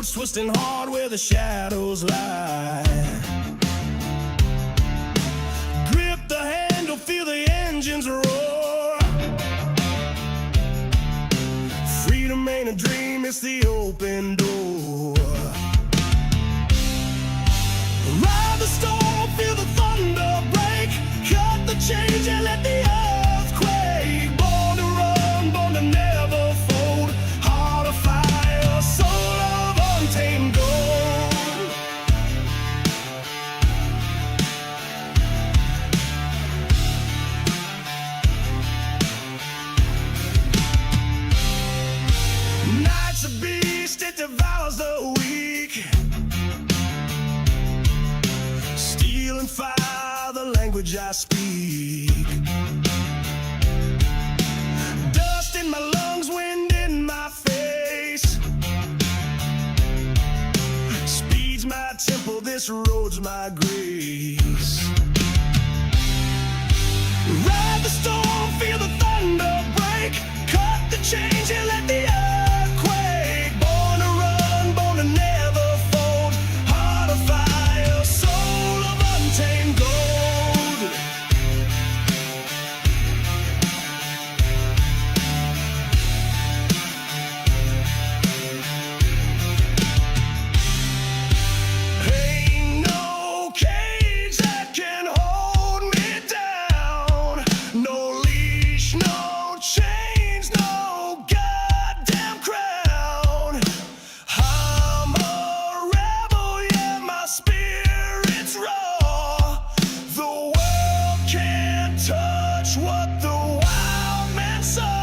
Roads twisting hard where the shadows lie. Grip the handle, feel the engines roar. Freedom ain't a dream, it's the open door. Ride the storm, feel the thunder break. Cut the change and let the earth quake. Born to run, born to never fold. Heart of fire, soul of untamed gold. Night's a beast, it devours the weak. Steel and fire, the language I speak. Dust in my lungs, wind in my face. Speed's my temple, this road's my grace. Ride the storm, feel the thunder break. Cut the change and let the earth quake. Born to run, born to never fold. Heart of fire, soul of untamed gold. Ain't no cage that can hold me down. No leash, no chains, no goddamn crown. I'm a rebel, yeah, my spirit's raw. The world can't touch what the wild man saw.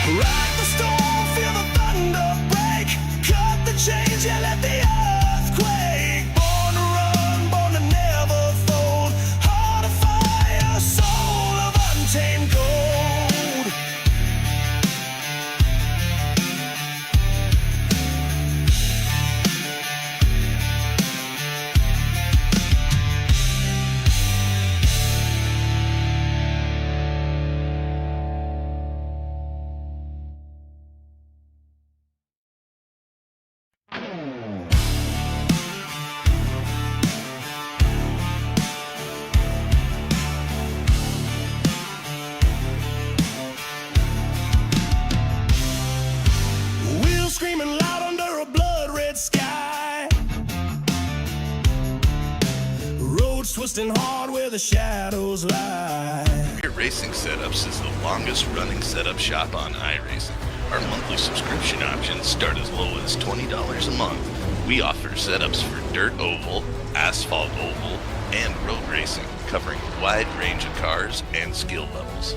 Ride the storm, feel the thunder break. Cut the change and let the earth quake. Born to run, born to never fold. Heart of fire, soul of untamed gold. Wheels screaming loud under a blood-red sky. Roads twisting hard where the shadows lie. Your Racing Setups is the longest running setup shop on iRacing. Our monthly subscription options start as low as $20 a month. We offer setups for dirt oval, asphalt oval, and road racing, covering a wide range of cars and skill levels.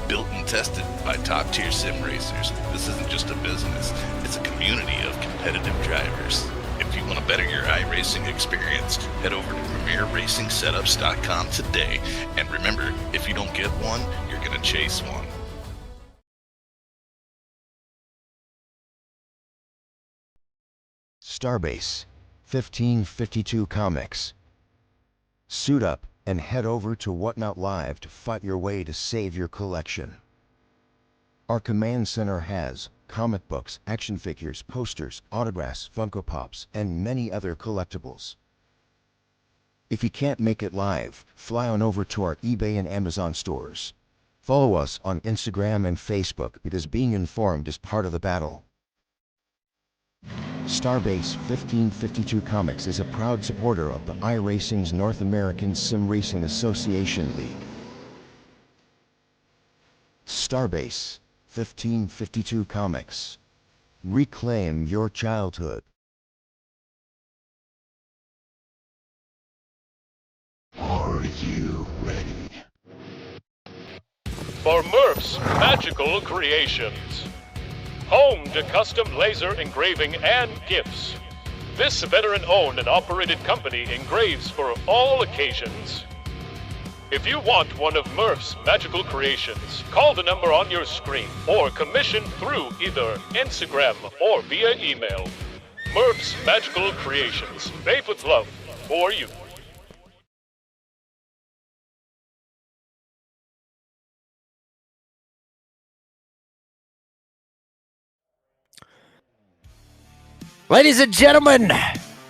Built and tested by top-tier sim racers, this isn't just a business, it's a community of competitive drivers. If you want to better your iRacing experience, head over to PremierRacingSetups.com today. And remember, if you don't get one, you're going to chase one. Starbase 1552 Comics. Suit up and head over to Whatnot Live to fight your way to save your collection. Our command center has comic books, action figures, posters, autographs, Funko Pops, and many other collectibles. If you can't make it live, fly on over to our eBay and Amazon stores. Follow us on Instagram and Facebook because being informed is part of the battle. Starbase 1552 Comics is a proud supporter of the iRacing's North American Sim Racing Association League. Starbase 1552 Comics. Reclaim your childhood. Are you ready? For Murph's Magical Creations. Home to custom laser engraving and gifts. This veteran-owned and operated company engraves for all occasions. If you want one of Murph's magical creations, call the number on your screen or commission through either Instagram or via email. Merck's Magical Creations, made with love for you. Ladies and gentlemen,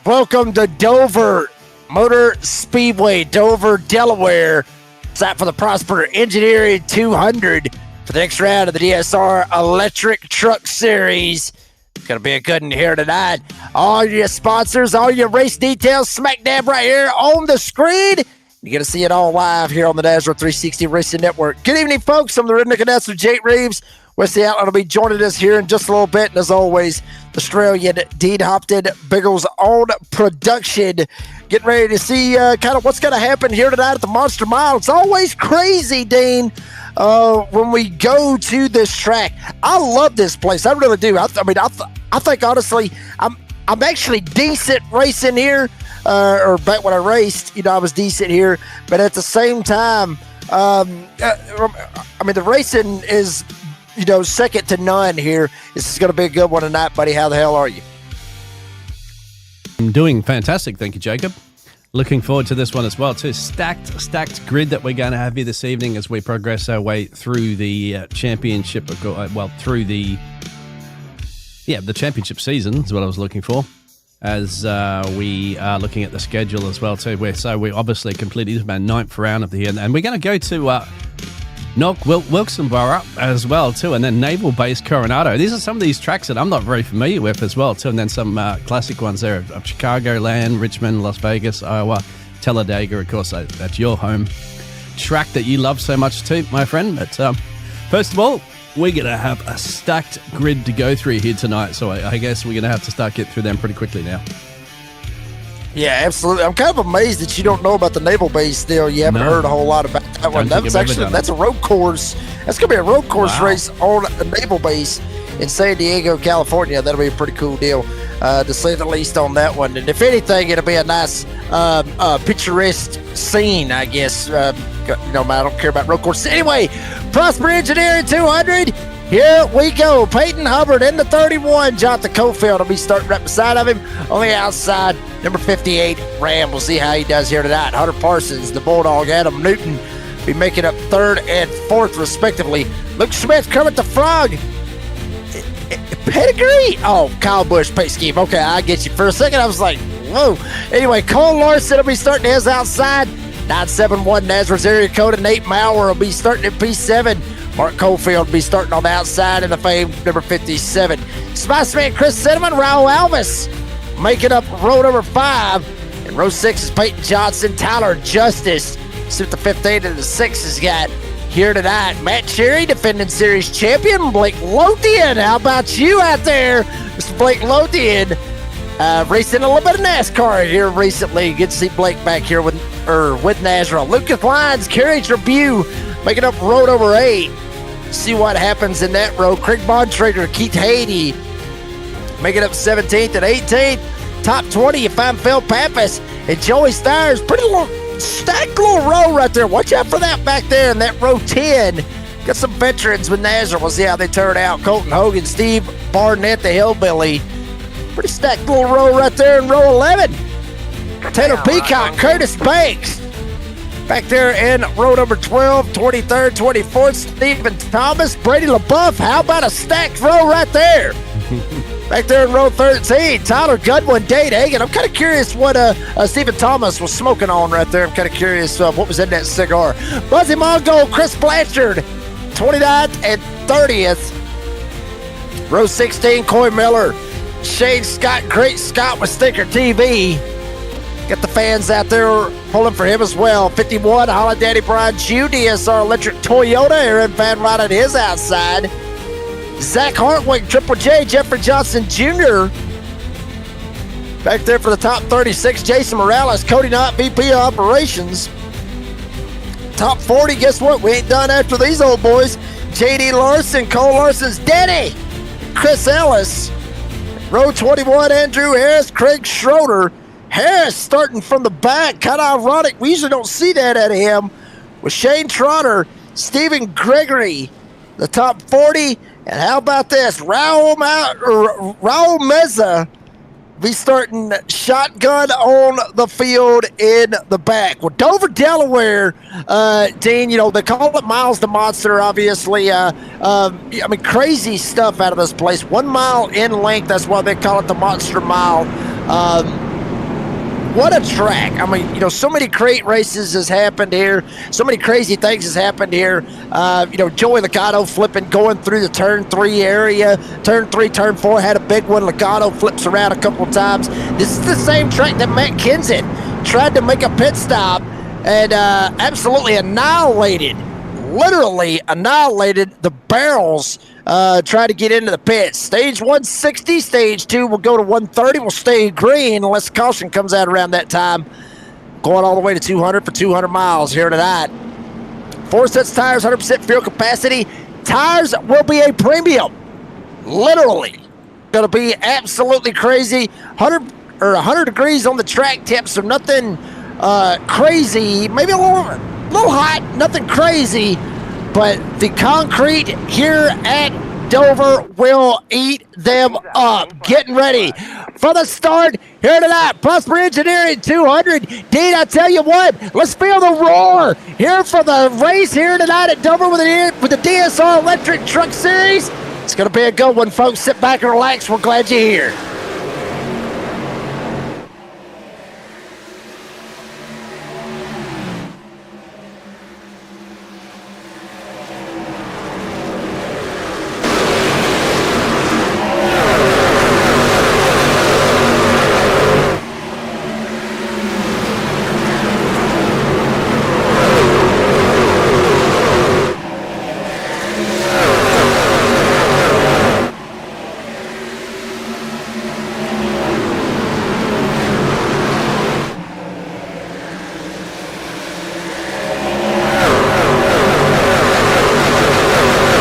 welcome to Dover Motor Speedway, Dover, Delaware. It's out for the Prosper Engineering 200 for the next round of the DSR Electric Truck Series. It's going to be a good one here tonight. All your sponsors, all your race details, smack dab right here on the screen. You're going to see it all live here on the NASRA 360 Racing Network. Good evening, folks. I'm the redneck announcer, Jake Reeves. Wesley Outlaw will be joining us here in just a little bit. And as always, the Australian Dean Hopton Biggles on production. Getting ready to see kind of what's going to happen here tonight at the Monster Mile. It's always crazy, Dean, when we go to this track. I love this place. I really do. I think, honestly, I'm actually decent racing here. Or back when I raced, I was decent here. But at the same time, the racing is, second to none here. This is going to be a good one tonight, buddy. How the hell are you? I'm doing fantastic. Thank you, Jacob. Looking forward to this one as well, too. Stacked grid that we're going to have here this evening as we progress our way through the championship, through the championship season is what I was looking for. As we are looking at the schedule as well, too. We obviously completed about 9th round of the year, and we're going to go to Wilkesboro as well, too, and then Naval Base Coronado. These are some of these tracks that I'm not very familiar with as well, too, and then some classic ones there of Chicagoland, Richmond, Las Vegas, Iowa, Talladega, of course, that's your home track that you love so much too, my friend. But first of all, we're going to have a stacked grid to go through here tonight, so I guess we're going to have to start getting through them pretty quickly now. Yeah, absolutely. I'm kind of amazed that you don't know about the Naval Base deal. You haven't heard a whole lot about that one. That's a road course. That's going to be a road course race on the Naval Base in San Diego, California. That'll be a pretty cool deal, to say the least, on that one. And if anything, it'll be a nice picturesque scene, I guess. I don't care about road courses. Anyway, Prosper Engineering 200. Here we go. Peyton Hubbard in the 31. Jonathan Cofield will be starting right beside of him. On the outside, number 58, Ram. We'll see how he does here tonight. Hunter Parsons, the Bulldog, Adam Newton be making up 3rd and 4th, respectively. Luke Smith, Kermit the Frog. Pedigree? Oh, Kyle Busch, pace scheme. Okay, I get you. For a second, I was like, whoa. Anyway, Cole Larson will be starting his outside. 971 NASRA's area code, and Nate Maurer will be starting at P7. Mark Cofield will be starting on the outside in the famed number 57. Spiceman Chris Cinnamon, Raul Alvis making up row number 5. And row 6 is Peyton Johnson, Tyler Justice. See what the 15 and the 6 has got here tonight. Matt Cherry, defending series champion. Blake Lothian, how about you out there, Mr. Blake Lothian? Racing a little bit of NASCAR here recently. Good to see Blake back here with NASRA. Lucas Lyons, Carriage Review, making up row number 8. See what happens in that row. Craig Bontrager, Keith Haiti, making up 17th and 18th. Top 20, you find Phil Pappas and Joey Stires. Pretty stacked little row right there. Watch out for that back there in that row 10. Got some veterans with NASRA. We'll see how they turn out. Colton Hogan, Steve Barnett, the Hillbilly. Pretty stacked little row right there in row 11. Taylor Peacock, Curtis Banks. Back there in row number 12, 23rd, 24th, Stephen Thomas, Brady LaBeouf. How about a stacked row right there? Back there in row 13, Tyler Goodwin, Dade Hagan. I'm kind of curious what Stephen Thomas was smoking on right there. I'm kind of curious what was in that cigar. Buzzy Mongo, Chris Blanchard, 29th and 30th. Row 16, Coy Miller, Shane Scott, Great Scott with Stinker TV. Got the fans out there pulling for him as well. 51, Holly Daddy Brian Jew, DSR Electric Toyota, Aaron Van Ryn at his outside. Zach Hartwig, Triple J, Jeffrey Johnson Jr. Back there for the top 36, Jason Morales, Cody Knott, VP of Operations. Top 40, guess what? We ain't done after these old boys. J.D. Larson, Cole Larson's daddy, Chris Ellis. Row 21, Andrew Harris, Craig Schroeder. Harris starting from the back, kind of ironic. We usually don't see that out of him. With Shane Trotter, Stephen Gregory, the top 40. And how about this? Raul Meza be starting shotgun on the field in the back. Well, Dover, Delaware, Dean, you know, they call it Miles the Monster, obviously. I mean, crazy stuff out of this place. 1 mile in length, that's why they call it the Monster Mile. What a track. I mean, you know, so many great races has happened here. So many crazy things has happened here. You know, Joey Legato flipping, going through the turn 3 area. Turn 3, turn 4 had a big one. Legato flips around a couple of times. This is the same track that Matt Kenseth tried to make a pit stop and absolutely annihilated, literally annihilated the barrels. Try to get into the pits. Stage 160, stage 2 will go to 130. We'll stay green unless caution comes out around that time. Going all the way to 200 for 200 miles here tonight. 4 sets tires, 100% fuel capacity. Tires will be a premium. Literally. Going to be absolutely crazy. 100 degrees on the track tip, so nothing crazy. Maybe a little hot, nothing crazy. But the concrete here at Dover will eat them up. Getting ready for the start here tonight. Prosper Engineering 200. Dean, I tell you what, let's feel the roar here for the race here tonight at Dover with the DSR Electric Truck Series. It's going to be a good one, folks. Sit back and relax. We're glad you're here.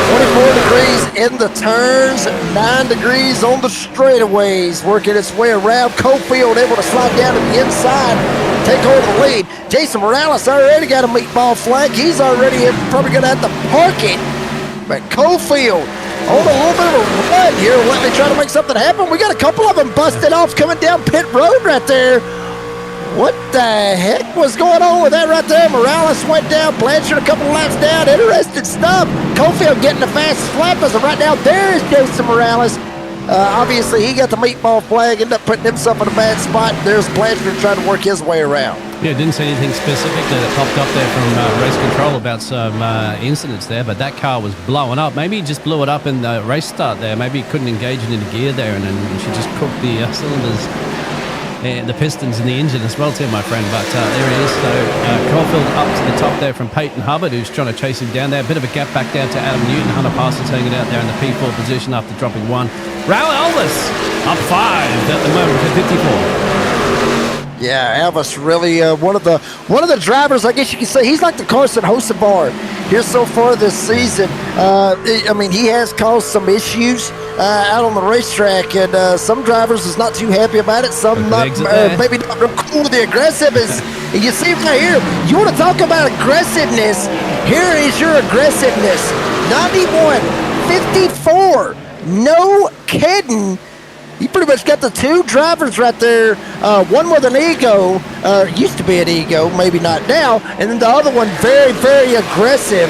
24 degrees in the turns, 9 degrees on the straightaways, working its way around. Cofield able to slide down to the inside, take hold of the lead. Jason Morales already got a meatball flag. He's already probably going to have to park it. But Cofield on a little bit of a run here, letting me try to make something happen. We got a couple of them busted off coming down pit road right there. What the heck was going on with that right there? Morales went down, Blanchard a couple laps down. Interesting stuff. Cofield getting the fastest lap as of right now. There is Jason Morales. Obviously, he got the meatball flag, ended up putting himself in a bad spot. There's Blanchard trying to work his way around. Yeah, didn't see anything specific that popped up there from race control about some incidents there, but that car was blowing up. Maybe he just blew it up in the race start there. Maybe he couldn't engage it into gear there, and then she just cooked the cylinders and the pistons and the engine as well too, my friend. But there he is. So Caulfield up to the top there from Peyton Hubbard, who's trying to chase him down there. A bit of a gap back down to Adam Newton. Hunter Parsons hanging out there in the P4 position after dropping one. Raul Elvis up 5 at the moment to 54. Yeah, Elvis really one of the drivers, I guess you could say. He's like the Carson Hocevar here so far this season. I mean, he has caused some issues out on the racetrack, and some drivers is not too happy about it. Some not, maybe not real cool with the aggressiveness. And you see right here, you want to talk about aggressiveness. Here is your aggressiveness. 91, 54. No kidding. You pretty much got the two drivers right there, one with an ego, used to be an ego, maybe not now, and then the other one very, very aggressive,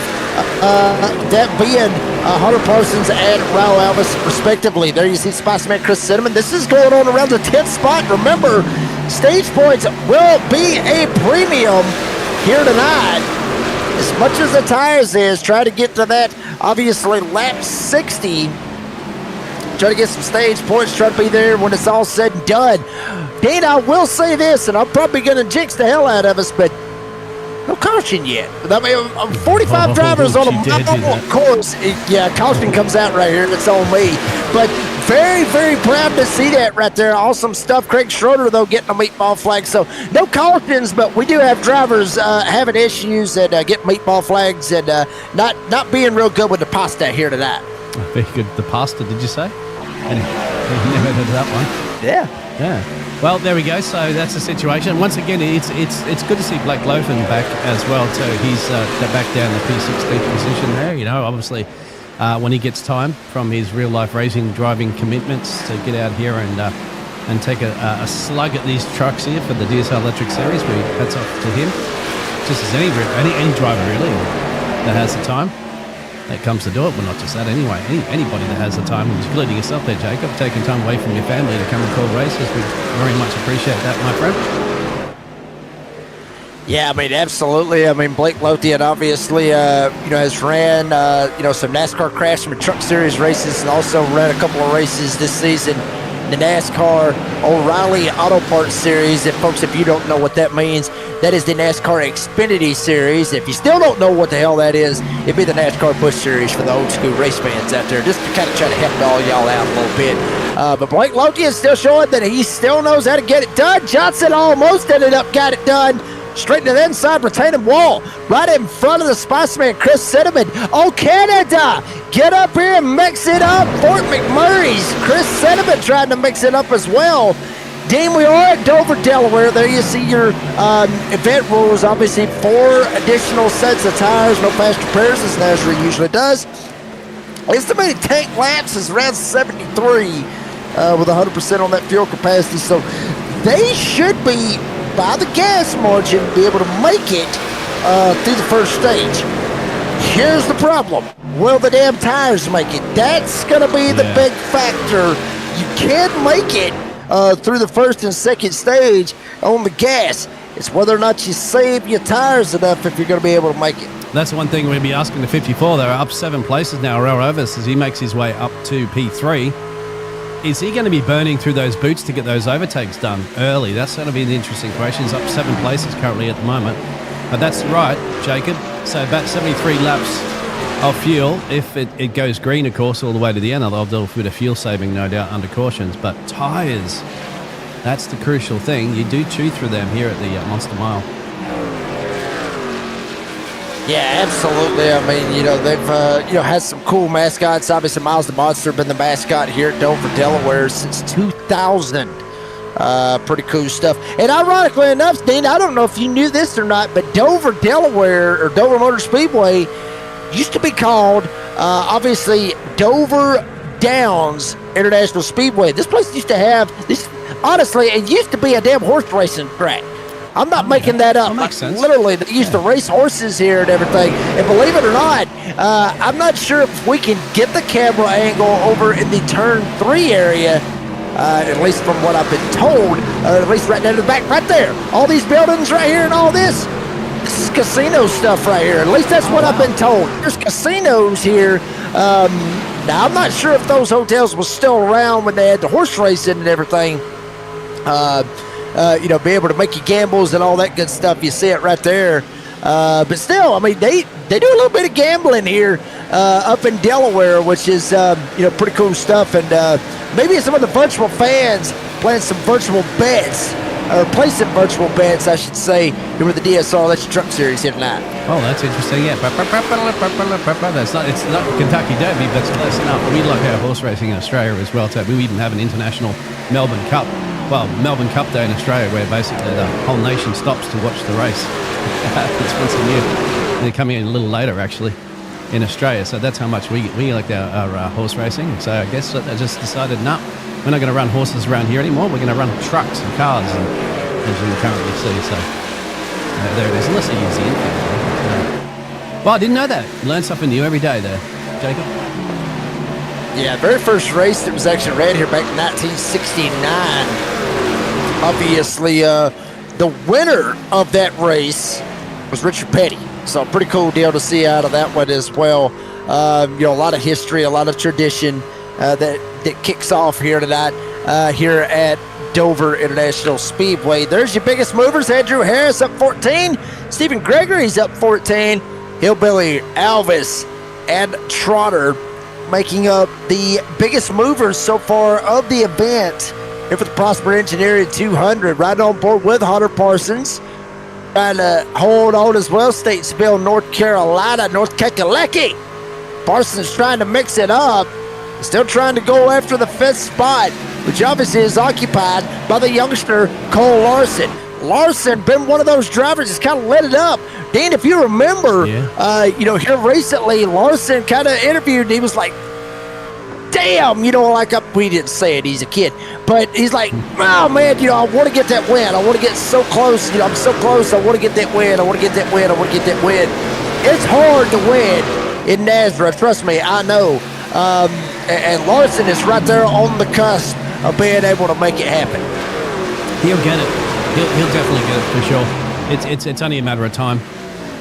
that being Hunter Parsons and Raul Elvis, respectively. There you see Spicy Man Chris Cinnamon. This is going on around the 10th spot. Remember, stage points will be a premium here tonight. As much as the tires is, try to get to that, obviously, lap 60. Try to get some stage points, try to be there when it's all said and done. Dean, I will say this, and I'm probably going to jinx the hell out of us, but no caution yet. I mean, 45 drivers on a mile course. Yeah, caution comes out right here, and it's on me. But very, very proud to see that right there. Awesome stuff. Craig Schroeder, though, getting a meatball flag. So no cautions, but we do have drivers having issues and getting meatball flags and not being real good with the pasta here tonight. Very good. The pasta, did you say? Never heard of that one. Yeah. Well, there we go. So that's the situation. Once again, it's good to see Blake Lofen back as well too. He's back down the P16 position there. You know, obviously, when he gets time from his real life racing driving commitments to get out here and and take a slug at these trucks here for the DSR Electric Series. We hats off to him. Just as any driver really that has the time that comes to do it. Well, not just that anyway. Anybody that has the time, including yourself there, Jacob, taking time away from your family to come and call races. We very much appreciate that, my friend. Yeah, I mean, absolutely. I mean, Blake Lothian obviously, has ran, some NASCAR Craftsman Truck Series races and also ran a couple of races this season. The NASCAR O'Reilly Auto Parts Series. And folks, if you don't know what that means, that is the NASCAR Xfinity Series. If you still don't know what the hell that is, it'd be the NASCAR Busch Series for the old school race fans out there, just to kind of try to help all y'all out a little bit. But Blake Lothian is still showing that he still knows how to get it done. Johnson almost ended up got it done. Straight to the inside retaining wall, right in front of the Spiceman, Chris Cinnamon. Oh, Canada, get up here and mix it up. Fort McMurray's Chris Cinnamon trying to mix it up as well. Dean, we are at Dover, Delaware. There you see your event rules. Obviously, 4 additional sets of tires, no fast repairs as NASRA usually does. Estimated tank laps is around 73 with 100% on that fuel capacity. So they should be, by the gas margin, be able to make it through the first stage. Here's the problem. Will the damn tires make it? That's going to be the big factor. You can make it through the first and second stage on the gas. It's whether or not you save your tires enough if you're going to be able to make it. That's one thing we'll be asking the 54. They're up 7 places now, Raul Ovis, as he makes his way up to P3. Is he going to be burning through those boots to get those overtakes done early? That's going to be the interesting question. He's up 7 places currently at the moment. But that's right, Jacob. So about 73 laps of fuel. If it goes green, of course, all the way to the end, they'll do a bit of fuel saving, no doubt, under cautions. But tyres, that's the crucial thing. You do chew through them here at the Monster Mile. Yeah, absolutely. I mean, they've had some cool mascots. Obviously, Miles the Monster been the mascot here at Dover, Delaware since 2000. Pretty cool stuff. And ironically enough, Dean, I don't know if you knew this or not, but Dover, Delaware, or Dover Motor Speedway used to be called, obviously, Dover Downs International Speedway. This place used to have this. Honestly, it used to be a damn horse racing track. I'm not making that up. That makes sense. Literally, they used to race horses here and everything. And believe it or not, I'm not sure if we can get the camera angle over in the turn 3 area, at least from what I've been told, at least right down to the back, right there. All these buildings right here and all this. This is casino stuff right here. At least that's what I've been told. There's casinos here. Now, I'm not sure if those hotels were still around when they had the horse racing and everything. Be able to make you gambles and all that good stuff. You see it right there. But still, I mean, they do a little bit of gambling here up in Delaware, which is, pretty cool stuff. And maybe some of the virtual fans playing some virtual bets, or placing virtual bets, I should say, here with the DSR Electric Truck Series here tonight. Oh, that's interesting. Yeah, it's not Kentucky Derby, but it's close enough. We like our horse racing in Australia as well, too. We even have an international Melbourne Cup. Well, Melbourne Cup Day in Australia, where basically the whole nation stops to watch the race. It's once a year. They're coming in a little later, actually, in Australia. So that's how much we like our horse racing. So I guess I just decided, no, we're not going to run horses around here anymore. We're going to run trucks and cars, and, as you can currently see. So there it is. Unless you use the infield. Well, I didn't know that. Learn something new every day there, Jacob. Yeah, very first race that was actually ran here back in 1969. Obviously, the winner of that race was Richard Petty. So a pretty cool deal to see out of that one as well. A lot of history, a lot of tradition that kicks off here tonight here at Dover International Speedway. There's your biggest movers. Andrew Harris up 14. Stephen Gregory's up 14. Hillbilly, Alvis, and Trotter making up the biggest movers so far of the event here for the Prosper Engineering 200. Right on board with Hunter Parsons. Trying to hold on as well. Statesville, North Carolina, North Kakalaki. Parsons trying to mix it up. Still trying to go after the 5th spot, which obviously is occupied by the youngster Cole Larson. Larson been one of those drivers that's kind of lit it up. Dean, if you remember, here recently, Larson kind of interviewed and he was like, damn, we didn't say it, he's a kid. But he's like, oh, man, I want to get that win. I want to get so close. I'm so close. I want to get that win. I want to get that win. I want to get that win. It's hard to win in NASRA. Trust me, I know. And Larson is right there on the cusp of being able to make it happen. He'll get it. He'll definitely get it for sure. It's only a matter of time.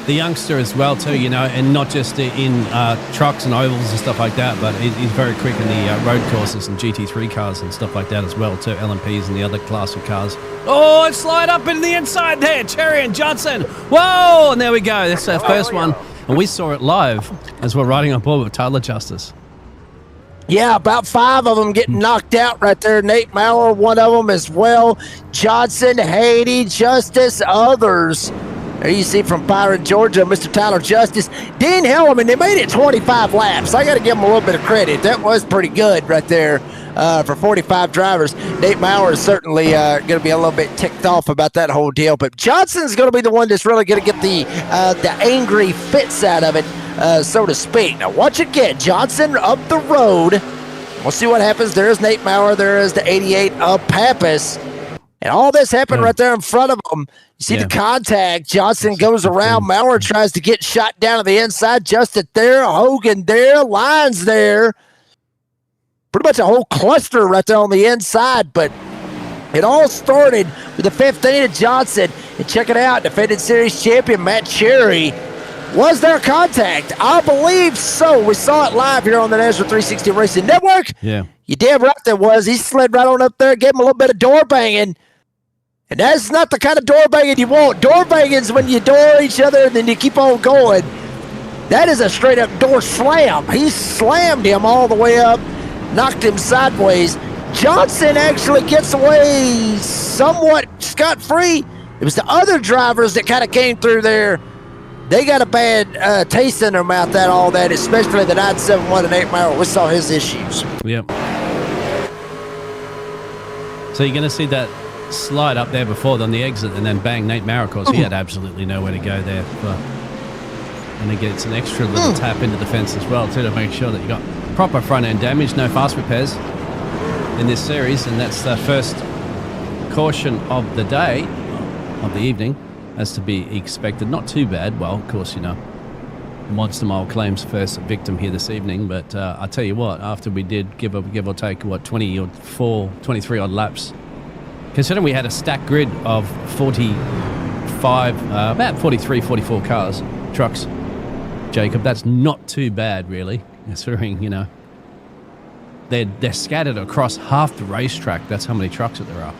The youngster as well too, and not just in trucks and ovals and stuff like that, but he's very quick in the road courses and GT3 cars and stuff like that as well too, LMPs and the other class of cars. Oh, it slide up into the inside there, Cherry and Johnson. Whoa, and there we go. That's our first one, and we saw it live as we're riding on board with Tyler Justice. Yeah, about 5 of them getting knocked out right there. Nate Maurer, one of them as well. Johnson, Haiti, Justice, others. There you see from Byron, Georgia, Mr. Tyler Justice. Dean Hellerman, they made it 25 laps. I got to give them a little bit of credit. That was pretty good right there for 45 drivers. Nate Maurer is certainly going to be a little bit ticked off about that whole deal. But Johnson's going to be the one that's really going to get the angry fits out of it, so to speak. Now, watch it get. Johnson up the road. We'll see what happens. There's Nate Maurer. There is the 88 of Pappas. And all this happened right there in front of him. You see the contact. Johnson goes around. Maurer tries to get shot down to the inside. Justin there. Hogan there. Lyons there. Pretty much a whole cluster right there on the inside. But it all started with the 15 of Johnson. And check it out. Defending series champion Matt Cherry. Was there contact? I believe so. We saw it live here on the NASRA 360 Racing Network. Yeah. You damn right there was. He slid right on up there, gave him a little bit of door banging. And that's not the kind of door banging you want. Door banging's when you door each other and then you keep on going. That is a straight up door slam. He slammed him all the way up, knocked him sideways. Johnson actually gets away somewhat scot-free. It was the other drivers that kind of came through there. They got a bad taste in their mouth, all that, especially the 971 and 8 Maurer. We saw his issues. Yep. So you're going to see that slide up there before on the exit, and then bang, Nate Maurer, of course, he had absolutely nowhere to go there. And he gets an extra little tap into the fence as well, too, to make sure that you got proper front-end damage, no fast repairs in this series. And that's the first caution of the day, of the evening, as to be expected. Not too bad. Well, of course, Monster Mile claims first victim here this evening, but I tell you what, after we did give or take 23 odd laps, considering we had a stacked grid of 45, about 43, 44 cars, trucks, Jacob, that's not too bad, really, considering, they're scattered across half the racetrack. That's how many trucks that there are.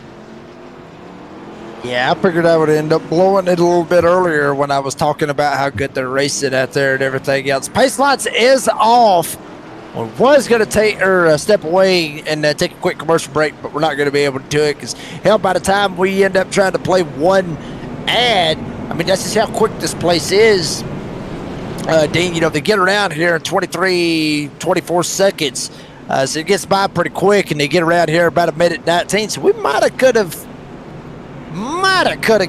Yeah, I figured I would end up blowing it a little bit earlier when I was talking about how good they're racing out there and everything else. Pace lights is off. We was going to step away and take a quick commercial break, but we're not going to be able to do it because, hell, by the time we end up trying to play one ad, I mean, that's just how quick this place is. Dean, they get around here in 23, 24 seconds. So it gets by pretty quick, and they get around here about 1:19. So we might have could have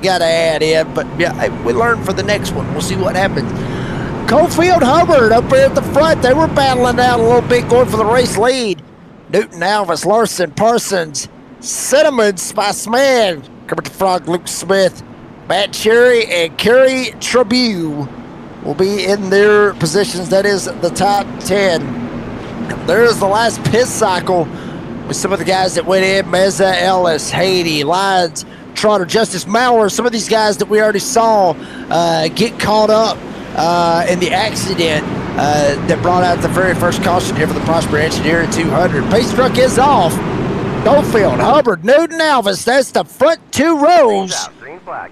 got an ad in, but yeah, we learned for the next one. We'll see what happens. Cofield Hubbard up there at the front. They were battling out a little bit, going for the race lead. Newton, Alvis, Larson, Parsons, Cinnamon, Spiceman, Kermit the Frog, Luke Smith, Matt Cherry, and Kerry Tribune will be in their positions. That is the top 10. There's the last pit cycle with some of the guys that went in. Meza, Ellis, Haiti, Lyons, Trotter, Justice Maurer. Some of these guys that we already saw get caught up in the accident that brought out the very first caution here for the Prosper Engineer at 200. Pace truck is off. Goldfield, Hubbard, Newton, Alvis. That's the front 2 rows.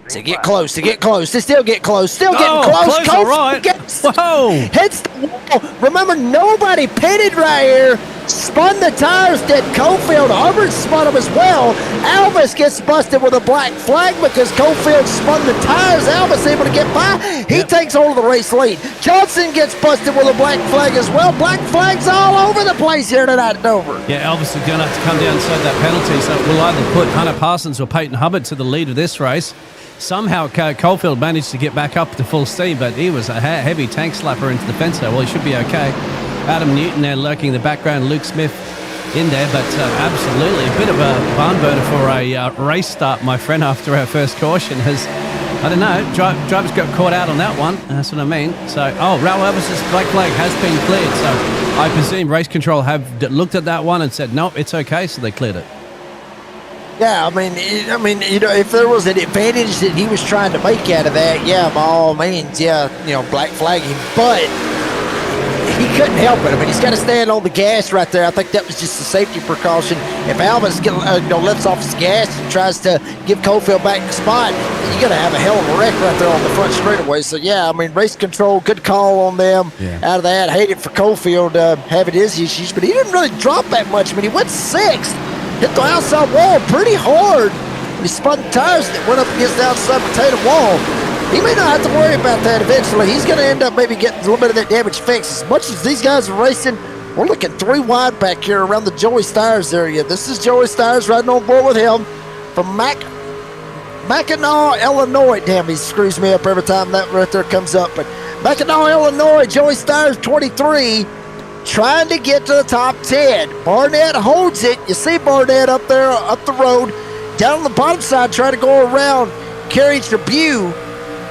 To get close, to still get close, getting close. All right. Whoa! Hits the wall. Remember, nobody pitted right here. Spun the tires, did Cofield. Hubbard spun them as well. Alvis gets busted with a black flag because Cofield spun the tires. Alvis able to get by. He takes over the race lead. Johnson gets busted with a black flag as well. Black flags all over the place here tonight at Dover. Yeah, Elvis is going to have to come down inside that penalty, so we'll either put Hunter Parsons or Peyton Hubbard to the lead of this race. Somehow Cofield managed to get back up to full steam, but he was a heavy tank slapper into the fence there. Well, he should be okay. Adam Newton there lurking in the background. Luke Smith in there, but absolutely a bit of a barn burner for a race start, my friend, after our first caution has, I don't know, drivers got caught out on that one. That's what I mean. So, Raul Elvis's black flag has been cleared. So I presume race control have looked at that one and said, no, it's okay. So they cleared it. Yeah, I mean, if there was an advantage that he was trying to make out of that, yeah, by all means, yeah, black flagging. But he couldn't help it. I mean, he's got to stand on the gas right there. I think that was just a safety precaution. If Alvis lets off his gas and tries to give Cofield back the spot, you're going to have a hell of a wreck right there on the front straightaway. So, yeah, I mean, race control, good call on them out of that. Hate it for Cofield having his issues, but he didn't really drop that much. I mean, he went sixth, hit the outside wall pretty hard. He spun tires that went up against the outside potato wall. He may not have to worry about that eventually. He's going to end up maybe getting a little bit of that damage fixed. As much as these guys are racing, we're looking 3 wide back here around the Joey Stires area. This is Joey Stires riding on board with him from Mackinac, Illinois. Damn, he screws me up every time that right there comes up. But Mackinac, Illinois, Joey Stires 23, trying to get to the top 10. Barnett holds it. You see Barnett up there, up the road. Down on the bottom side, trying to go around Kerry Tribune.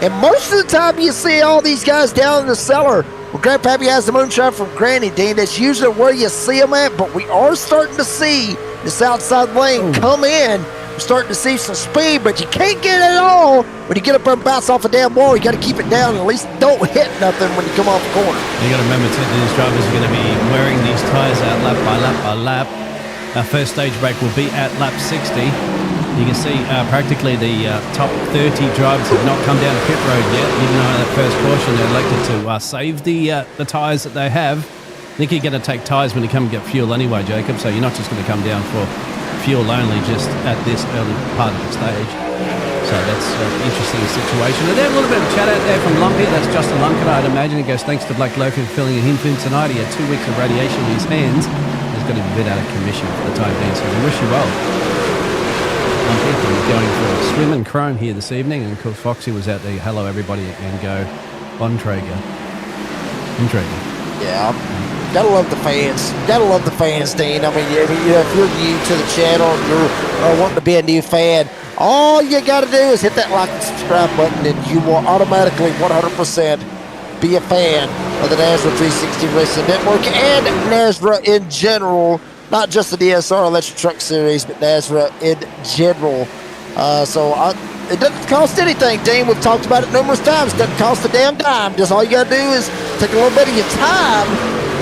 And most of the time you see all these guys down in the cellar. Well, Grandpappy has the moonshine from Granny, Dean. That's usually where you see them at, but we are starting to see this outside lane come in. We're starting to see some speed, but you can't get it all when you get up there and bounce off a damn wall. You got to keep it down and at least don't hit nothing when you come off the corner. You got to remember, too, that these drivers are going to be wearing these tyres out lap by lap by lap. Our first stage break will be at lap 60. You can see practically the top 30 drivers have not come down to pit road yet, even though that first caution they elected to save the tyres that they have. I think you're going to take tyres when you come and get fuel anyway, Jacob, so you're not just going to come down for fuel only just at this early part of the stage. So that's an interesting situation. And there's a little bit of chat out there from Lumpy. That's Justin Lumpkin, I'd imagine. He goes, thanks to Black Loaf for filling him in tonight. He had 2 weeks of radiation in his hands. He's going to be a bit out of commission for the time being, so we wish you well. We're going for a swim and chrome here this evening, and of course Foxy was out there. Hello everybody, and go Bontrager. Yeah, gotta love the fans. Gotta love the fans, Dean. I mean, if you're new to the channel, you're wanting to be a new fan, all you gotta do is hit that like and subscribe button, and you will automatically 100% be a fan of the NASRA 360 Racing Network and NASRA in general. Not just the DSR Electric Truck Series, but NASRA in general. It doesn't cost anything, Dean. We've talked about it numerous times. It doesn't cost a damn dime. Just all you got to do is take a little bit of your time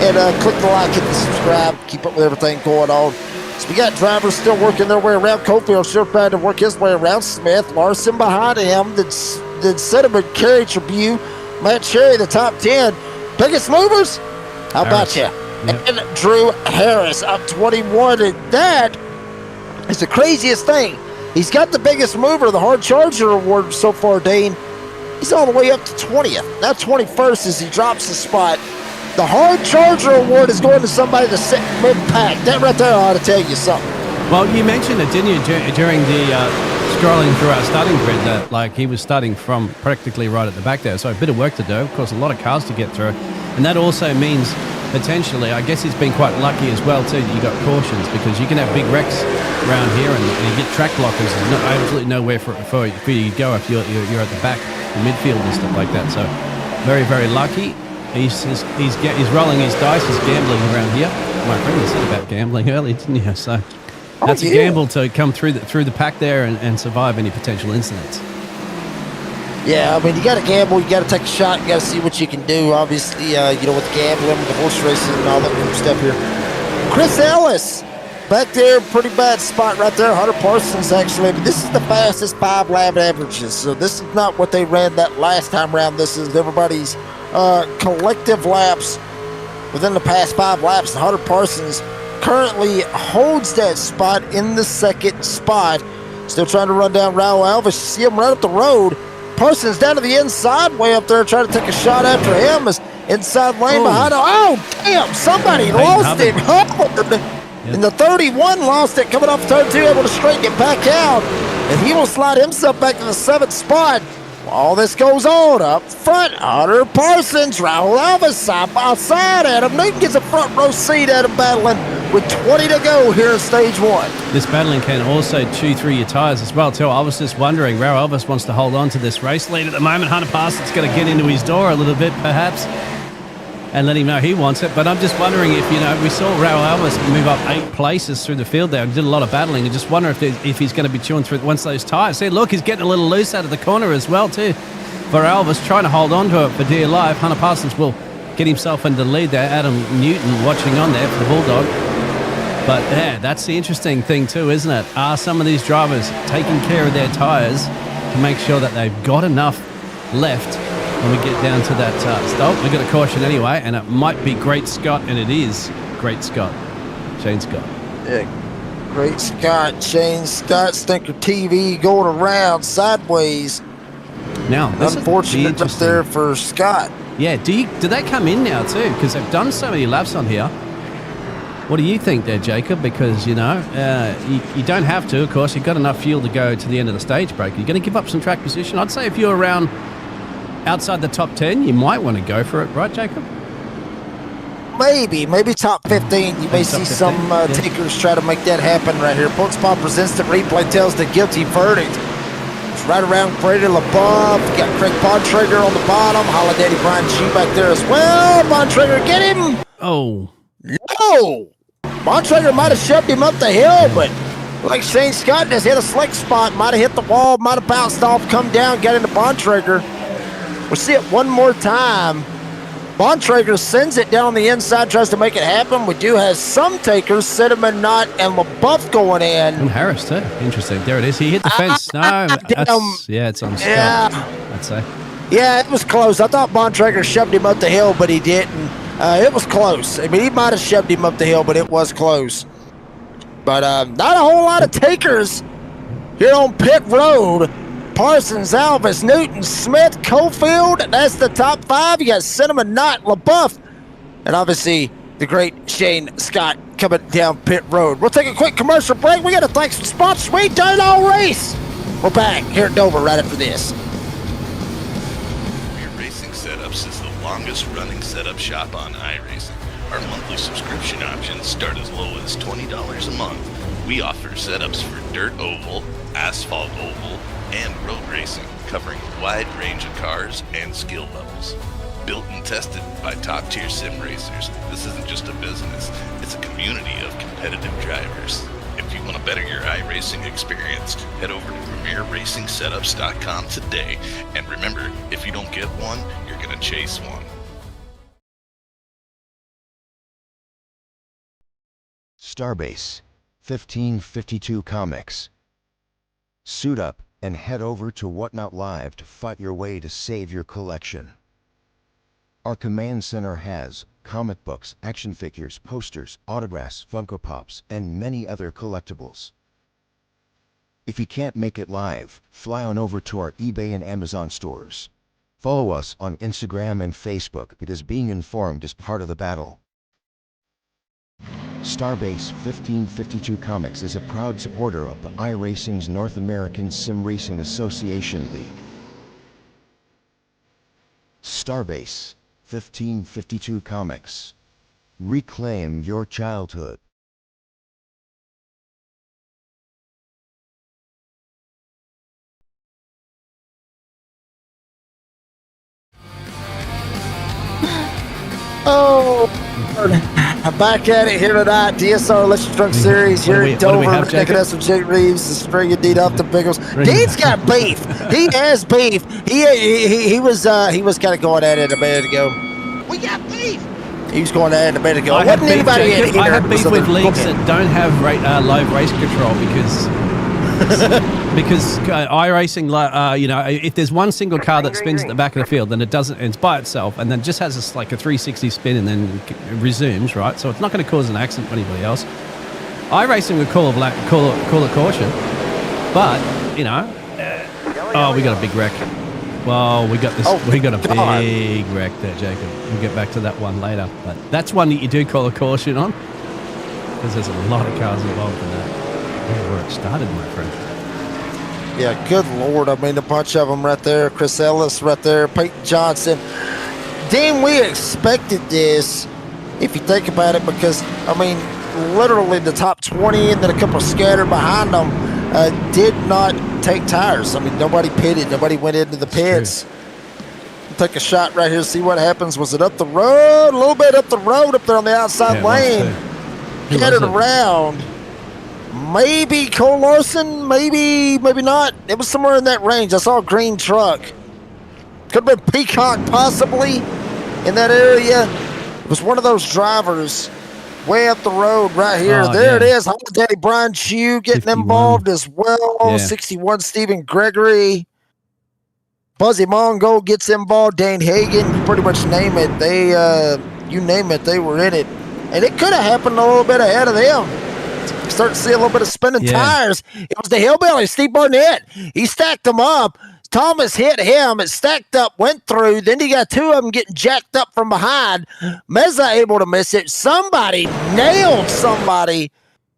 and click the like, hit the subscribe, keep up with everything going on. So we got drivers still working their way around. Cofield sure trying to work his way around Smith. Larson behind him. Then Sediment, Kerry Tribune, Matt Cherry, the top 10. Biggest movers? How about you? Yep. And Drew Harris up 21, and that is the craziest thing. He's got the biggest mover, the Hard Charger Award so far, Dane. He's all the way up to 20th, not 21st as he drops the spot. The Hard Charger Award is going to somebody to sit mid-pack. That right there ought to tell you something. Well, you mentioned it, didn't you, during the scrolling through our starting grid, that like he was starting from practically right at the back there. So a bit of work to do, of course, a lot of cars to get through. And that also means potentially, I guess he's been quite lucky as well too that you got cautions, because you can have big wrecks around here and you get track blockers. There's absolutely nowhere for you to go if you're at the back, the midfield and stuff like that. So very, very lucky. He's rolling his dice. He's gambling around here. My friend said about gambling earlier, didn't you? So that's a gamble to come through the pack there and survive any potential incidents. Yeah, I mean, you got to gamble, you got to take a shot, you got to see what you can do. Obviously, with the gambling, with the horse racing and all that kind of stuff here. Chris Ellis, back there, pretty bad spot right there. Hunter Parsons, actually. But this is the fastest 5 lap averages. So this is not what they ran that last time around. This is everybody's collective laps within the past 5 laps. Hunter Parsons currently holds that spot in the second spot. Still trying to run down Raul Elvis. You see him right up the road. Parsons down to the inside, way up there, trying to take a shot after him. Is inside lane behind him. Oh, damn, somebody lost it. In the 31, lost it, coming off turn 2, able to straighten it back out. And he will slide himself back to the 7th spot. All this goes on up front. Hunter Parsons, Raul Elvis side by side. Adam Newton gets a front row seat at him battling with 20 to go here in stage 1. This battling can also chew through your tyres as well, too. I was just wondering, Raul Elvis wants to hold on to this race lead at the moment. Hunter Parsons going to get into his door a little bit, perhaps, and let him know he wants it. But I'm just wondering if, we saw Raul Elvis move up 8 places through the field there and did a lot of battling. I just wonder if he's going to be chewing through once those tyres. See, look, he's getting a little loose out of the corner as well, too. For Elvis, trying to hold on to it for dear life. Hunter Parsons will get himself into the lead there. Adam Newton watching on there for the Bulldog. But yeah, that's the interesting thing too, isn't it? Are some of these drivers taking care of their tyres to make sure that they've got enough left when we get down to that stop? We've got a caution anyway, and it might be Great Scott, and it is Great Scott. Shane Scott. Yeah, Great Scott, Shane Scott, Stinker TV going around sideways. Now, this unfortunate up there for Scott. Yeah, do they come in now too? Because they've done so many laps on here. What do you think there, Jacob? Because, you don't have to, of course. You've got enough fuel to go to the end of the stage break. You're going to give up some track position. I'd say if you're around outside the top 10, you might want to go for it, right, Jacob? Maybe top 15. You may see some takers try to make that happen right here. Port Spotter's instant replay tells the guilty verdict. It's right around Brady LaBeouf. You got Craig Bontrager on the bottom. Holiday Brian G back there as well. Bontrager, get him! Oh. No! Bontrager might have shoved him up the hill, but like Shane Scott just hit a slick spot. Might have hit the wall, might have bounced off, come down, got into Bontrager. We'll see it one more time. Bontrager sends it down the inside, tries to make it happen. We do have some takers, Cinnamon Knott and LaBeouf going in. And Harris too. Interesting. There it is. He hit the fence. No, it's on Scott, I'd say. Yeah, it was close. I thought Bontrager shoved him up the hill, but he didn't. It was close. I mean, he might have shoved him up the hill, but it was close. But not a whole lot of takers here on pit road. Parsons, Elvis, Newton, Smith, Cofield. That's the top 5. You got Cinnamon Knott, LaBeouf, and obviously the great Shane Scott coming down pit road. We'll take a quick commercial break. We got to thank some sponsors. Sweet Dirt All Race. We're back here at Dover right after this. Your Racing Setups is the longest running setup shop on iRacing. Our monthly subscription options start as low as $20 a month. We offer setups for dirt oval, asphalt oval, and road racing, covering a wide range of cars and skill levels. Built and tested by top-tier sim racers, this isn't just a business, it's a community of competitive drivers. If you want to better your iRacing experience, head over to PremierRacingSetups.com today. And remember, if you don't get one, you're going to chase one. Starbase 1552 Comics. Suit up and head over to Whatnot Live to fight your way to save your collection. Our command center has comic books, action figures, posters, autographs, Funko Pops, and many other collectibles. If you can't make it live, fly on over to our eBay and Amazon stores. Follow us on Instagram and Facebook because being informed is part of the battle. Starbase 1552 Comics is a proud supporter of the iRacing's North American Sim Racing Association League. Starbase 1552 Comics. Reclaim your childhood. Oh, back at it here tonight. DSR Electric Truck Series here at Dover. Taking us some Jake Reeves, the string of Dean up the Biggles. Dean's got beef. He has beef. He was kind of going at it a minute ago. We got beef. He was going at it a minute ago. I have beef with leagues that don't have live race control because iRacing, if there's one single car that spins at the back of the field, then it doesn't, it's by itself, and then just has a 360 spin and then resumes, right? So it's not going to cause an accident for anybody else. iRacing would call a caution, but we got a big wreck. Well, we got a big wreck there, Jacob. We'll get back to that one later, but that's one that you do call a caution on because there's a lot of cars involved in that. Where it started, my friend. Yeah, good Lord. I mean, a bunch of them right there. Chris Ellis right there. Peyton Johnson. Damn, we expected this, if you think about it, because, I mean, literally the top 20 and then a couple scattered behind them, did not take tires. I mean, nobody pitted. Nobody went into the pits. Take a shot right here, see what happens. Was it up the road? A little bit up the road up there on the outside lane. Headed around. Maybe Cole Larson, maybe not. It was somewhere in that range. I saw a green truck. Could have been Peacock possibly in that area. It was one of those drivers way up the road right here. There it is. Holiday Brian Chew getting 51. Involved as well. 61 Stephen Gregory. Buzzy Mongo gets involved. Dane Hagen, you pretty much name it. They, you name it, they were in it. And it could have happened a little bit ahead of them. Starting to see a little bit of spinning tires. It was the Hillbilly, Steve Barnett. He stacked them up. Thomas hit him. It stacked up, went through. Then you got two of them getting jacked up from behind. Meza able to miss it. Somebody nailed somebody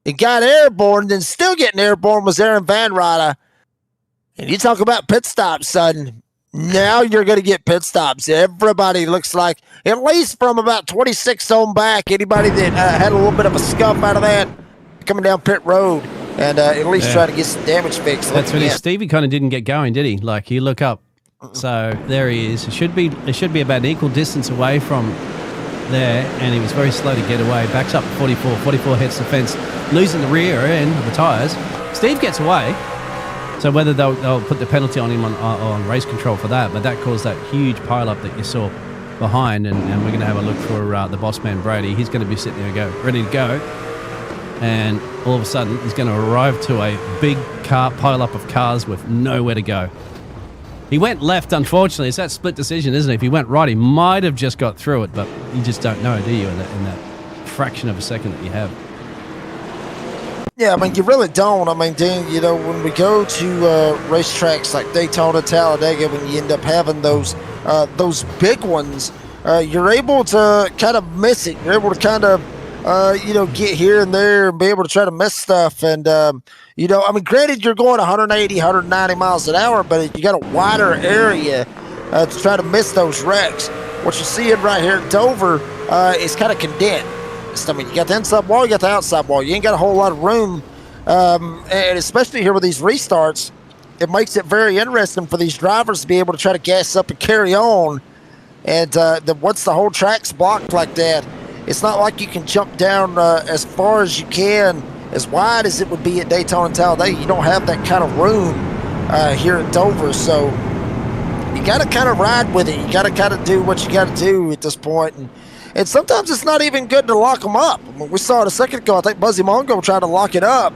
and got airborne. Then still getting airborne was Aaron Van Ryder. And you talk about pit stops, son. Now you're going to get pit stops. Everybody looks like, at least from about 26 on back, anybody that had a little bit of a scuff out of that, coming down pit road and at least try to get some damage fixed. That's when Stevie kind of didn't get going, did he? Like, you look up. So there he is. It should be about an equal distance away from there, and he was very slow to get away. Backs up 44 hits the fence, losing the rear end of the tyres. Steve gets away. So whether they'll put the penalty on him on race control for that, but that caused that huge pile-up that you saw behind, and we're going to have a look for the boss man, Brady. He's going to be sitting there ready to go. And all of a sudden, he's going to arrive to a big pile-up of cars with nowhere to go. He went left, unfortunately. It's that split decision, isn't it? If he went right, he might have just got through it, but you just don't know, do you, in that fraction of a second that you have. Yeah, I mean, you really don't. I mean, Dean, you know, when we go to racetracks like Daytona, Talladega, when you end up having those big ones, you're able to kind of miss it. You're able to kind of, get here and there and be able to try to miss stuff. And, I mean, granted, you're going 180, 190 miles an hour, but you got a wider area to try to miss those wrecks. What you're seeing right here at Dover is kind of condensed. I mean, you got the inside wall, you got the outside wall. You ain't got a whole lot of room. And especially here with these restarts, it makes it very interesting for these drivers to be able to try to gas up and carry on. And once the whole track's blocked like that, it's not like you can jump down as far as you can, as wide as it would be at Daytona and Talladega. You don't have that kind of room here at Dover. So you got to kind of ride with it. You got to kind of do what you got to do at this point. And sometimes it's not even good to lock them up. I mean, we saw it a second ago. I think Buzzy Mongo tried to lock it up,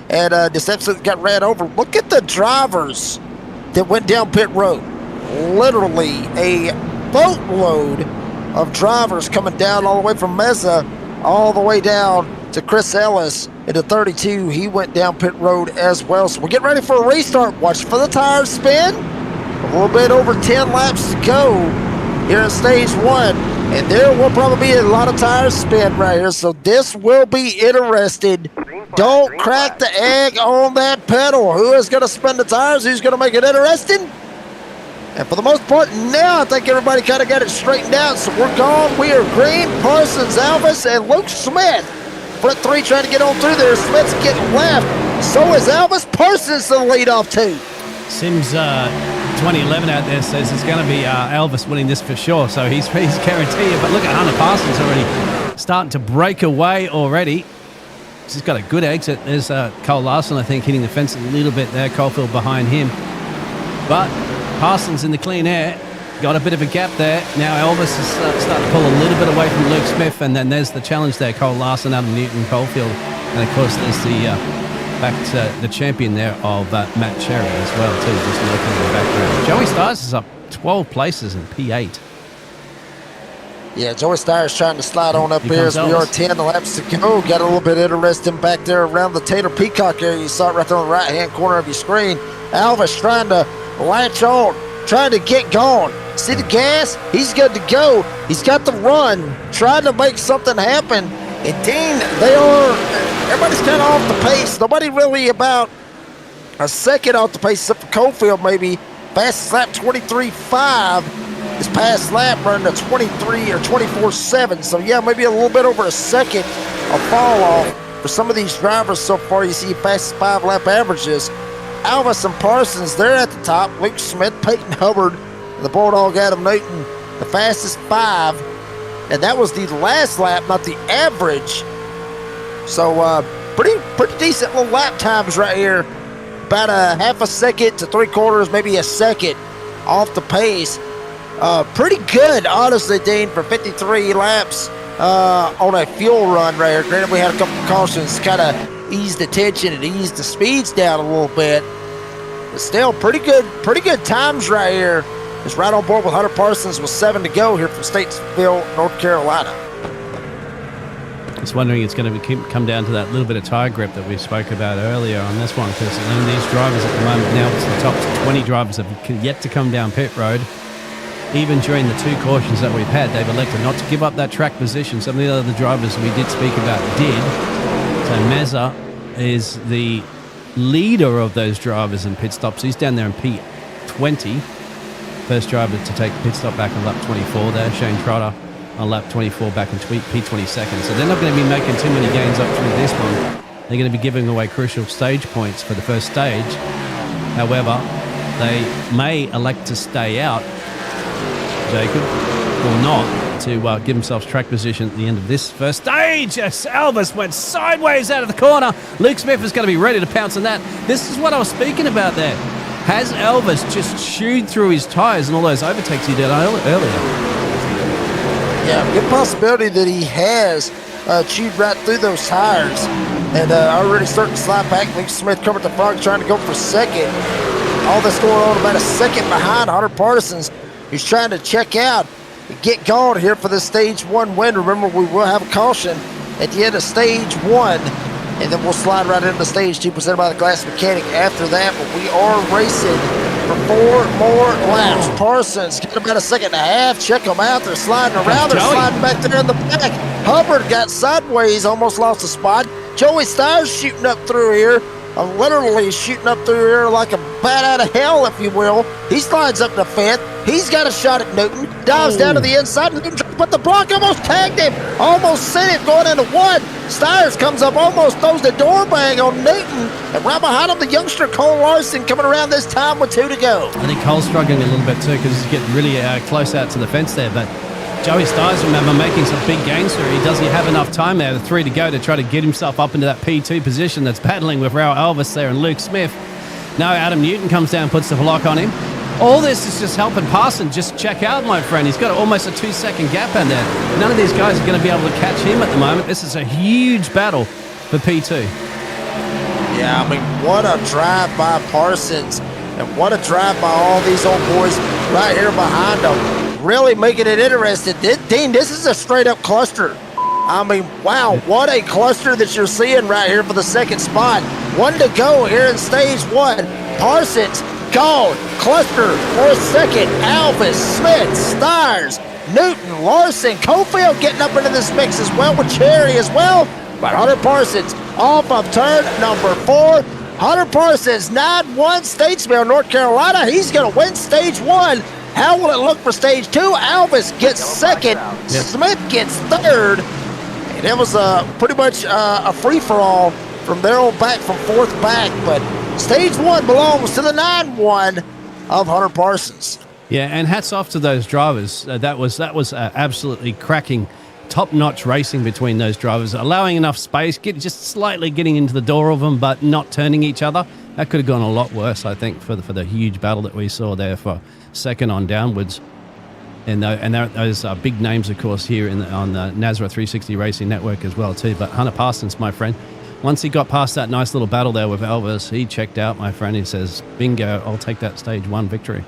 and just absolutely got ran over. Look at the drivers that went down pit road. Literally a boatload of drivers coming down all the way from Meza all the way down to Chris Ellis into 32. He went down pit road as well. So we're getting ready for a restart. Watch for the tires spin. A little bit over 10 laps to go here in stage one. And there will probably be a lot of tires spin right here. So this will be interesting. Don't crack the egg on that pedal. Who is going to spin the tires? Who's going to make it interesting? And for the most part, now I think everybody kind of got it straightened out. So we're gone. We are green. Parsons, Elvis, and Luke Smith. Front three trying to get on through there. Smith's getting left. So is Elvis. Parsons the lead off too. Sims 2011 out there says it's going to be Elvis winning this for sure. So he's guaranteed it. But look at Hunter Parsons already starting to break away already. He's got a good exit. There's Cole Larson, I think, hitting the fence a little bit there. Caulfield behind him. But Parsons in the clean air. Got a bit of a gap there. Now Elvis is starting to pull a little bit away from Luke Smith. And then there's the challenge there. Cole Larson, Adam Newton, Caulfield. And, of course, there's the back to the champion there of Matt Cherry as well, too, just looking in the background. Joey Stars is up 12 places in P8. Yeah, Joey Stars trying to slide on up here as we are 10 laps to go. Got a little bit interesting back there around the Tater Peacock area. You saw it right there on the right-hand corner of your screen. Elvis trying to latch on, trying to get going. See the gas? He's good to go. He's got the run, trying to make something happen. And Dean, everybody's kind of off the pace. Nobody really about a second off the pace except for Caulfield maybe. Fastest lap 23.5. His past lap running a 23 or 24.7. So yeah, maybe a little bit over a second a fall off for some of these drivers so far. You see fastest 5-lap averages. Elvis and Parsons, they're at the top. Luke Smith, Peyton Hubbard, and the Bulldog Adam Newton, the fastest 5. And that was the last lap, not the average. So pretty decent little lap times right here. About a half a second to 3/4, maybe a second off the pace. Pretty good, honestly, Dean, for 53 laps on a fuel run right here. Granted, we had a couple of cautions, kind of eased the tension and eased the speeds down a little bit. But still, pretty good times right here. It's right on board with Hunter Parsons with 7 to go here from Statesville, North Carolina. Just wondering, it's going to come down to that little bit of tire grip that we spoke about earlier on this one, because these drivers at the moment, now it's the top 20 drivers have yet to come down pit road. Even during the 2 cautions that we've had, they've elected not to give up that track position. Some of the other drivers we did speak about did. So Mazza is the leader of those drivers in pit stops. He's down there in P20. First driver to take the pit stop back on lap 24 there. Shane Trotter on lap 24 back in P22. So they're not going to be making too many gains up through this one. They're going to be giving away crucial stage points for the first stage. However, they may elect to stay out, Jacob, or not, to give themselves track position at the end of this first stage. Yes, Elvis went sideways out of the corner. Luke Smith is going to be ready to pounce on that. This is what I was speaking about there. Has Elvis just chewed through his tyres and all those overtakes he did earlier? Yeah, good possibility that he has chewed right through those tires. And already starting to slide back. Luke Smith covered the front, trying to go for second. All this going on about a second behind Hunter Parsons, who's trying to check out and get going here for the stage 1 win. Remember, we will have a caution at the end of stage 1, and then we'll slide right into stage 2 presented by the Glass Mechanic after that. But we are racing for 4 more laps. Parsons got about a second and a half. Check them out. They're sliding around. They're sliding back there in the back. Hubbard got sideways, almost lost a spot. Joey Steyer's shooting up through here. Literally shooting up through here like a bat out of hell, if you will. He slides up to 5th. He's got a shot at Newton. Dives down to the inside. Newton tries to put the block, almost tagged him. Almost sent it going into 1. Steyers comes up, almost throws the door bang on Newton. And right behind him, the youngster Cole Larson coming around this time with 2 to go. I think Cole's struggling a little bit too, because he's getting really close out to the fence there. But Joey Steyers, remember, making some big gains here. He doesn't have enough time there, the 3 to go, to try to get himself up into that P2 position that's battling with Raul Elvis there and Luke Smith. Now Adam Newton comes down, puts the block on him. All this is just helping Parson just check out, my friend. He's got almost a 2-second gap in there. None of these guys are going to be able to catch him at the moment. This is a huge battle for P2. Yeah, I mean, what a drive by Parsons, and what a drive by all these old boys right here behind them. Really making it interesting. Dean, this is a straight-up cluster. I mean, wow, what a cluster that you're seeing right here for the second spot. 1 to go here in stage 1. Parsons gone. Cluster for a second. Elvis, Smith, Steyers, Newton, Larson, Cofield getting up into this mix as well with Cherry as well. But Hunter Parsons off of turn number 4. Hunter Parsons, 9-1, Statesville, North Carolina. He's going to win stage 1. How will it look for stage 2? Elvis gets second. Yep. Smith gets third. And it was pretty much a free-for-all from there on back, from 4th back. But stage 1 belongs to the 9-1 of Hunter Parsons. Yeah, and hats off to those drivers. That was absolutely cracking, top-notch racing between those drivers, allowing enough space, just slightly getting into the door of them, but not turning each other. That could have gone a lot worse, I think, for the huge battle that we saw there for second on downwards. And those are big names, of course, here on the NASRA 360 Racing Network as well, too. But Hunter Parsons, my friend, once he got past that nice little battle there with Elvis, he checked out, my friend. He says, bingo, I'll take that stage 1 victory.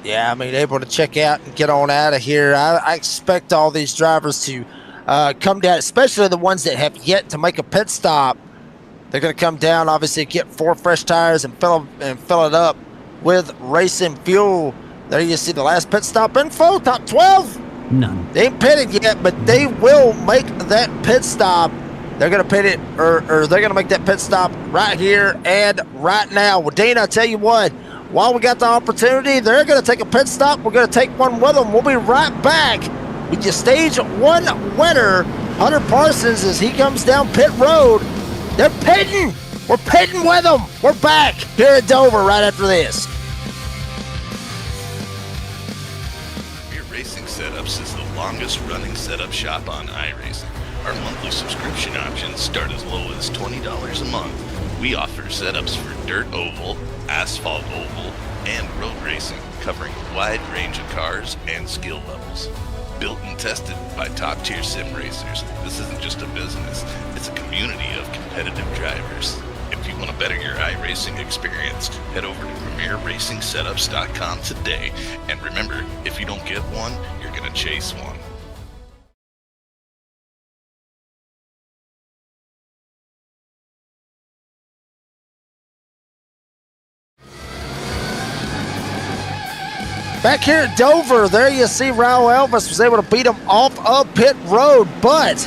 Yeah, I mean, able to check out and get on out of here. I expect all these drivers to come down, especially the ones that have yet to make a pit stop. They're going to come down, obviously, get 4 fresh tires and fill it up with racing fuel. There you see the last pit stop info, top 12. None. They ain't pitted yet, but they will make that pit stop. They're going to pit it, or they're going to make that pit stop right here and right now. Well, Dean, I tell you what, while we got the opportunity, they're going to take a pit stop. We're going to take one with them. We'll be right back with your stage 1 winner Hunter Parsons, as he comes down pit road, they're pitting. We're pitting with them. We're back here at Dover right after this. Premier Racing Setups is the longest running setup shop on iRacing. Our monthly subscription options start as low as $20 a month. We offer setups for dirt oval, asphalt oval, and road racing, covering a wide range of cars and skill levels. Built and tested by top-tier sim racers, this isn't just a business, it's a community of competitive drivers. If you want to better your iRacing experience, head over to PremierRacingSetups.com today. And remember, if you don't get one, you're going to chase one. Back here at Dover, there you see Raul Elvis was able to beat him off of pit road, but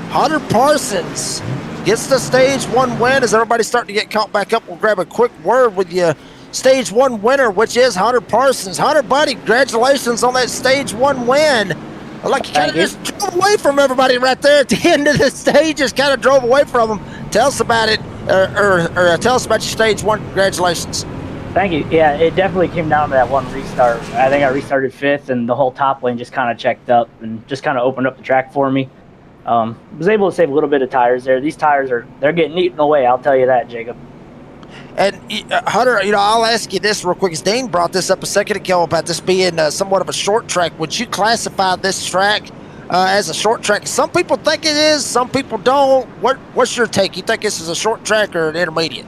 Hunter Parsons gets the stage 1 win. As everybody's starting to get caught back up, we'll grab a quick word with you. Stage 1 winner, which is Hunter Parsons. Hunter, buddy, congratulations on that stage 1 win. Like you kind of just drove away from everybody right there at the end of the stage, just kind of drove away from them. Tell us about it, or tell us about your stage 1. Congratulations. Thank you. Yeah, it definitely came down to that one restart. I think I restarted 5th, and the whole top lane just kind of checked up and just kind of opened up the track for me. Was able to save a little bit of tires there. These tires they're getting eaten away. I'll tell you that, Jacob. And Hunter, I'll ask you this real quick. As Dane brought this up a second ago about this being somewhat of a short track. Would you classify this track as a short track? Some people think it is. Some people don't. What's your take? You think this is a short track or an intermediate?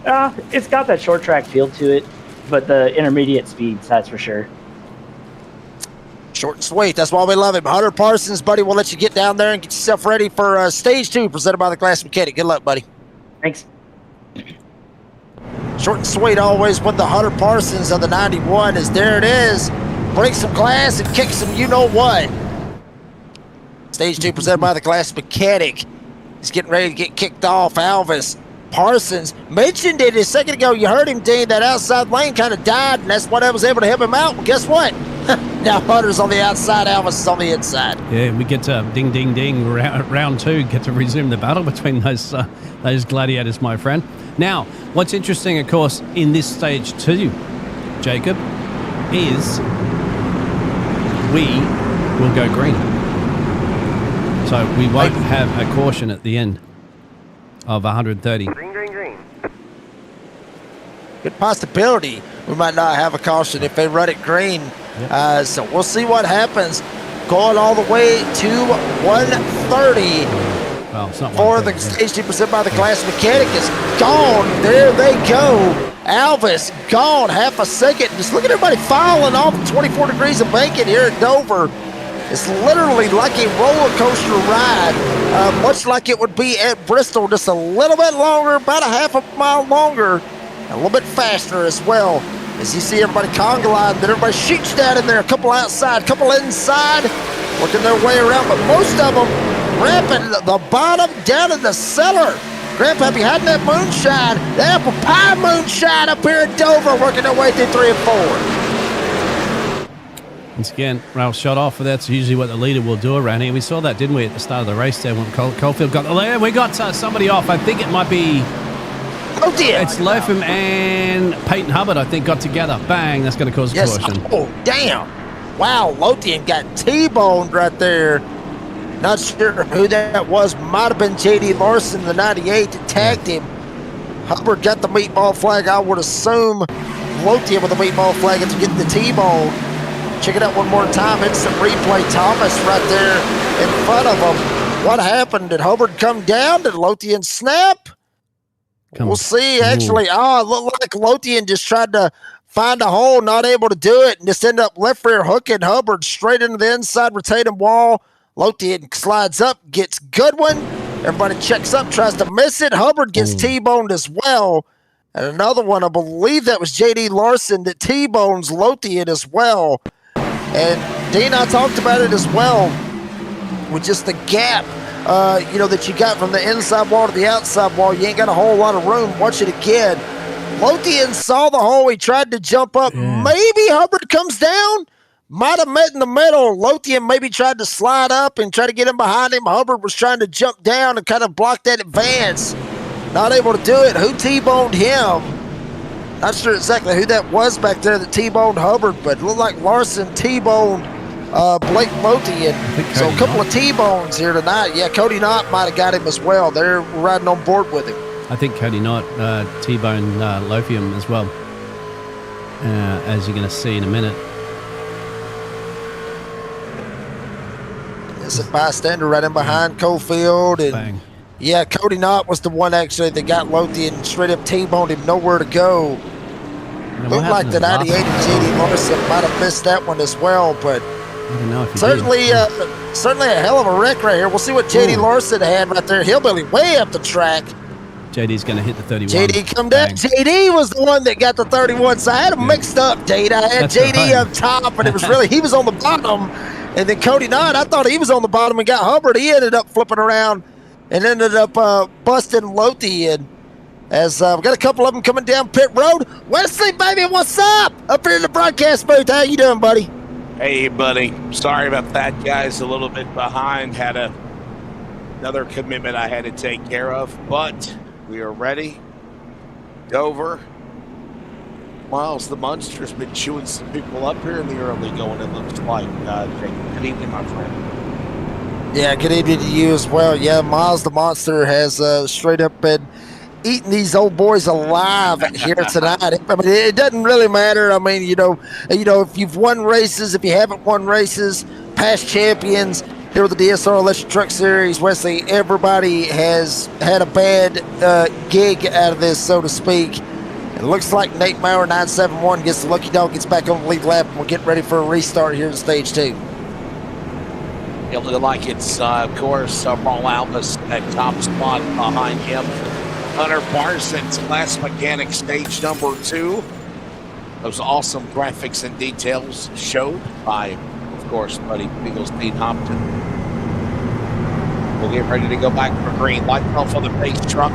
It's got that short track feel to it, but the intermediate speeds, that's for sure. Short and sweet. That's why we love him. Hunter Parsons, buddy, we'll let you get down there and get yourself ready for stage 2 presented by the Glass Mechanic. Good luck, buddy. Thanks. Short and sweet always with the Hunter Parsons of the 91, as there it is. Break some glass and kick some you-know-what. Stage 2 presented by the Glass Mechanic. He's getting ready to get kicked off. Elvis Parsons mentioned it a second ago. You heard him, Dean. That outside lane kind of died, and that's what I was able to help him out. Well, guess what? Now Hunter's on the outside, Elvis is on the inside. Yeah, we get to ding, ding, ding. Round 2, get to resume the battle between those gladiators, my friend. Now, what's interesting, of course, in this stage 2, Jacob, is we will go green. So we won't have a caution at the end of 130. Green. Good possibility we might not have a caution if they run it green. Yep. So we'll see what happens. Going all the way to 130. Well, it's not for the stage 2% by the Glass Mechanic is gone. There they go. Elvis gone. Half a second. Just look at everybody filing off 24 degrees of bacon here at Dover. It's literally like a roller coaster ride, much like it would be at Bristol, just a little bit longer, about a half a mile longer, and a little bit faster as well. As you see everybody conga line, then everybody shoots down in there, a couple outside, a couple inside, working their way around, but most of them wrapping the bottom down in the cellar. Grandpa behind that moonshine, the apple pie moonshine up here at Dover, working their way through 3 and 4. Once again, Ralph shot off, but that's usually what the leader will do around here. We saw that, didn't we, at the start of the race there when Caulfield got the lead. We got somebody off. I think it might be... Oh, dear. It's Lotham and Peyton Hubbard, I think, got together. Bang, that's going to cause a caution. Oh, damn. Wow, Lothian got T-boned right there. Not sure who that was. Might have been J.D. Larson, the 98, that tagged him. Hubbard got the meatball flag. I would assume Lothian with the meatball flag to get the T-bone. Check it out one more time. Instant replay. Thomas right there in front of him. What happened? Did Hubbard come down? Did Lothian snap? We'll see. Actually, it looked like Lothian just tried to find a hole, not able to do it, and just ended up left rear hooking Hubbard straight into the inside retaining wall. Lothian slides up, gets Goodwin. Everybody checks up, tries to miss it. Hubbard gets T-boned as well. And another one, I believe that was J.D. Larson that T-bones Lothian as well. And Dean, I talked about it as well with just the gap, that you got from the inside wall to the outside wall. You ain't got a whole lot of room. Watch it again. Lothian saw the hole. He tried to jump up. Yeah. Maybe Hubbard comes down, might have met in the middle. Lothian maybe tried to slide up and try to get him behind him. Hubbard was trying to jump down and kind of block that advance. Not able to do it. Who T-boned him? Not sure exactly who that was back there that T-boned Hubbard, but it looked like Larson T-boned Blake Lothian. So a couple of T-bones here tonight. Yeah, Cody Knott might have got him as well. They're riding on board with him. I think Cody Knott T-boned Lothian as well, as you're going to see in a minute. It's a bystander right in behind Cofield. And Bang. yeah, Cody Knott was the one actually that got Lothian straight up T-boned him, nowhere to go. Now, Looked like the 98 and JD Larson might have missed that one as well, but I don't know if he certainly, did. certainly a hell of a wreck right here. We'll see what JD Larson had right there. Hillbilly way up the track. JD's going to hit the 31. JD come down. Bang. JD was the one that got the 31, so I had them mixed up, JD. I had That's JD right. up top, and it was really, he was on the bottom. And then Cody Knott, I thought he was on the bottom and got Hubbard. He ended up flipping around and ended up busting Lothian. As we got a couple of them coming down pit road. Wesley, baby, what's up? Up here in the broadcast booth. How you doing, buddy? Hey, buddy. Sorry about that, guys. A little bit behind. Had another commitment I had to take care of, but we are ready. Dover. Miles, the Monster's been chewing some people up here in the early going, it looks like. Good evening, my friend. Yeah, good evening to you as well. Yeah, Miles the Monster has straight up been eating these old boys alive here tonight. I mean, it doesn't really matter. I mean, you know, if you've won races, if you haven't won races, past champions here with the DSR Electric Truck Series, Wesley, everybody has had a bad gig out of this, so to speak. It looks like Nate Maurer 971 gets the lucky dog, gets back on the lead lap, and we're getting ready for a restart here in stage 2. It looked like it's, of course, Paul Alvis at top spot behind him. Hunter Parsons, Glass Mechanic, stage number 2. Those awesome graphics and details showed by, of course, Buddy Beagles Pete Hopton. We'll get ready to go back for green. Light off on the pace truck.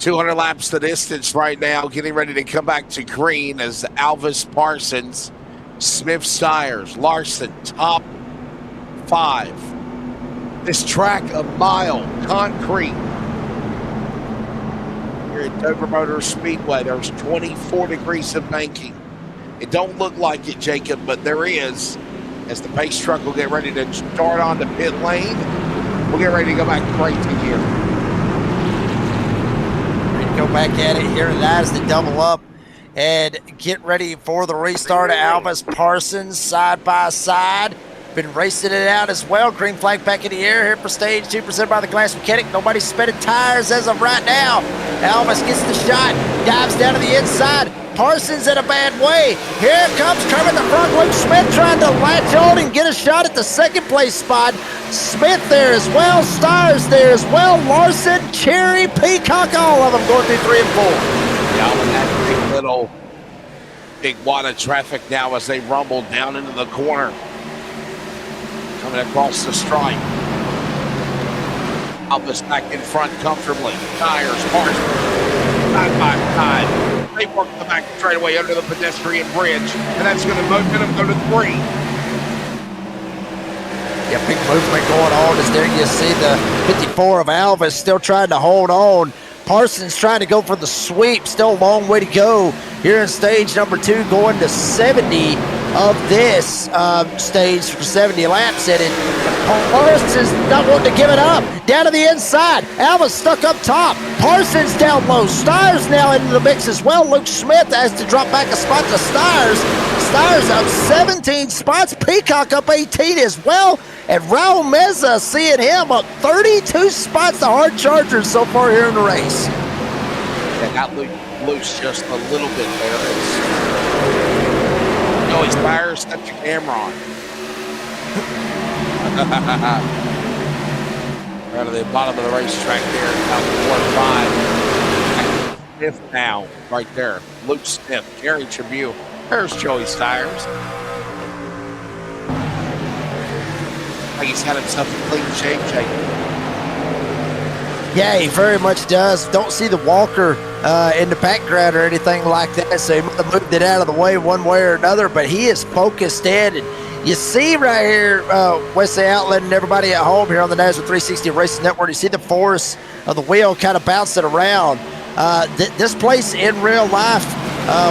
200 laps the distance right now, getting ready to come back to green as Alvis Parsons, Smith Stires, Larson, top 5. This track, a mile, concrete. Here at Dover Motor Speedway, there's 24 degrees of banking. It don't look like it, Jacob, but there is. As the pace truck will get ready to start on the pit lane, we'll get ready to go back to racing here. Go back at it here tonight as they double up and get ready for the restart. Alvis Parsons side by side. Been racing it out as well. Green flag back in the air here for stage 2, presented by the Glass Mechanic. Nobody's spinning tires as of right now. Alvis gets the shot, dives down to the inside. Parsons in a bad way. Here comes Kermit the front. Luke Smith trying to latch on and get a shot at the second place spot. Smith there as well. Stires there as well. Larson, Cherry, Peacock, all of them going through 3 and 4. Down in that big wad of traffic now as they rumble down into the corner. Coming across the stripe. Alvis back in front comfortably. Tires, Parsons, side by side. They work the back straightaway under the pedestrian bridge, and that's going to move them go to 3. Yeah, big movement going on as there you see the 54 of Alvis still trying to hold on. Parsons trying to go for the sweep. Still a long way to go here in stage number 2, going to 70 of this stage for 70 laps in it. Parsons not wanting to give it up. Down to the inside. Alvis stuck up top. Parsons down low. Stires now into the mix as well. Luke Smith has to drop back a spot to Stires. Stires up 17 spots. Peacock up 18 as well. And Raul Meza, seeing him up 32 spots. The hard chargers so far here in the race. Yeah, got loose just a little bit there. No, his tires touch the camera on. Right to the bottom of the racetrack there, about 4-5. Smith now, right there. Luke Smith, Gary Tribune. There's Joey's tires. Like he's got himself a clean shape, Jake. Yeah, he very much does. Don't see the walker in the background or anything like that, so he might have moved it out of the way one way or another, but he is focused in. And you see right here, Wesley Outlet and everybody at home here on the NASRA 360 Racing Network, you see the force of the wheel kind of bouncing around. This place in real life,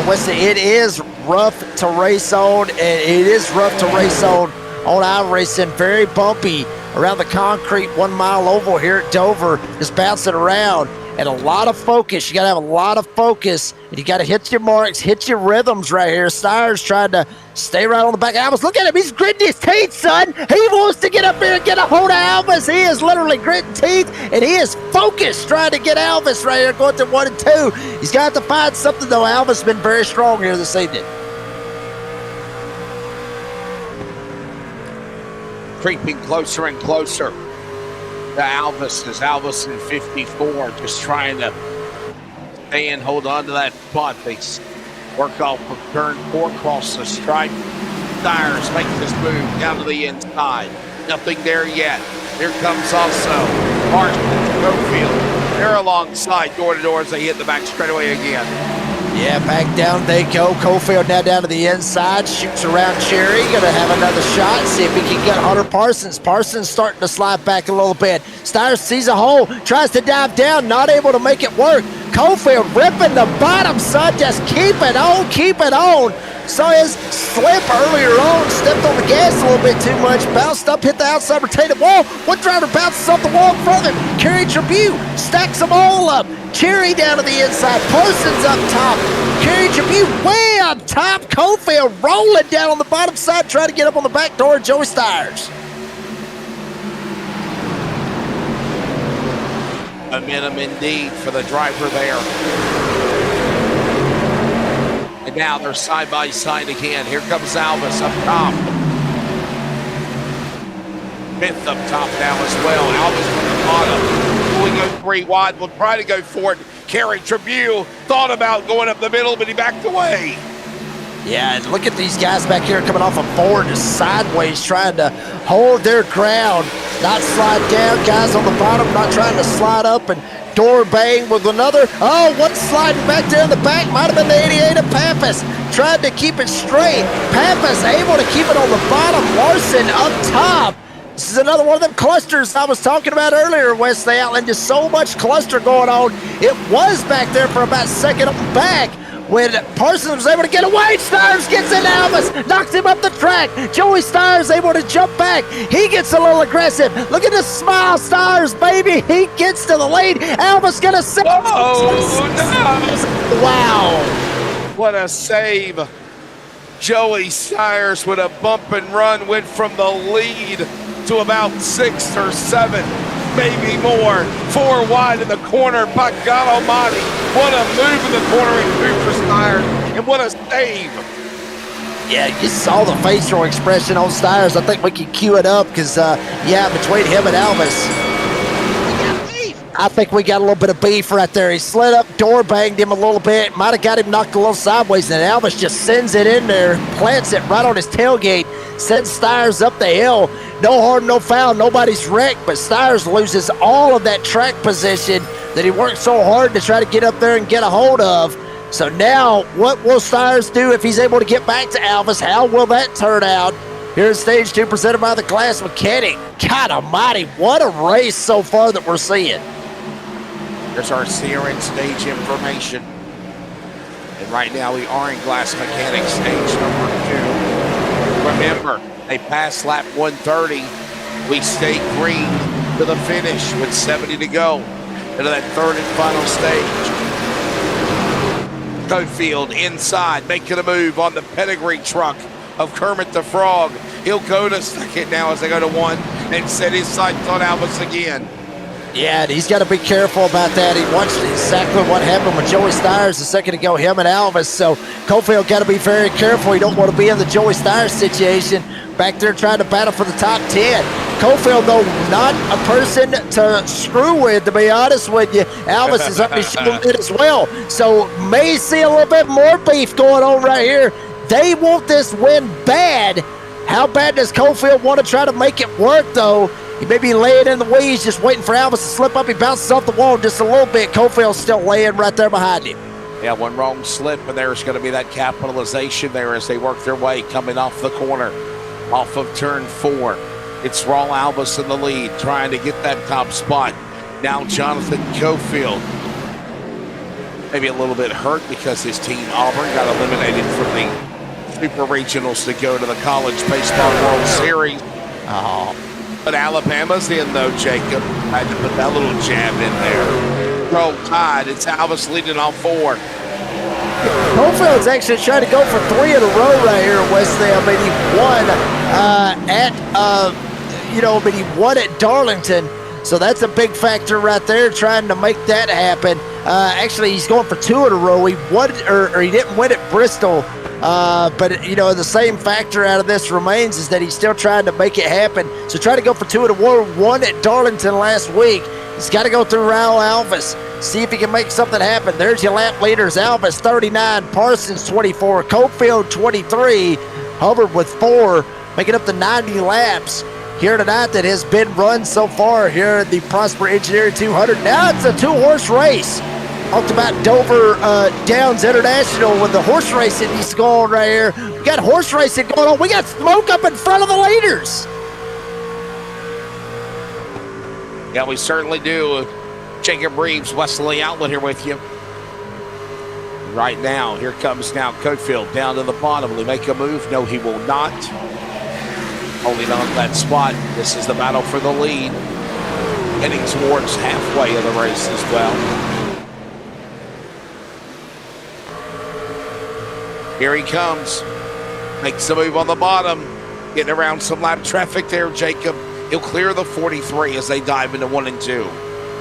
Wesley, it is rough to race on, and it is rough to race on iRacing. Very bumpy around the concrete 1 mile oval here at Dover, just bouncing around. And a lot of focus. You got to have a lot of focus. And you got to hit your marks, hit your rhythms right here. Steyer's trying to stay right on the back. Albus, look at him. He's gritting his teeth, son. He wants to get up here and get a hold of Albus. He is literally gritting teeth, and he is focused trying to get Albus right here going to 1 and 2. He's got to find something, though. Albus has been very strong here this evening. Creeping closer and closer to Albus as Albus in 54, just trying to stay and hold on to that spot. They work off of turn 4, cross the stripe. Steyer's make this move down to the inside. Nothing there yet. Here comes also Parsons, Cofield. They're alongside door to door as they hit the back straightaway again. Yeah, back down they go. Cofield now down to the inside, shoots around Cherry, gonna have another shot, see if he can get Hunter Parsons. Parsons starting to slide back a little bit. Steyer sees a hole, tries to dive down, not able to make it work. Cofield ripping the bottom, son, just keep it on, keep it on. Saw his slip earlier on, stepped on the gas a little bit too much, bounced up, hit the outside retaining wall. One driver bounces off the wall in front of him. Kerry Tribute stacks them all up. Cherry down to the inside, Parsons up top. Kerry Tribute way up top. Cofield rolling down on the bottom side, trying to get up on the back door of Joey Steyer's. Momentum indeed for the driver there. And now they're side by side again. Here comes Albus up top. Smith up top now as well. Albus from the bottom. Will go 3 wide? We'll try to go for it. Kerry Tribute thought about going up the middle, but he backed away. Yeah, and look at these guys back here coming off a forward to sideways, trying to hold their ground, not slide down. Guys on the bottom not trying to slide up, and door bang with another. Oh, one sliding back there in the back. Might have been the 88 of Pappas. Tried to keep it straight. Pappas able to keep it on the bottom. Larson up top. This is another one of them clusters I was talking about earlier, Wesley Outland. Just so much cluster going on. It was back there for about a second back when Parsons was able to get away. Steyer's gets in Albus, knocks him up the track. Joey Steyer's able to jump back. He gets a little aggressive. Look at the smile, Steyer's, baby. He gets to the lead. Albus gonna save. Oh, no. Wow. What a save. Joey Steyer's with a bump and run went from the lead to about 6 or 7, maybe more. 4 wide in the corner. By God Almighty, what a move in the corner and Cooper Steyer, and what a save. Yeah, you saw the facial expression on Steyer's. I think we can cue it up because, yeah, between him and Albus, I think we got a little bit of beef right there. He slid up, door banged him a little bit, might have got him knocked a little sideways, and Albus just sends it in there, plants it right on his tailgate, sends Steyer's up the hill. No harm, no foul, nobody's wrecked, but Steyer's loses all of that track position that he worked so hard to try to get up there and get a hold of. So now, what will Steyer's do if he's able to get back to Albus? How will that turn out? Here at Stage 2, presented by the Glass Mechanic. God almighty, what a race so far that we're seeing. There's our CRN stage information. And right now we are in Glass Mechanic stage number 2. Remember, they pass lap 130. We stay green to the finish with 70 to go into that third and final stage. Cofield inside, making a move on the pedigree truck of Kermit the Frog. He'll go to second now as they go to 1 and set his sights on Albus again. Yeah, and he's got to be careful about that. He watched exactly what happened with Joey Steyer's a second ago, him and Albus. So Cofield got to be very careful. You don't want to be in the Joey Steyer's situation back there trying to battle for the top 10. Cofield, though, not a person to screw with, to be honest with you. Albus is already showing it as well. So may see a little bit more beef going on right here. They want this win bad. How bad does Cofield want to try to make it work, though? He may be laying in the weeds, just waiting for Alvis to slip up. He bounces off the wall just a little bit. Cofield's still laying right there behind him. Yeah, one wrong slip, and there's going to be that capitalization there as they work their way coming off the corner, off of turn 4. It's Raul Alvis in the lead, trying to get that top spot. Now Jonathan Cofield, maybe a little bit hurt because his team Auburn got eliminated from the Super Regionals to go to the College Baseball World Series. But Alabama's in, though, Jacob. Had to put that little jab in there. Roll Tide. It's Alvis leading on 4. Cofield's actually trying to go for 3 in a row right here at Wesley. I mean, he won at Darlington. So that's a big factor right there, trying to make that happen. Actually, he's going for 2 in a row. He won, or he didn't win at Bristol. But, you know, the same factor out of this remains is that he's still trying to make it happen. So try to go for 2 in a row. 1 at Darlington last week. He's got to go through Raul Alvis. See if he can make something happen. There's your lap leaders. Alvis, 39. Parsons, 24. Cofield, 23. Hubbard with 4, making up the 90 laps here tonight that has been run so far here at the Prosper Engineering 200. Now it's a 2-horse race. Talked about Dover Downs International with the horse racing he's going right here. We got horse racing going on. We got smoke up in front of the leaders. Yeah, we certainly do. Jacob Reeves, Wesley Outlet here with you. Right now, here comes now Cofield down to the bottom. Will he make a move? No, he will not. Holding on to that spot. This is the battle for the lead. Heading towards halfway of the race as well. Here he comes. Makes a move on the bottom. Getting around some lap traffic there, Jacob. He'll clear the 43 as they dive into 1 and 2.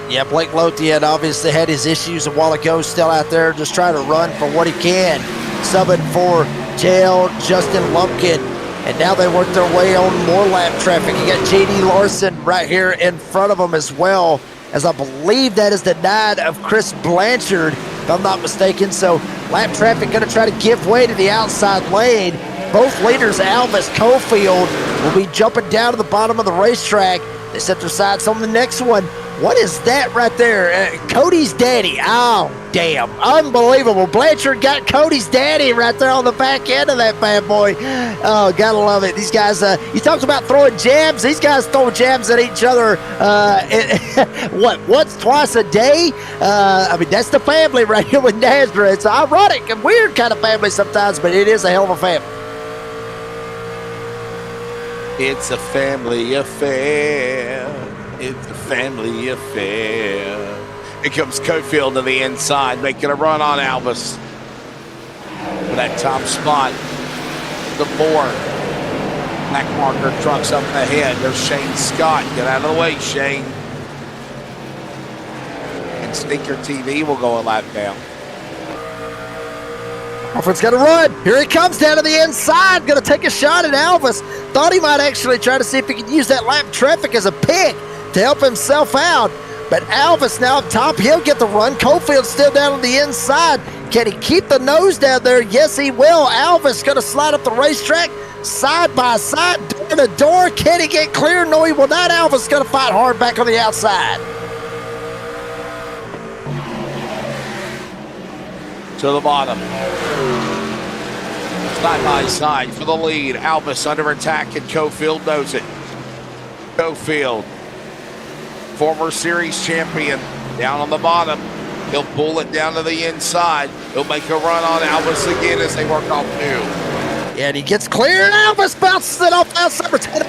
Yeah, Blake Lothian obviously had his issues a while ago, still out there just trying to run for what he can. Subbing for JL Justin Lumpkin. And now they work their way on more lap traffic. You got J.D. Larson right here in front of them as well, as I believe that is the 9 of Chris Blanchard, if I'm not mistaken. So lap traffic going to try to give way to the outside lane. Both leaders, Alvis, Cofield, will be jumping down to the bottom of the racetrack. They set their sights on the next one. What is that right there? Cody's daddy. Oh, damn. Unbelievable. Blanchard got Cody's daddy right there on the back end of that bad boy. Oh, gotta love it. These guys, you talked about throwing jabs. These guys throw jabs at each other, once, twice a day? I mean, that's the family right here with NASRA. It's ironic and weird kind of family sometimes, but it is a hell of a family. It's a family affair. It's a family affair. Here comes Cofield to the inside, making a run on Alvis. For that top spot. The more black marker trucks up ahead. There's Shane Scott. Get out of the way, Shane. And Stinker TV will go a lap down. Alfred's got to run. Here he comes down to the inside. Going to take a shot at Alvis. Thought he might actually try to see if he could use that lap traffic as a pick to help himself out. But Alvis now up top. He'll get the run. Cofield's still down on the inside. Can he keep the nose down there? Yes, he will. Alvis going to slide up the racetrack side by side, door to door. Can he get clear? No, he will not. Alvis going to fight hard back on the outside. To the bottom. Side by side for the lead. Alvis under attack, and Cofield knows it. Cofield, former series champion, down on the bottom. He'll pull it down to the inside. He'll make a run on Alvis again as they work off 2. And he gets clear. Alvis bounces it off outside for turn 2.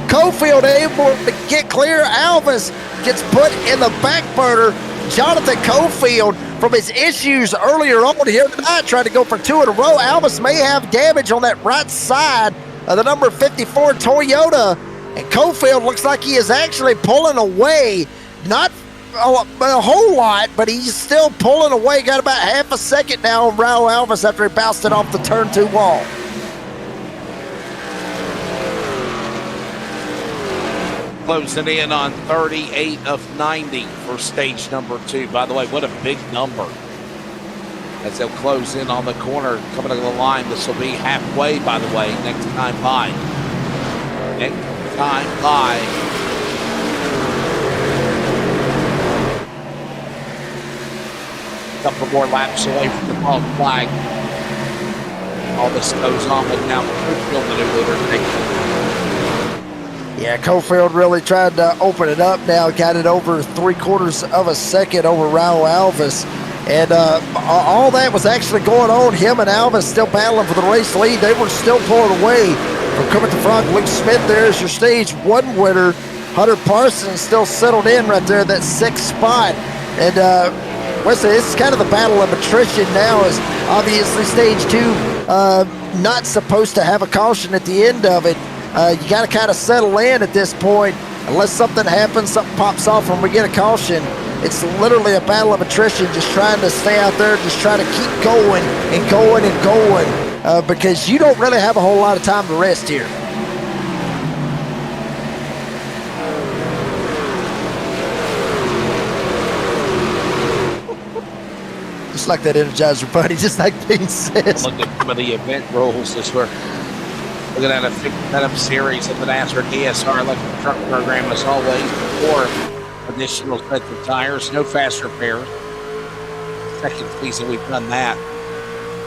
Cofield able to get clear. Alvis gets put in the back burner. Jonathan Cofield, from his issues earlier on here tonight, tried to go for 2 in a row. Alvis may have damage on that right side of the number 54 Toyota. And Cofield looks like he is actually pulling away. Not a whole lot, but he's still pulling away. Got about half a second now on Raul Alvis after he bounced it off the turn 2 wall. Closing in on 38 of 90 for stage number 2. By the way, what a big number. As they'll close in on the corner, coming to the line. This will be halfway, by the way, next time by. And time by a couple more laps away from the false flag. All this goes on with now Cofield maneuver. Yeah, Cofield really tried to open it up now, got it over 3/4 of a second over Raul Alves. And all that was actually going on. Him and Alves still battling for the race lead. They were still pulling away from coming to front. Luke Smith there is your stage 1 winner. Hunter Parsons still settled in right there, that 6th spot. And Wesley, this is kind of the battle of attrition now, as obviously stage 2 not supposed to have a caution at the end of it. You got to kind of settle in at this point. Unless something happens, something pops off and we get a caution. It's literally a battle of attrition, just trying to stay out there, just trying to keep going and going and going, because you don't really have a whole lot of time to rest here. Just like that Energizer Bunny, just like Pete says. Look at some of the event rules as we're looking at a fixed setup series of the NASRA DSR electric truck program, as always. 4 additional sets of tires, no fast repairs. Second season we've done that.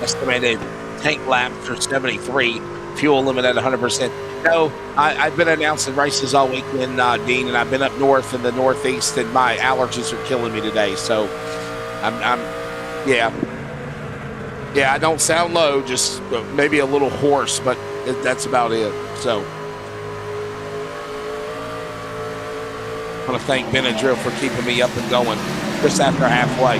Estimated tank laps are 73, fuel limit at 100%. No, I've been announcing races all weekend, Dean, and I've been up north in the Northeast, and my allergies are killing me today. So yeah, I don't sound low, just maybe a little hoarse, but that's about it. So I want to thank Benadryl for keeping me up and going just after halfway.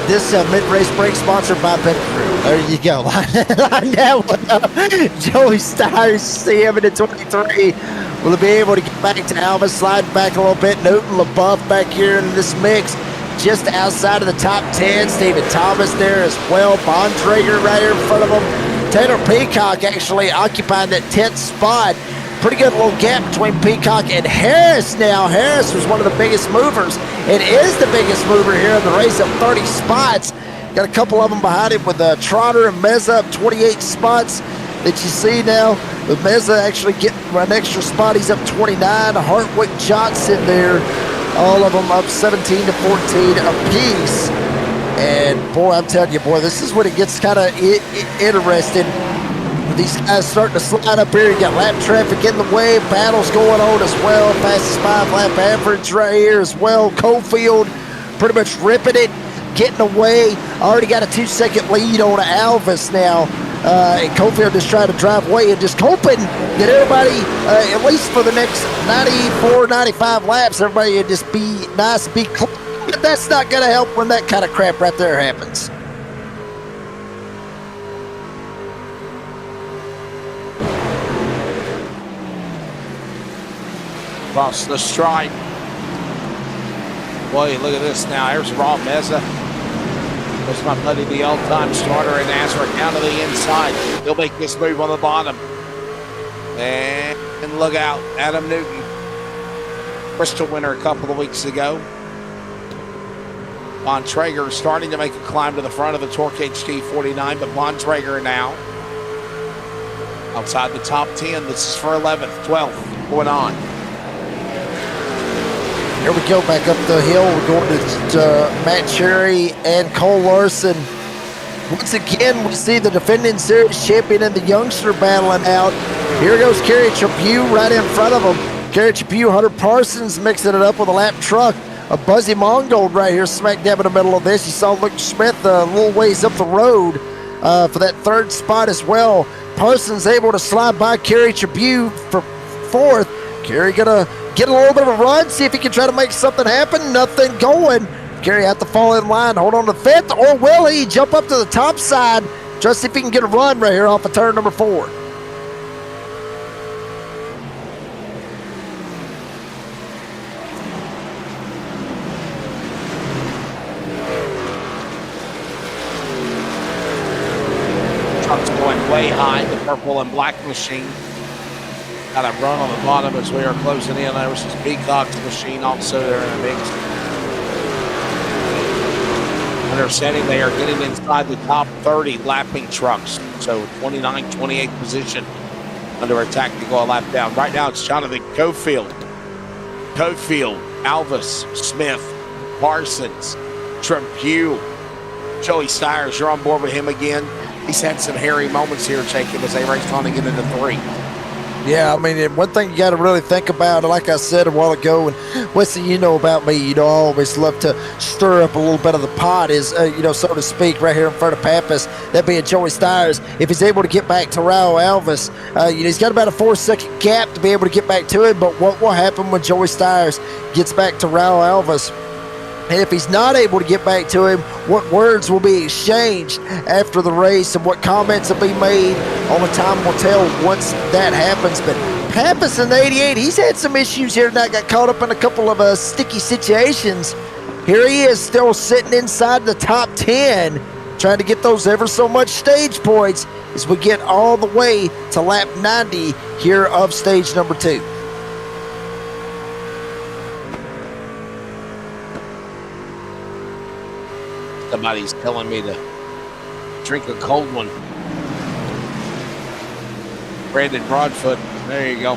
This mid-race break sponsored by Benadryl. There you go. Line that one up. Joey Stires, CM in the 23. Will be able to get back to Alva, slide back a little bit. Newton LaBeouf back here in this mix, just outside of the top 10. Stephen Thomas there as well. Bontrager right here in front of him. Taylor Peacock actually occupying that 10th spot. Pretty good little gap between Peacock and Harris now. Harris was one of the biggest movers. It is the biggest mover here in the race, up 30 spots. Got a couple of them behind him with Trotter and Meza up 28 spots that you see now. With Meza actually getting an extra spot, he's up 29. Hartwick Johnson there, all of them up 17 to 14 apiece. And boy, I'm telling you, boy, this is when it gets kind of interesting. These guys starting to slide up here. You got lap traffic in the way. Battles going on as well. Fastest 5-lap average right here as well. Cofield pretty much ripping it, getting away. Already got a 2-second lead on Alvis now. And Cofield just trying to drive away and just hoping that everybody, at least for the next 94, 95 laps, everybody would just be nice, be clean. But that's not going to help when that kind of crap right there happens. Across the stripe. Boy, look at this now. Here's Raw Meza. There's my buddy, the all-time starter in NASRA, down to the inside. He'll make this move on the bottom. And look out, Adam Newton. Bristol winner a couple of weeks ago. Von Traeger starting to make a climb to the front of the Torque HT 49, but Von Traeger now outside the top 10. This is for 11th, 12th, going on. Here we go, back up the hill. We're going to Matt Cherry and Cole Larson. Once again, we see the defending series champion and the youngster battling out. Here goes Kerry Chaput right in front of him. Kerry Chaput, Hunter Parsons mixing it up with a lap truck. A Buzzy Mongold right here smack dab in the middle of this. You saw Luke Smith a little ways up the road for that 3rd spot as well. Parsons able to slide by Kerry Chaput for 4th. Kerry gonna get a little bit of a run, see if he can try to make something happen. Nothing going. Kerry have to fall in line, hold on to 5th, or will he jump up to the top side? Just see if he can get a run right here off of turn number 4. Truck's going way high, the purple and black machine. Got a run on the bottom as we are closing in. There's this Peacock's machine also there in the mix. Understanding they are getting inside the top 30 lapping trucks. So 29, 28 position under attack to go a lap down. Right now, it's Jonathan Cofield, Alvis, Smith, Parsons, Trempew, Joey Stires. You're on board with him again. He's had some hairy moments here, Jacob, as they race on to get into 3. Yeah, I mean, one thing you got to really think about, like I said a while ago, and Wesley, you know about me, I always love to stir up a little bit of the pot, is, so to speak, right here in front of Pappas, that being Joey Stires. If he's able to get back to Raul Alvis, he's got about a 4-second gap to be able to get back to him, but what will happen when Joey Stires gets back to Raul Alvis? And if he's not able to get back to him, what words will be exchanged after the race and what comments will be made? Only time will tell once that happens. But Pappas in the 88, he's had some issues here tonight, got caught up in a couple of sticky situations. Here he is still sitting inside the top 10, trying to get those ever so much stage points as we get all the way to lap 90 here of stage number 2. Somebody's telling me to drink a cold one. Brandon Broadfoot, there you go.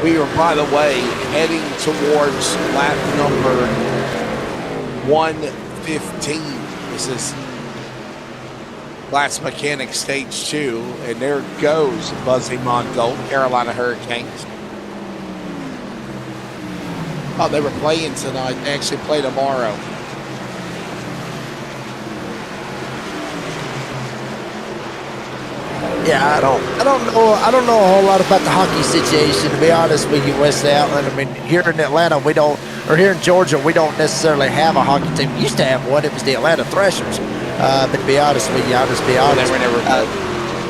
We are, by the way, heading towards lap number 115. This is Glass Mechanic Stage 2, and there goes Buzzy Mongold, Carolina Hurricanes. Oh, they were playing tonight. They actually play tomorrow. Yeah, I don't know a whole lot about the hockey situation, to be honest with you, Wesley Outland. I mean, here in Atlanta, here in Georgia, we don't necessarily have a hockey team. We used to have one. It was the Atlanta Thrashers. But to be honest with you, I'll just be honest. They were never good.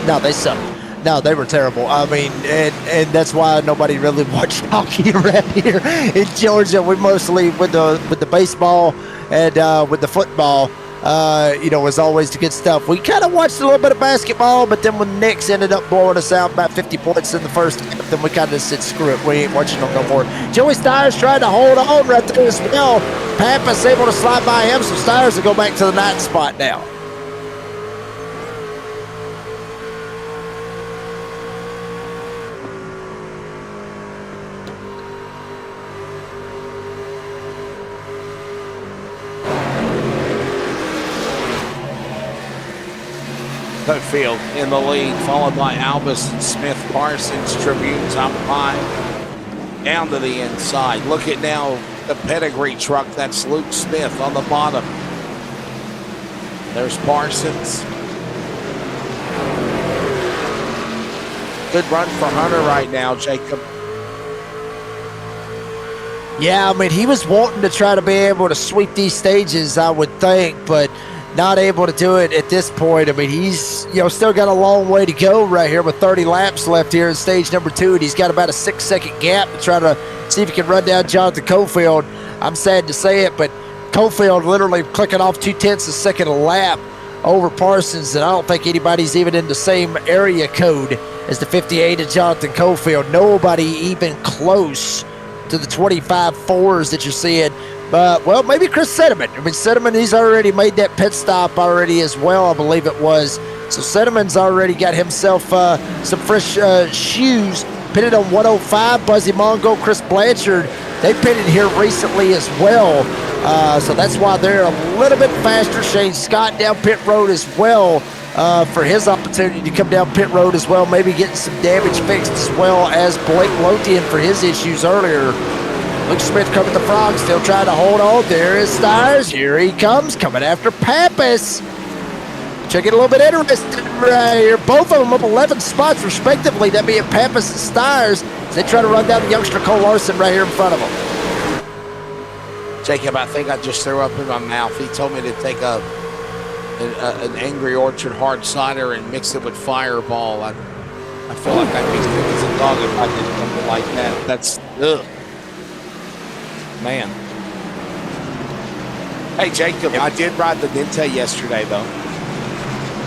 No, they sucked. No, they were terrible. I mean, and that's why nobody really watched hockey around here in Georgia. We mostly with the baseball and with the football. Was always the good stuff. We kind of watched a little bit of basketball, but then when the Knicks ended up blowing us out about 50 points in the first half, then we kind of said, screw it, we ain't watching them no more. Joey Stires tried to hold on right there as well. Pappas able to slide by him, so Stires will go back to the 9th spot now. Cofield in the lead, followed by Albus and Smith, Parsons, Tribune top 5, down to the inside. Look at now the pedigree truck. That's Luke Smith on the bottom. There's Parsons. Good run for Hunter right now, Jacob. Yeah, I mean, he was wanting to try to be able to sweep these stages, I would think, but not able to do it at this point. I mean, he's still got a long way to go right here with 30 laps left here in stage number 2, and he's got about a 6-second gap to try to see if he can run down Jonathan Cofield. I'm sad to say it, but Cofield literally clicking off 0.2 seconds a lap over Parsons, and I don't think anybody's even in the same area code as the 58 of Jonathan Cofield. Nobody even close to the 25 4s that you're seeing. But, well, maybe Chris Sediment. I mean, Sediment, he's already made that pit stop already as well, I believe it was. So Sediment's already got himself some fresh shoes. Pitted on 105, Buzzy Mongo, Chris Blanchard. They pitted here recently as well. So that's why they're a little bit faster. Shane Scott down pit road as well for his opportunity to come down pit road as well. Maybe getting some damage fixed as well as Blake Lothian for his issues earlier. Luke Smith coming to the frog, still trying to hold on. There is Stires. Here he comes, coming after Pappas. Check it a little bit interesting right here. Both of them up 11 spots respectively. That being Pappas and Stires as they try to run down the youngster Cole Larson right here in front of them. Jacob, I think I just threw up in my mouth. He told me to take an Angry Orchard hard cider and mix it with Fireball. I feel like I'd be sick as a dog if I did something like that. That's ugh. Man. Hey, Jacob, I did ride the Dente yesterday, though.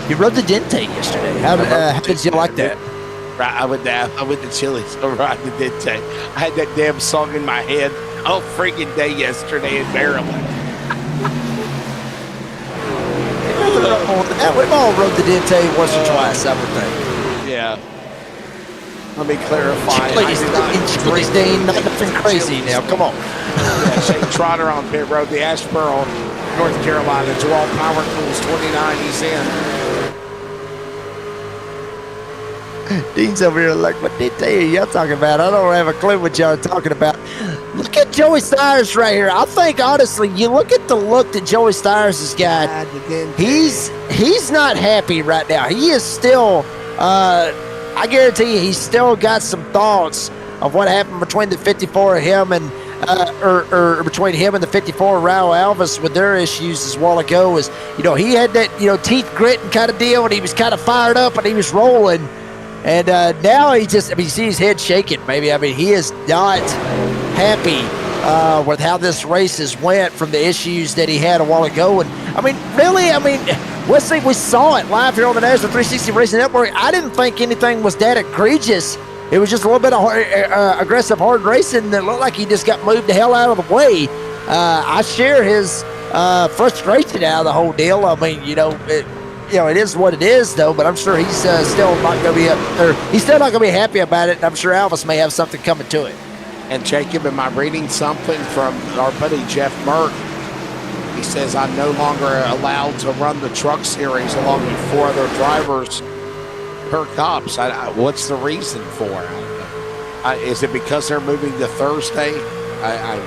You rode the Dente yesterday. How did you like that? Right, I went to Chili's to ride the Dente. I had that damn song in my head all freaking day yesterday in Maryland. We've all rode the Dente once or twice, I would think. Yeah. Let me clarify. Please, Dean, nothing crazy now. Come on. Yeah, Shane Trotter on pit road, the Asheboro, North Carolina. Joel Power Tools 29. He's in. Dean's over here like, what did y'all talking about? I don't have a clue what y'all are talking about. Look at Joey Stires right here. I think, honestly, you look at the look that Joey Stires has got. He's not happy right now. He is still, I guarantee you, he's still got some thoughts of what happened between the 54 of him and, or between him and the 54 Raul Alvis with their issues a while ago. Is, he had that, teeth gritting kind of deal, and he was kind of fired up and he was rolling. And now you see his head shaking, maybe. he is not happy with how this race has went from the issues that he had a while ago. And, really, Wesley, we saw it live here on the NASRA 360 Racing Network. I didn't think anything was that egregious. It was just a little bit of aggressive, hard racing that looked like he just got moved the hell out of the way. I share his frustration out of the whole deal. It is what it is, though. But I'm sure he's still not going to be he's still not going to be happy about it. And I'm sure Alvis may have something coming to it. And Jacob, am I reading something from our buddy Jeff Merck? He says, I'm no longer allowed to run the truck series along with 4 other drivers per cops. What's the reason for it? Is it because they're moving to Thursday? I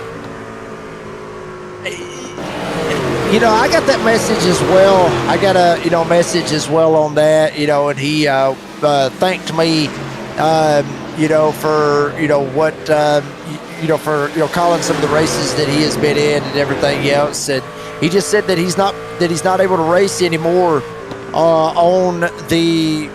got that message as well. I got a message as well on that. And he thanked me. For calling some of the races that he has been in and everything else. And he just said that he's not able to race anymore on the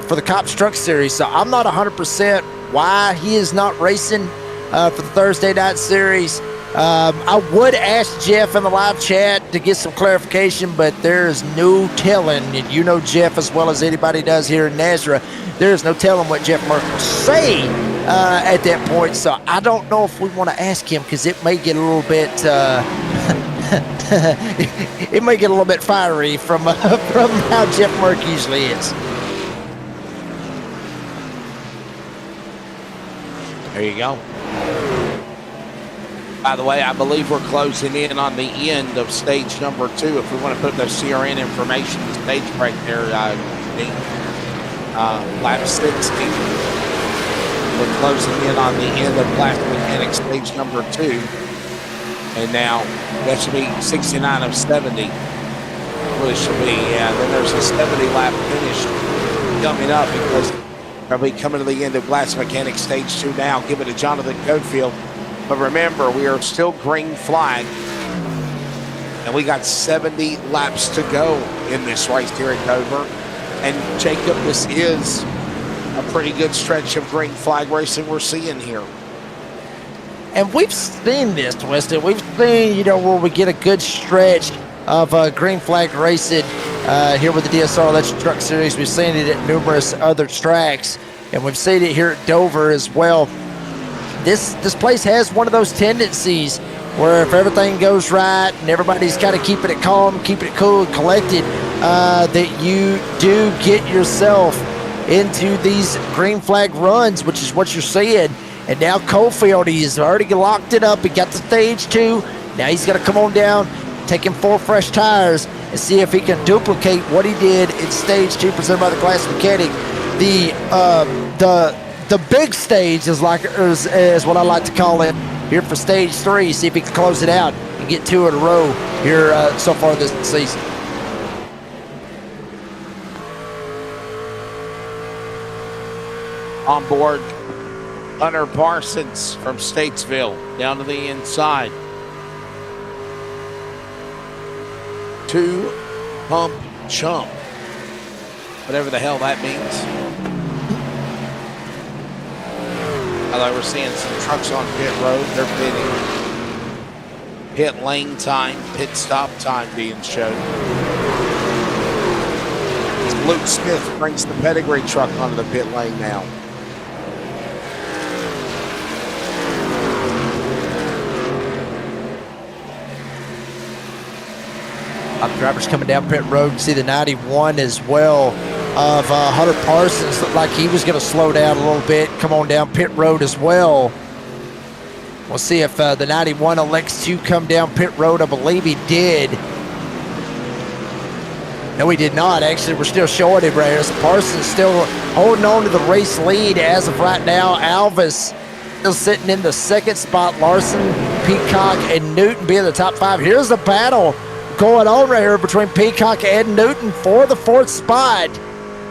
for the Cops Truck Series. So I'm not 100% why he is not racing for the Thursday night series. I would ask Jeff in the live chat to get some clarification, but there is no telling, and Jeff as well as anybody does here in NASRA, there is no telling what Jeff Merck will say at that point. So I don't know if we want to ask him, because it may get a little bit fiery from how Jeff Merck usually is. There you go. By the way, I believe we're closing in on the end of stage number 2. If we want to put the CRN information, the stage right there, lap 60. We're closing in on the end of Blast Mechanic stage number 2. And now that should be 69 of 70. Really should be. Yeah, then there's a 70 lap finish coming up, because we'll be coming to the end of Blast Mechanic stage 2 now. Give it to Jonathan Cofield. But remember, we are still green flag, and we got 70 laps to go in this race here at Dover. And Jacob, this is a pretty good stretch of green flag racing we're seeing here. And we've seen this, Weston. We've seen, where we get a good stretch of green flag racing here with the DSR Electric Truck Series. We've seen it at numerous other tracks, and we've seen it here at Dover as well. This place has one of those tendencies where if everything goes right and everybody's kind of keeping it calm, keeping it cool and collected, that you do get yourself into these green flag runs, which is what you're seeing. And now Cofield, he's already locked it up. He got the stage 2. Now he's going to come on down, take him 4 fresh tires, and see if he can duplicate what he did in stage 2 presented by the Glass Mechanic. The big stage is what I like to call it here for stage 3. See if he can close it out and get 2 in a row here so far this season. On board, Hunter Parsons from Statesville down to the inside. 2 pump chump, whatever the hell that means. Although we're seeing some trucks on pit road, they're pitting. Pit lane time, pit stop time being shown. Luke Smith brings the pedigree truck onto the pit lane now. Drivers coming down pit road. You see the 91 as well of Hunter Parsons. Looked like he was going to slow down a little bit. Come on down pit road as well. We'll see if the 91 elects to come down pit road. I believe he did. No, he did not. Actually, we're still showing him right here. So Parsons still holding on to the race lead as of right now. Alvis still sitting in the second spot. Larson, Peacock, and Newton being the top 5. Here's the battle going on right here between Peacock and Newton for the 4th spot.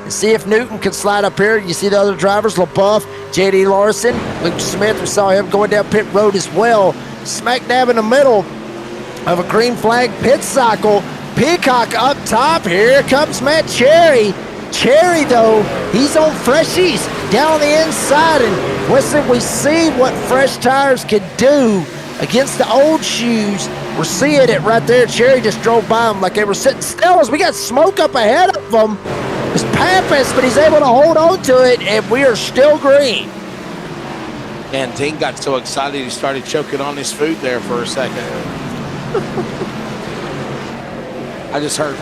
And see if Newton can slide up here. You see the other drivers, LaBeouf, J.D. Larson, Luke Smith. We saw him going down pit road as well. Smack dab in the middle of a green flag pit cycle. Peacock up top. Here comes Matt Cherry. Cherry, though, he's on freshies down on the inside. And listen, we see what fresh tires can do against the old shoes. We're seeing it right there. Cherry just drove by them like they were sitting still as we got smoke up ahead of them. It's Pappas, but he's able to hold on to it, and we are still green. And Dean got so excited he started choking on his food there for a second. I just heard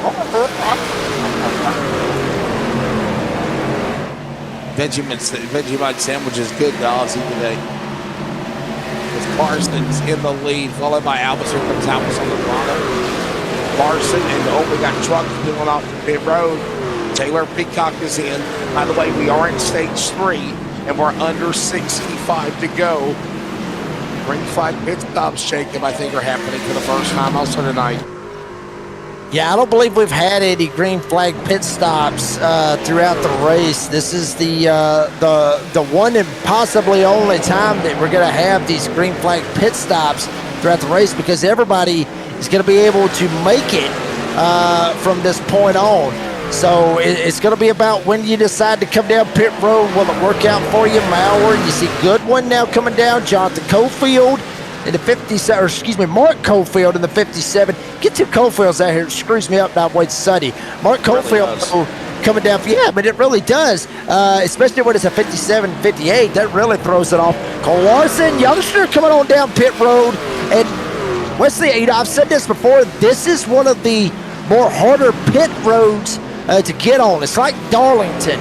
Vegemite sandwich is good to Aussie today. It's Parsons in the lead, followed by Albus. Here comes Albus on the bottom. Larson, and we got trucks pulling off the pit road. Taylor Peacock is in. By the way, we are in stage 3, and we're under 65 to go. Green flag pit stops, Jacob, I think, are happening for the first time also tonight. Yeah, I don't believe we've had any green flag pit stops throughout the race. This is the one and possibly only time that we're going to have these green flag pit stops throughout the race, because everybody is going to be able to make it from this point on. So it's going to be about when you decide to come down pit road. Will it work out for you? Maurer, you see Goodwin now coming down. Jonathan Cofield in the 57, or excuse me, Mark Cofield in the 57. Get two Cofields out here. It screws me up now. Wait, Sunday. Mark Cofield coming down. Yeah, but it really does, especially when it's a 57, 58. That really throws it off. Cole Larson, youngster, coming on down pit road. And Wesley, you know, I've said this before. This is one of the more harder pit roads to get on. It's like Darlington.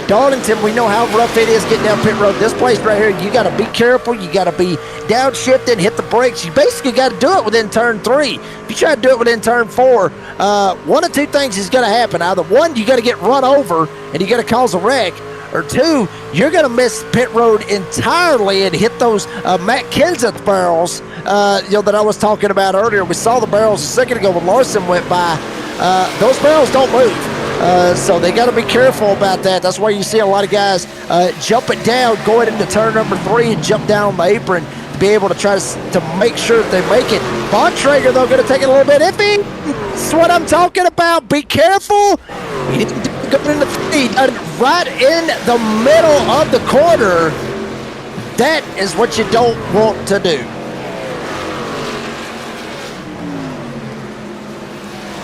Darlington, we know how rough it is getting down pit road. This place right here, you got to be careful. You got to be downshifted, hit the brakes. You basically got to do it within turn 3. If you try to do it within turn 4, one of two things is going to happen. Either one, you got to get run over and you got to cause a wreck, or two, you're going to miss pit road entirely and hit those Matt Kenseth barrels that I was talking about earlier. We saw the barrels a second ago when Larson went by. Those barrels don't move. So they got to be careful about that. That's why you see a lot of guys jumping down, going into turn number 3 and jump down on the apron to be able to try to make sure that they make it. Bontrager, though, going to take it a little bit iffy. That's what I'm talking about. Be careful. He didn't go in the feed, right in the middle of the corner. That is what you don't want to do.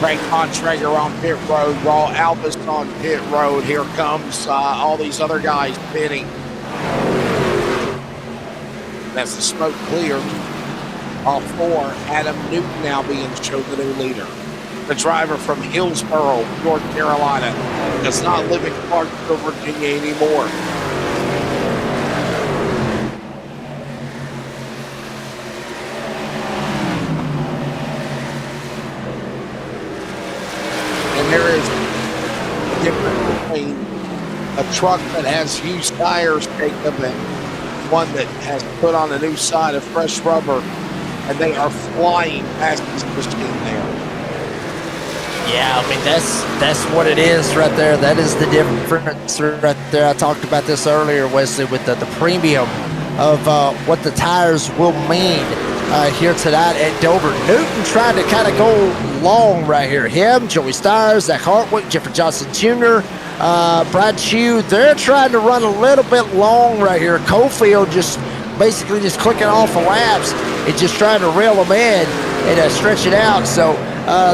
Frank Bontrager on pit road, Raw Albus on pit road. Here comes all these other guys pitting. That's the smoke cleared. All 4, Adam Newton now being shown the new leader. The driver from Hillsboro, North Carolina, does not live in Clarksville, Virginia anymore. There is a difference between a truck that has used tires, Jacob, and one that has put on a new side of fresh rubber, and they are flying past this machine there. Yeah, I mean, that's what it is right there. That is the difference right there. I talked about this earlier, Wesley, with the premium of what the tires will mean here tonight at Dover. Newton trying to kind of go long right here. Him, Joey Stires, Zach Hartwick, Jeffrey Johnson Jr., Brad Chew, they're trying to run a little bit long right here. Cofield just basically just clicking off the laps and just trying to reel them in and stretch it out. So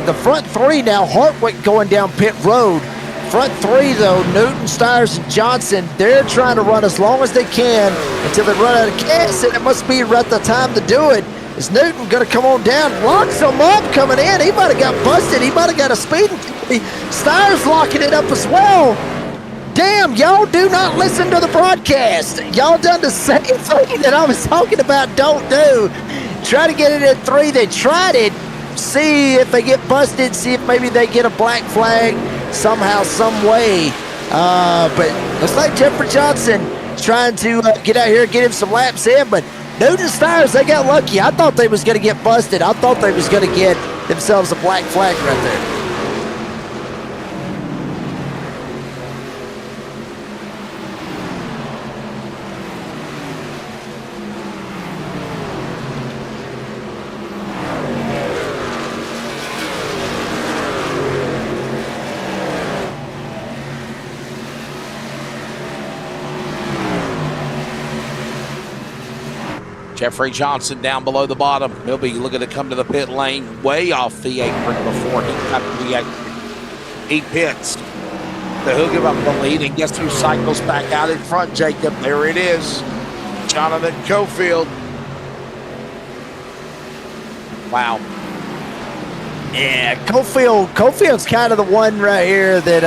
the front 3 now, Hartwick going down pit road. Front 3, though, Newton, Stires, and Johnson, they're trying to run as long as they can until they run out of gas, and it must be right the time to do it. Is Newton going to come on down? Locks him up coming in. He might have got busted. He might have got a speeding. Steyer's locking it up as well. Damn, y'all do not listen to the broadcast. Y'all done the same thing that I was talking about don't do. Try to get it at 3. They tried it. See if they get busted. See if maybe they get a black flag somehow, some way. But looks like Jeffrey Johnson is trying to get out here and get him some laps in. But Newton Steyers, they got lucky. I thought they was going to get busted. I thought they was going to get themselves a black flag right there. Jeffrey Johnson down below the bottom. He'll be looking to come to the pit lane way off the apron before he got to the apron. He pits. He'll give up the lead, and guess who cycles back out in front, Jacob? There it is. Jonathan Cofield. Wow. Yeah, Cofield's kind of the one right here that,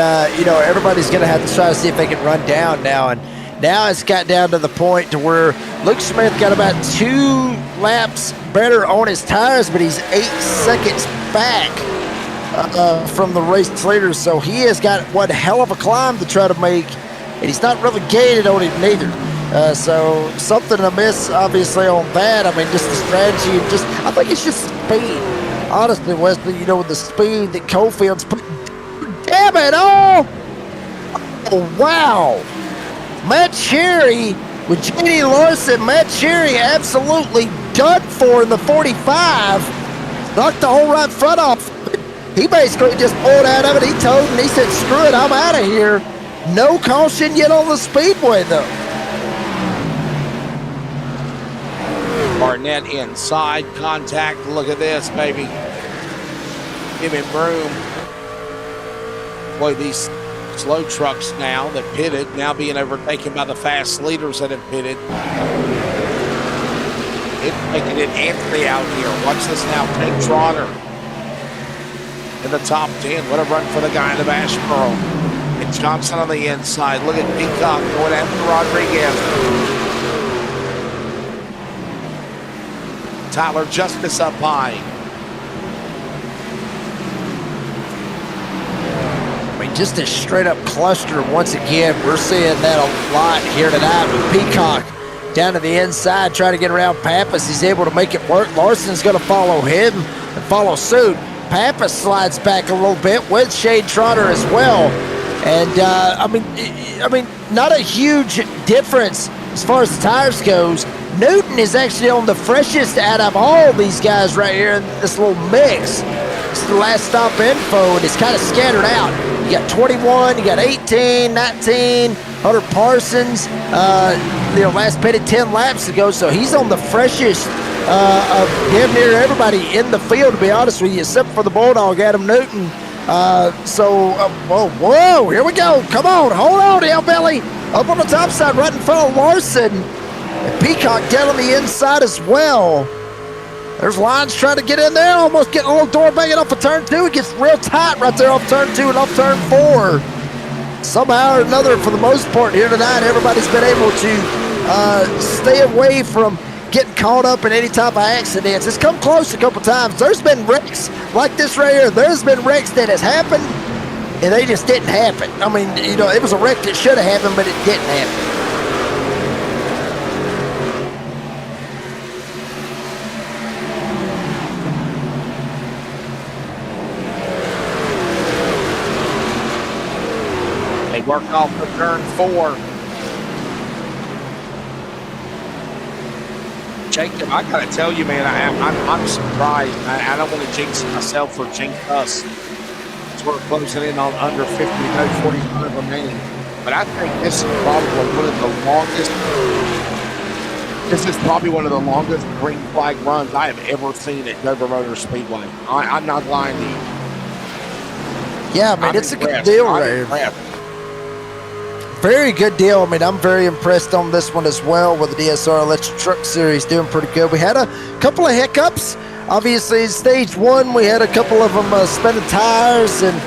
everybody's going to have to try to see if they can run down now. And now it's got down to the point to where Luke Smith got about 2 laps better on his tires, but he's 8 seconds back from the race leader. So he has got one hell of a climb to try to make, and he's not really gaining on it neither. So something amiss, obviously, on that. I mean, just the strategy, and I think it's just speed. Honestly, Wesley, with the speed that Cofield's putting. Damn it all! Oh, wow. Matt Cherry with J.D. Larson. Matt Cherry absolutely done for in the 45. Knocked the whole right front off. He basically just pulled out of it. He told and he said, screw it, I'm out of here. No caution yet on the Speedway, though. Barnett inside contact. Look at this, baby. Give him room. Boy, these slow trucks now that pitted, now being overtaken by the fast leaders that have pitted. It's making it Anthony out here. Watch this now. Tank Trotter in the top 10. What a run for the guy in the Bash Pearl. And Johnson on the inside. Look at Peacock going after Rodriguez. Tyler Justice up high. I mean, just a straight up cluster once again. We're seeing that a lot here tonight with Peacock down to the inside trying to get around Pappas. He's able to make it work. Larson's going to follow him and follow suit. Pappas slides back a little bit with Shane Trotter as well. And, I mean, not a huge difference as far as the tires goes. Newton is actually on the freshest out of all these guys right here in this little mix. It's the last stop info, and it's kind of scattered out. You got 21, you got 18, 19, Hunter Parsons, last pitted 10 laps ago, so he's on the freshest of damn near everybody in the field, to be honest with you, except for the Bulldog, Adam Newton. Whoa, here we go. Come on, hold on, Hellbelly. Up on the top side, right in front of Larson. And Peacock down on the inside as well. There's Lyons trying to get in there, almost getting a little door banging off of turn 2. It gets real tight right there off turn 2 and off turn 4. Somehow or another, for the most part here tonight, everybody's been able to stay away from getting caught up in any type of accidents. It's come close a couple times. There's been wrecks like this right here. There's been wrecks that has happened, and they just didn't happen. I mean, it was a wreck that should have happened, but it didn't happen. Work off the turn 4. Jacob, I gotta tell you, man, I'm surprised. I don't want to jinx myself or jinx us. So we're closing in on under 50, no 45 remaining. But I think this is probably one of the longest. This is probably one of the longest green flag runs I have ever seen at Dover Motor Speedway. I'm not lying to you. Yeah, man, it's a good deal right here. very good deal. I mean, I'm very impressed on this one as well with the DSR Electric Truck Series doing pretty good. We had a couple of hiccups. Obviously, in stage one, we had a couple of them spinning tires and,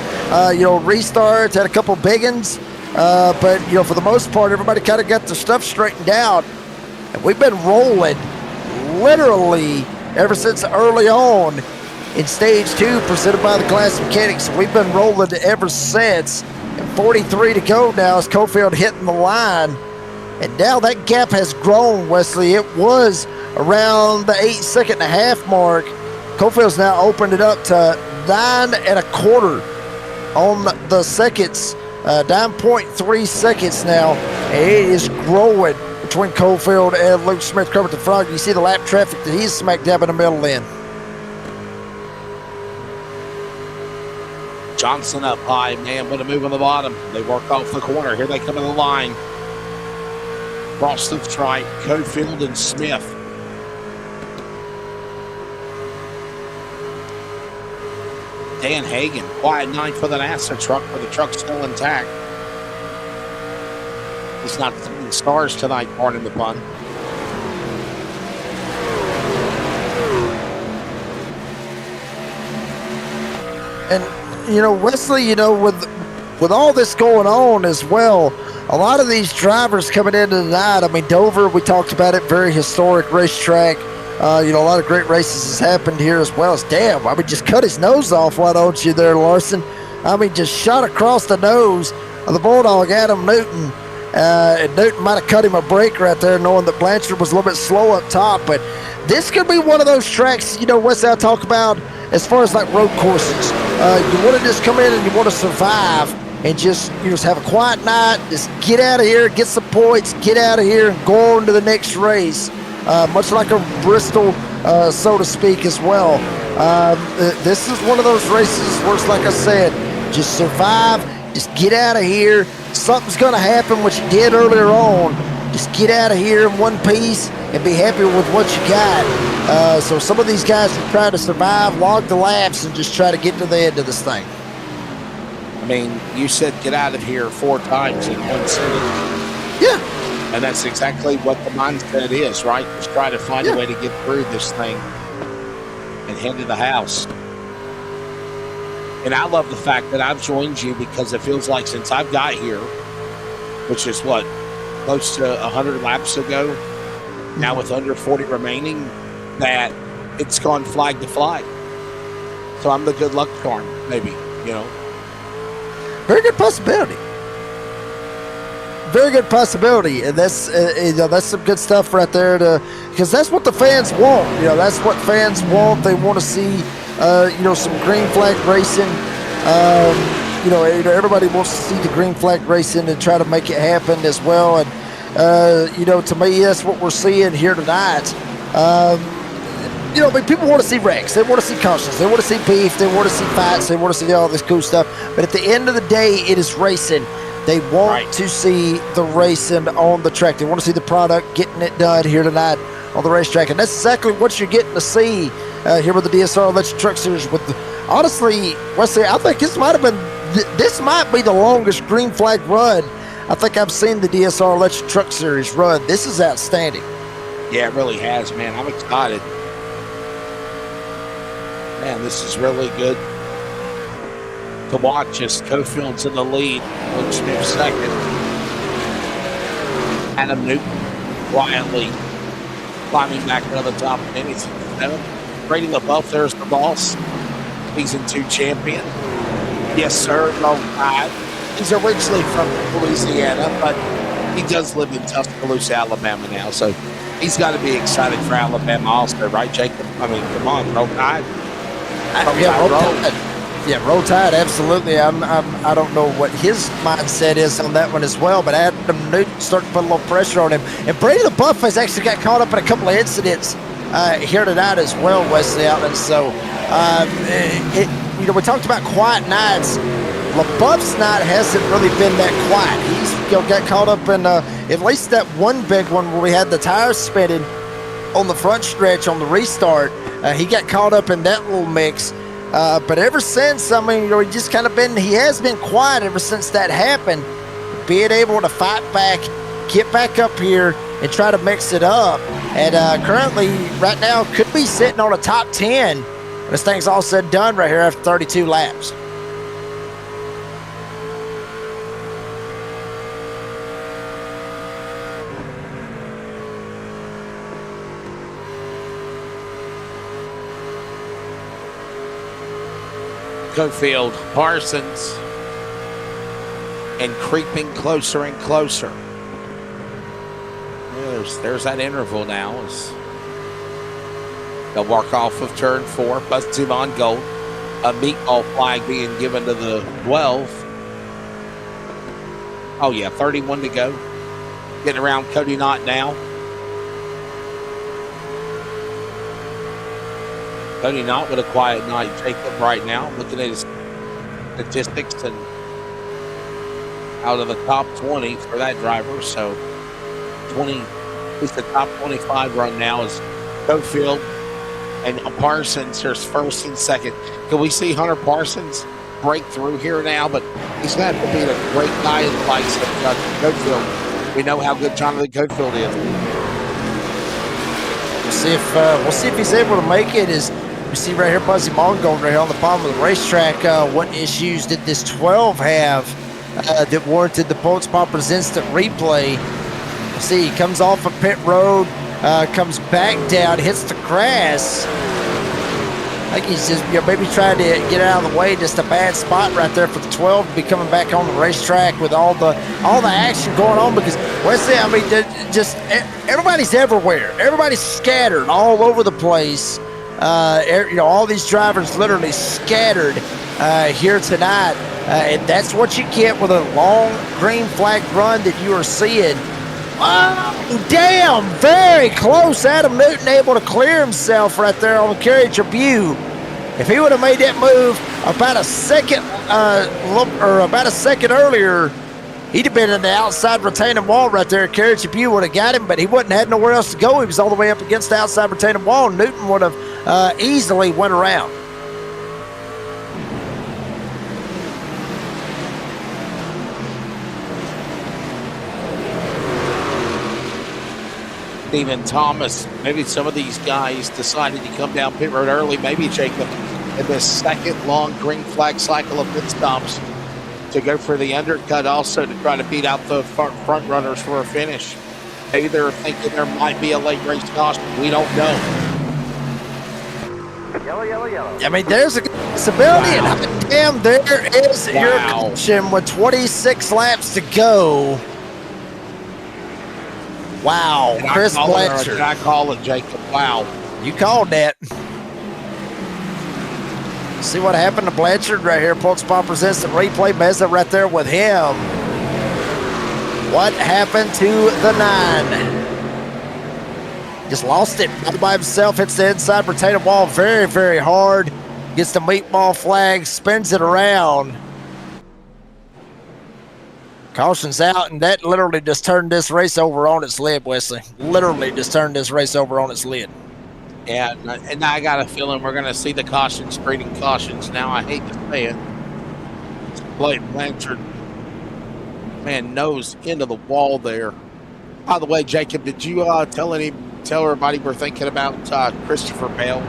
restarts, had a couple big ones. But, for the most part, everybody kind of got their stuff straightened out. And we've been rolling literally ever since early on in stage 2 presented by the Class Mechanics. We've been rolling ever since. And 43 to go now as Cofield hitting the line. And now that gap has grown, Wesley. It was around the 8.5-second mark. Cofield's now opened it up to 9 1/4 on the seconds. 9.3 seconds now. And it is growing between Cofield and Luke Smith. Covered the front. You see the lap traffic that he's smack dab in the middle in. Johnson up high, man, what a move on the bottom. They work off the corner. Here they come in the line. Cross the stripe, Cofield and Smith. Dan Hagan, quiet 9 for the NASRA truck, but the truck's still intact. He's not throwing stars tonight, pardon the pun. And Wesley, with all this going on as well, a lot of these drivers coming into the night. I mean, Dover, we talked about it, very historic racetrack. A lot of great races has happened here as well. Just cut his nose off, why don't you there, Larson? Just shot across the nose of the Bulldog, Adam Newton. And Newton might have cut him a break right there, knowing that Blanchard was a little bit slow up top. But this could be one of those tracks, Wesley, I talk about as far as like road courses. You want to just come in and you want to survive and just have a quiet night, just get out of here, get some points, get out of here, and go on to the next race. Much like a Bristol, so to speak, as well. This is one of those races where it's like I said, just survive, just get out of here. Something's going to happen, what you did earlier on. Just get out of here in one piece and be happy with what you got. So some of these guys are trying to survive, log the laps, and just try to get to the end of this thing. I mean, you said get out of here 4 times in one sitting. Yeah. And that's exactly what the mindset is, right? Just try to find a way to get through this thing and head to the house. And I love the fact that I've joined you because it feels like since I've got here, which is what, close to 100 laps ago, now with under 40 remaining, that it's gone flag to flag. So I'm the good luck charm, maybe, Very good possibility. Very good possibility, and that's that's some good stuff right there. Because that's what the fans want. That's what fans want. They want to see, some green flag racing. Everybody wants to see the green flag racing and try to make it happen as well. And to me, that's what we're seeing here tonight. People want to see wrecks. They want to see cautions. They want to see beef. They want to see fights. They want to see all this cool stuff. But at the end of the day, it is racing. They want to see the racing on the track. They want to see the product getting it done here tonight on the racetrack. And that's exactly what you're getting to see here with the DSR Electric Truck Series. Honestly, Wesley, I think this might be the longest green flag run I think I've seen the DSR Electric Truck Series run. This is outstanding. Yeah, it really has, man. I'm excited. Man, this is really good to watch as Cofield's in the lead. Luke Smith second. Adam Newton quietly climbing back to the top of anything. Brady LaBeouf, there's the boss. Season 2 champion. Yes, sir. No pride. He's originally from Louisiana, but he does live in Tuscaloosa, Alabama now. So he's got to be excited for Alabama also, right, Jacob? I mean, come on, Roll Tide. Roll Tide, absolutely. I don't know what his mindset is on that one as well, but Adam Newton starting to put a little pressure on him. And Brady LaBeouf has actually got caught up in a couple of incidents here tonight as well, Wesley Outland. So, we talked about quiet nights. LaBeouf's night hasn't really been that quiet. He's got caught up in at least that one big one where we had the tires spinning on the front stretch on the restart. He got caught up in that little mix. But ever since, he has been quiet ever since that happened. being able to fight back, get back up here, and try to mix it up. And currently, right now, could be sitting on a top 10. This thing's all said and done right here after 32 laps. Cofield, Parsons, and creeping closer and closer. There's that interval now. They'll work off of turn 4, bust him on gold. A meatball flag being given to the 12. Oh yeah, 31 to go. Getting around Cody Knott now. Cody Knott with a quiet night. Jacob right now, looking at his statistics, and out of the top 20 for that driver. So 20, at least the top 25 run now is Cofield and Parsons. There's first and second. Can we see Hunter Parsons break through here now? But he's going to have to be a great guy in the likes of Cofield. We know how good Jonathan Cofield is. We'll see if he's able to make it. We see right here, Buzzy Mongold right here on the bottom of the racetrack. What issues did this 12 have that warranted the Pulse Poppers instant replay? See, he comes off of pit road, comes back down, hits the grass. I think he's just maybe trying to get out of the way. Just a bad spot right there for the 12 to be coming back on the racetrack with all the action going on. Because Wesley, I mean, just everybody's everywhere. Everybody's scattered all over the place. All these drivers literally scattered here tonight, and that's what you get with a long green flag run that you are seeing. Oh, damn, very close. Adam Newton able to clear himself right there on Kerry Tribune. If he would have made that move about a second earlier, he'd have been in the outside retaining wall right there. Kerry Tribune would have got him, but he wouldn't have nowhere else to go. He was all the way up against the outside retaining wall. Newton would have easily went around. Stephen Thomas, maybe some of these guys decided to come down pit road early, maybe Jacob, in this second long green flag cycle of pit stops to go for the undercut, also to try to beat out the front runners for a finish. Maybe they're thinking there might be a late race caution. We don't know. Yellow. I mean, there's a possibility, and damn, there is your caution with 26 laps to go. Wow, Chris Blanchard. Did I call it, Jacob? Wow. You called that. See what happened to Blanchard right here. Pulse Poppers instant replay. Meza right there with him. What happened to the 9? Just lost it all by himself. Hits the inside retaining wall very, very hard. Gets the meatball flag, spins it around. Caution's out, and that literally just turned this race over on its lid, Wesley. Literally just turned this race over on its lid. Yeah, and I got a feeling we're going to see the cautions, breeding cautions now. I hate to say it. Blanchard, man, nose into the wall there. By the way, Jacob, did you tell everybody we're thinking about Christopher Bale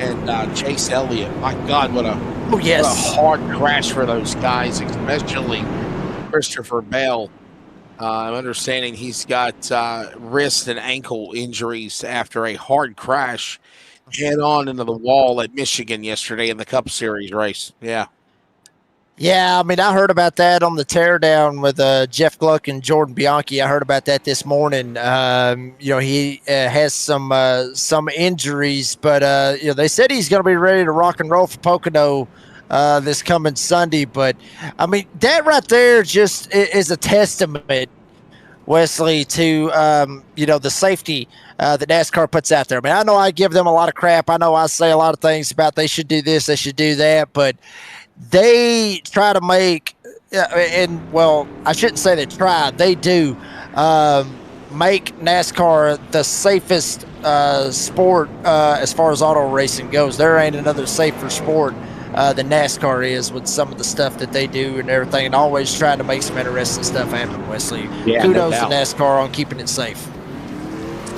and Chase Elliott? My God, what a hard crash for those guys, especially Christopher Bale. I'm understanding he's got wrist and ankle injuries after a hard crash head on into the wall at Michigan yesterday in the Cup Series race. Yeah. Yeah, I mean, I heard about that on the teardown with Jeff Gluck and Jordan Bianchi. I heard about that this morning. He has some injuries, but they said he's going to be ready to rock and roll for Pocono this coming Sunday. But I mean, that right there just is a testament, Wesley, to the safety that NASCAR puts out there. I mean, I know I give them a lot of crap. I know I say a lot of things about they should do this, they should do that, but they try to make I shouldn't say they try, they do make NASCAR the safest sport as far as auto racing goes. There ain't another safer sport the NASCAR is with some of the stuff that they do and everything, and always trying to make some interesting stuff happen, Wesley. Yeah, kudos no to doubt. NASCAR on keeping it safe.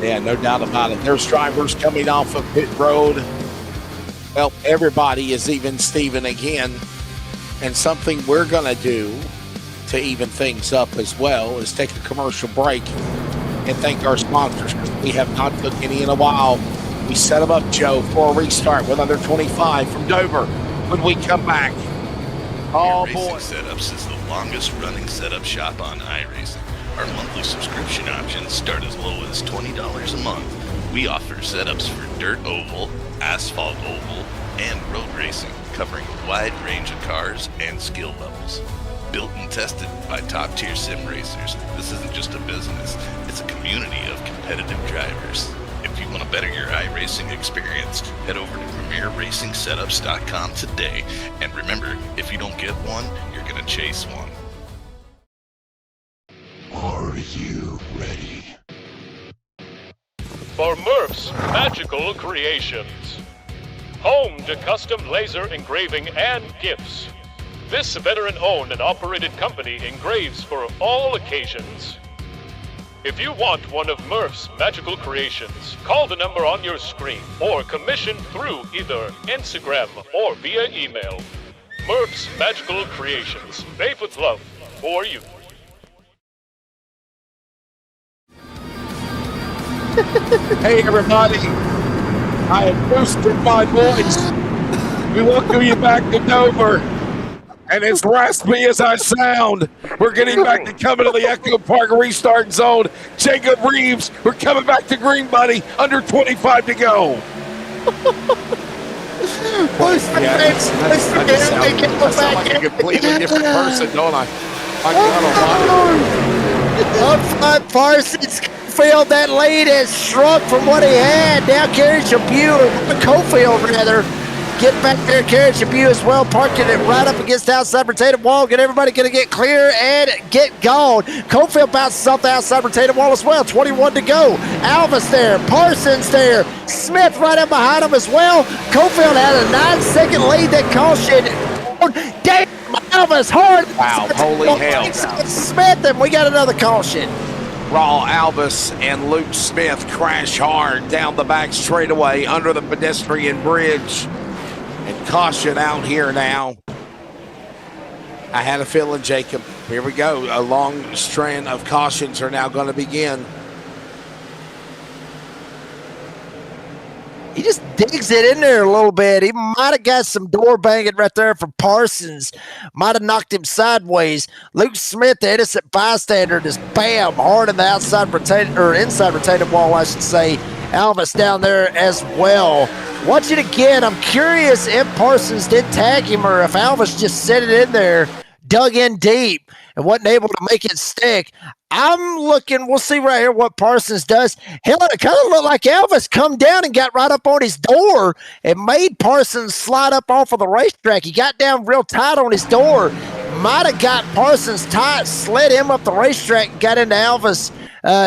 Yeah, no doubt about it. There's drivers coming off of pit road. Well, everybody is even Steven again. And something we're going to do to even things up as well is take a commercial break and thank our sponsors, because we have not took any in a while. We set them up, Joe, for a restart with under 25 from Dover when we come back. Oh, Racing boy. Setups is the longest running setup shop on iRacing. Our monthly subscription options start as low as $20 a month. We offer setups for dirt oval, asphalt oval, and road racing, covering a wide range of cars and skill levels. Built and tested by top-tier sim racers, this isn't just a business, it's a community of competitive drivers. If you want to better your iRacing experience, head over to PremierRacingSetups.com today. And remember, if you don't get one, you're going to chase one. Are you ready? For Murph's Magical Creations. Home to custom laser engraving and gifts. This veteran-owned and operated company engraves for all occasions. If you want one of Murph's magical creations, call the number on your screen or commission through either Instagram or via email. Murph's Magical Creations, made with love for you. Hey, everybody. I have boosted my voice. We welcome you back to Dover. And as raspy as I sound, we're getting back to coming to the Echo Park restart zone. Jacob Reeves, we're coming back to Green Buddy. Under 25 to go. Who's the next? I sound like a completely different person, don't I? My God almighty. Up front, Parsons Cofield, that lead has shrunk from what he had. Now carries Chabu, Cofield rather. Get back there, carry Chabu as well, parking it right up against the outside rotating wall. Get everybody going to get clear and get gone. Cofield bounces off the outside rotating wall as well. 21 to go. Alvis there, Parsons there, Smith right up behind him as well. Cofield had a 9-second lead. That caution. Damn, Alvis hard. Wow, holy hell. Smith, and we got another caution. Raw Albus and Luke Smith crash hard down the back straightaway under the pedestrian bridge. And caution out here now. I had a feeling, Jacob. Here we go. A long strand of cautions are now going to begin. He just digs it in there a little bit. He might have got some door banging right there for Parsons. Might have knocked him sideways. Luke Smith, the innocent bystander, just bam, hard in the outside rotating, or inside rotating wall, I should say. Alvis down there as well. Watch it again. I'm curious if Parsons did tag him or if Alvis just set it in there, dug in deep, and wasn't able to make it stick. I'm looking, we'll see right here what Parsons does. Hell, it kind of looked like Alvis come down and got right up on his door and made Parsons slide up off of the racetrack. He got down real tight on his door. Might have got Parsons tight, slid him up the racetrack, got into Alvis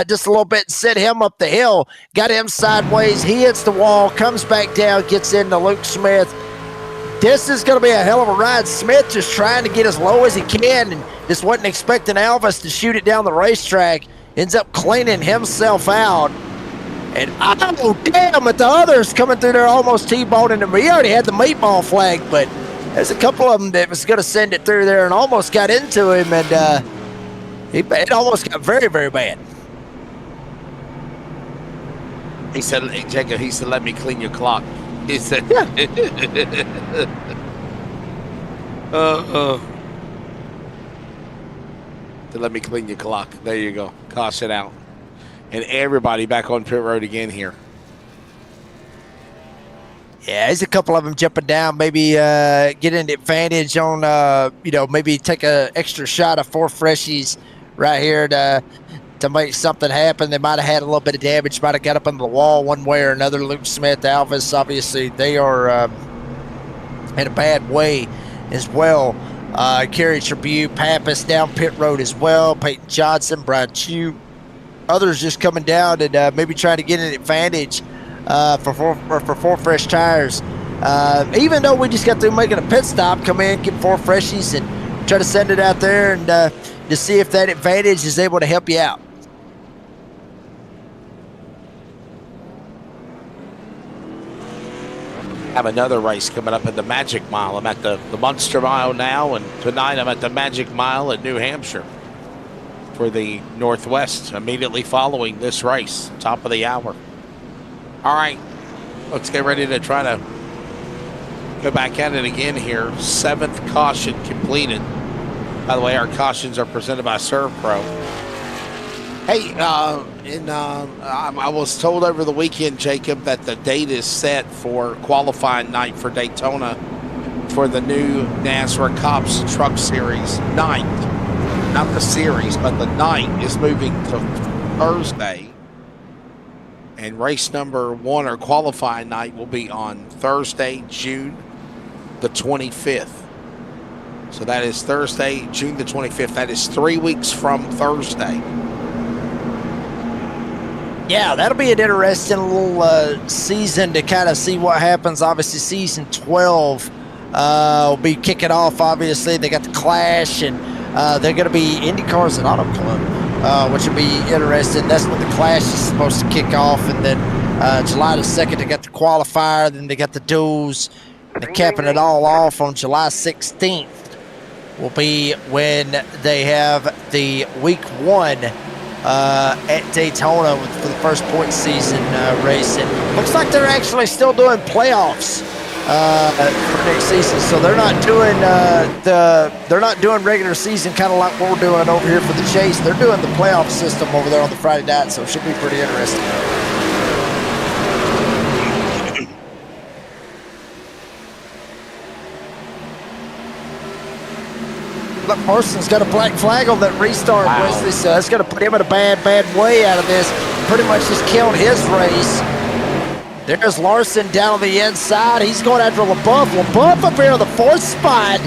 just a little bit and sent him up the hill, got him sideways. He hits the wall, comes back down, gets into Luke Smith. This is going to be a hell of a ride. Smith just trying to get as low as he can and just wasn't expecting Alvis to shoot it down the racetrack. Ends up cleaning himself out. And oh, damn it, the others coming through there almost T-boning him. He already had the meatball flag, but there's a couple of them that was going to send it through there and almost got into him, and it almost got very, very bad. He said, hey, Jacob, he said, let me clean your clock. He said, to let me clean your clock. There you go. Cost it out. And everybody back on pit road again here. Yeah, there's a couple of them jumping down, maybe get an advantage on, maybe take a extra shot of 4 freshies right here to make something happen. They might have had a little bit of damage, might have got up under the wall one way or another. Luke Smith, Alvis, obviously, they are in a bad way as well. Kerry Tribute, Pappas down pit road as well. Peyton Johnson, Brian Chew. Others just coming down and maybe trying to get an advantage for four fresh tires Even though we just got through making a pit stop, come in, get 4 freshies, and try to send it out there and to see if that advantage is able to help you out. Have another race coming up at the Magic Mile. I'm at the Munster Mile now, and tonight I'm at the Magic Mile in New Hampshire for the Northwest immediately following this race, top of the hour. All right, let's get ready to try to go back at it again here. 7th caution completed. By the way, our cautions are presented by Serve Pro. Hey, I was told over the weekend, Jacob, that the date is set for qualifying night for Daytona for the new NASRA Cops Truck Series night. Not the series, but the night is moving to Thursday. And race number 1 or qualifying night will be on Thursday, June the 25th. So that is Thursday, June the 25th. That is 3 weeks from Thursday. Yeah, that'll be an interesting little season to kind of see what happens. Obviously, season 12 will be kicking off. Obviously, they got the Clash, and they're going to be Indy Cars and Auto Club, which will be interesting. That's when the Clash is supposed to kick off, and then July the 2nd, they got the qualifier, then they got the duels, and capping it all off on July 16th will be when they have the week 1 at Daytona for the first point season race. And looks like they're actually still doing playoffs for next season, so they're not doing regular season kind of like what we're doing over here for the Chase. They're doing the playoff system over there on the Friday night, so it should be pretty interesting. Look, Parsons got a black flag on that restart, wow. Wesley, so that's going to put him in a bad way out of this. Pretty much just killed his race. There's Larson down on the inside. He's going after LaBeouf. LaBeouf up here on the 4th spot.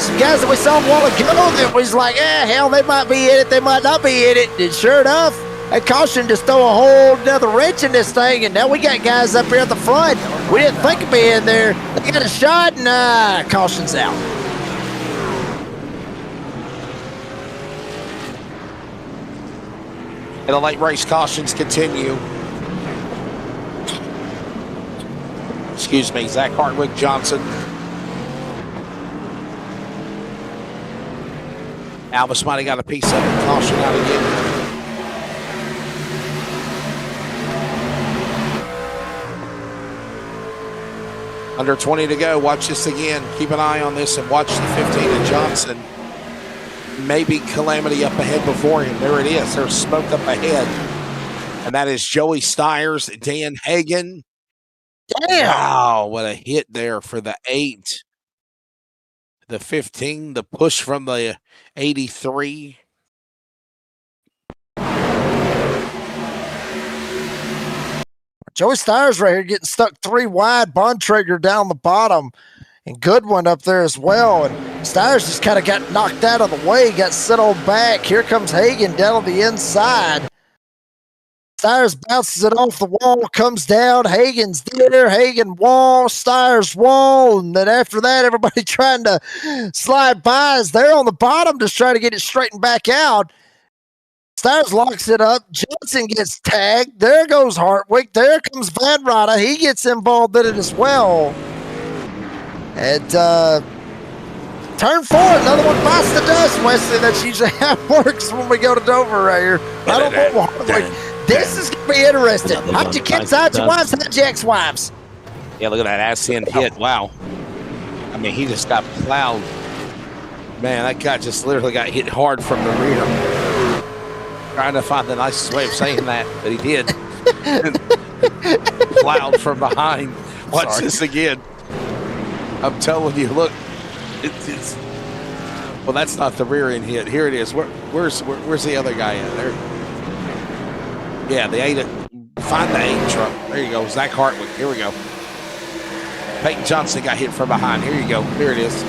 Some guys that we saw a while ago that was like, hell, they might be in it, they might not be in it. And sure enough, that caution just throw a whole nother wrench in this thing, and now we got guys up here at the front. We didn't think of being there. They got a shot, and caution's out. And the late race cautions continue. Excuse me, Zach Hartwig Johnson. Albus might have got a piece of it. Caution out again. Under 20 to go. Watch this again. Keep an eye on this and watch the 15 of Johnson. Maybe calamity up ahead before him. There it is. There's smoke up ahead. And that is Joey Stiers, Dan Hagan. Damn. Wow, what a hit there for the 8. The 15, the push from the 83. Joey Stiers right here getting stuck 3 wide. Bontrager down the bottom. And Goodwin up there as well. And Stiers just kind of got knocked out of the way, got set on back. Here comes Hagan down on the inside. Stiers bounces it off the wall, comes down. Hagan's there. Hagan wall, Stiers wall. And then after that, everybody trying to slide by is there on the bottom, just trying to get it straightened back out. Stiers locks it up. Johnson gets tagged. There goes Hartwig. There comes Van Rada. He gets involved in it as well. And turn 4, another one bites the dust, Wesley. That's usually how it works when we go to Dover right here. I don't know Hartwig. This is going to be interesting. How'd you kids, how'd your wives, how'd your ex-wives? Yeah, look at that ass end hit. Wow. I mean, he just got plowed. Man, that guy just literally got hit hard from the rear. Trying to find the nicest way of saying that, but he did. Plowed from behind. Watch this again. I'm telling you, look. It's well, that's not the rear end hit. Here it is. Where's the other guy at there? Yeah, the 8. Find the 8 truck. There you go. Zach Hartwig. Here we go. Peyton Johnson got hit from behind. Here you go. Here it is.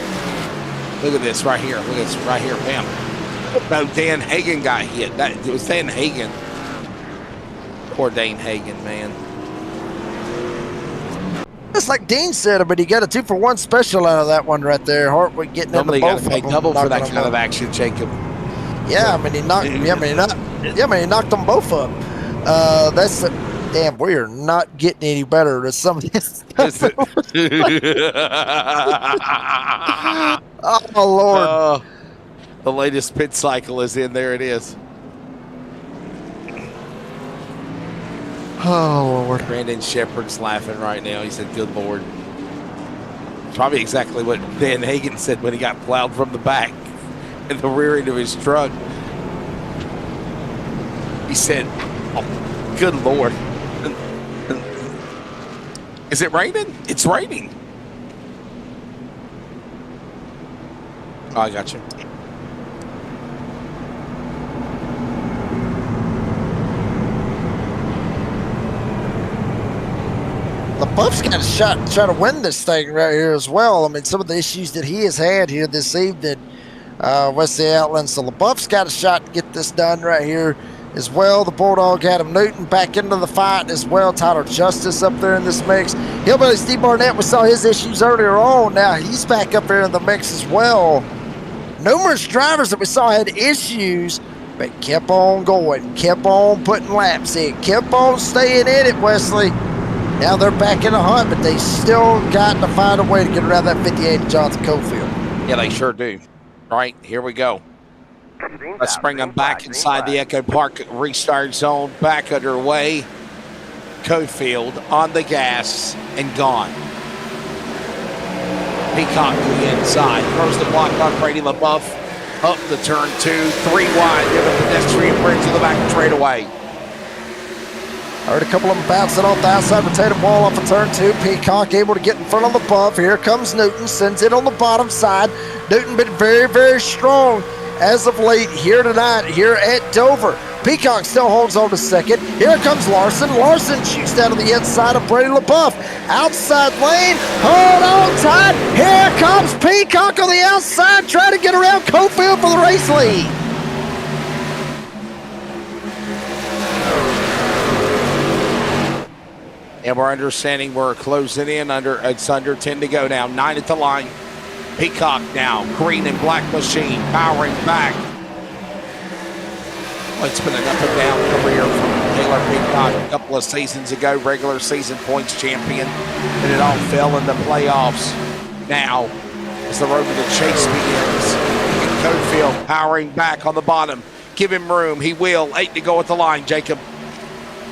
Look at this right here. Look at this right here. Bam. No, Dan Hagan got hit. It was Dan Hagan. Poor Dan Hagan, man. Just like Dean said, but he got a 2-for-1 special out of that one right there. Hartwick getting Somebody into got both to pay of them, double for that knocking kind them of up. action, Jacob. Yeah, I mean he knocked. Yeah, I mean he knocked them both up. That's damn. We are not getting any better than some of this. Oh Lord! The latest pit cycle is in. There it is. Oh Lord! Brandon Shepard's laughing right now. He said, "Good Lord." Probably exactly what Dan Hagan said when he got plowed from the back in the rear end of his truck. He said, "Oh, good Lord." Is it raining? It's raining. Oh, I got you. LaBeouf's got a shot to try to win this thing right here as well. I mean, some of the issues that he has had here this evening, Wesley Outland. So LaBeouf's got a shot to get this done right here as well. The Bulldog, Adam Newton, back into the fight as well. Tyler Justice up there in this mix. Hillbilly Steve Barnett, we saw his issues earlier on. Now he's back up there in the mix as well. Numerous drivers that we saw had issues, but kept on going, kept on putting laps in, kept on staying in it, Wesley. Now they're back in the hunt, but they still got to find a way to get around that 58 of Johnson Cofield. Yeah, they sure do. All right, here we go. Let's bring them back inside the Echo Park restart zone. Back underway. Cofield on the gas and gone. Peacock to the inside. Throws the block on Brady LaBeouf. Up the turn 2, 3 wide. Near the pedestrian bridge to the back straightaway. Heard a couple of them bouncing off the outside rotating wall off of turn 2. Peacock able to get in front of LaBeouf. Here comes Newton, sends it on the bottom side. Newton been very, very strong as of late here tonight here at Dover. Peacock still holds on to second. Here comes Larson. Larson shoots down to the inside of Brady LaBeouf. Outside lane, hold on tight. Here comes Peacock on the outside trying to get around Cofield for the race lead. And we're understanding we're closing in it's under 10 to go now. 9 at the line. Peacock now. Green and black machine powering back. Well, it's been an up and down career from Taylor Peacock a couple of seasons ago. Regular season points champion. And it all fell in the playoffs. Now, as the road to the chase begins, and Cofield powering back on the bottom. Give him room. He will. 8 to go at the line, Jacob.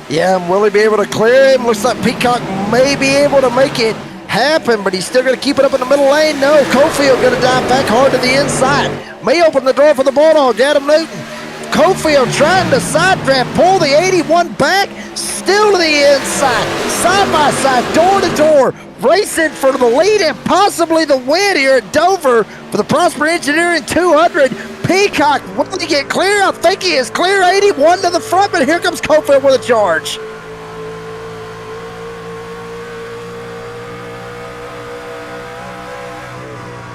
Yeah, and will he be able to clear him? Looks like Peacock may be able to make it happen, but he's still going to keep it up in the middle lane. No, Cofield going to dive back hard to the inside. May open the door for the Bulldog, Adam Newton. Cofield trying to side draft, pull the 81 back, still to the inside. Side by side, door to door, racing for the lead and possibly the win here at Dover for the Prosper Engineering 200. Peacock, will he get clear? I think he is clear. 81 to the front, but here comes Cofield with a charge.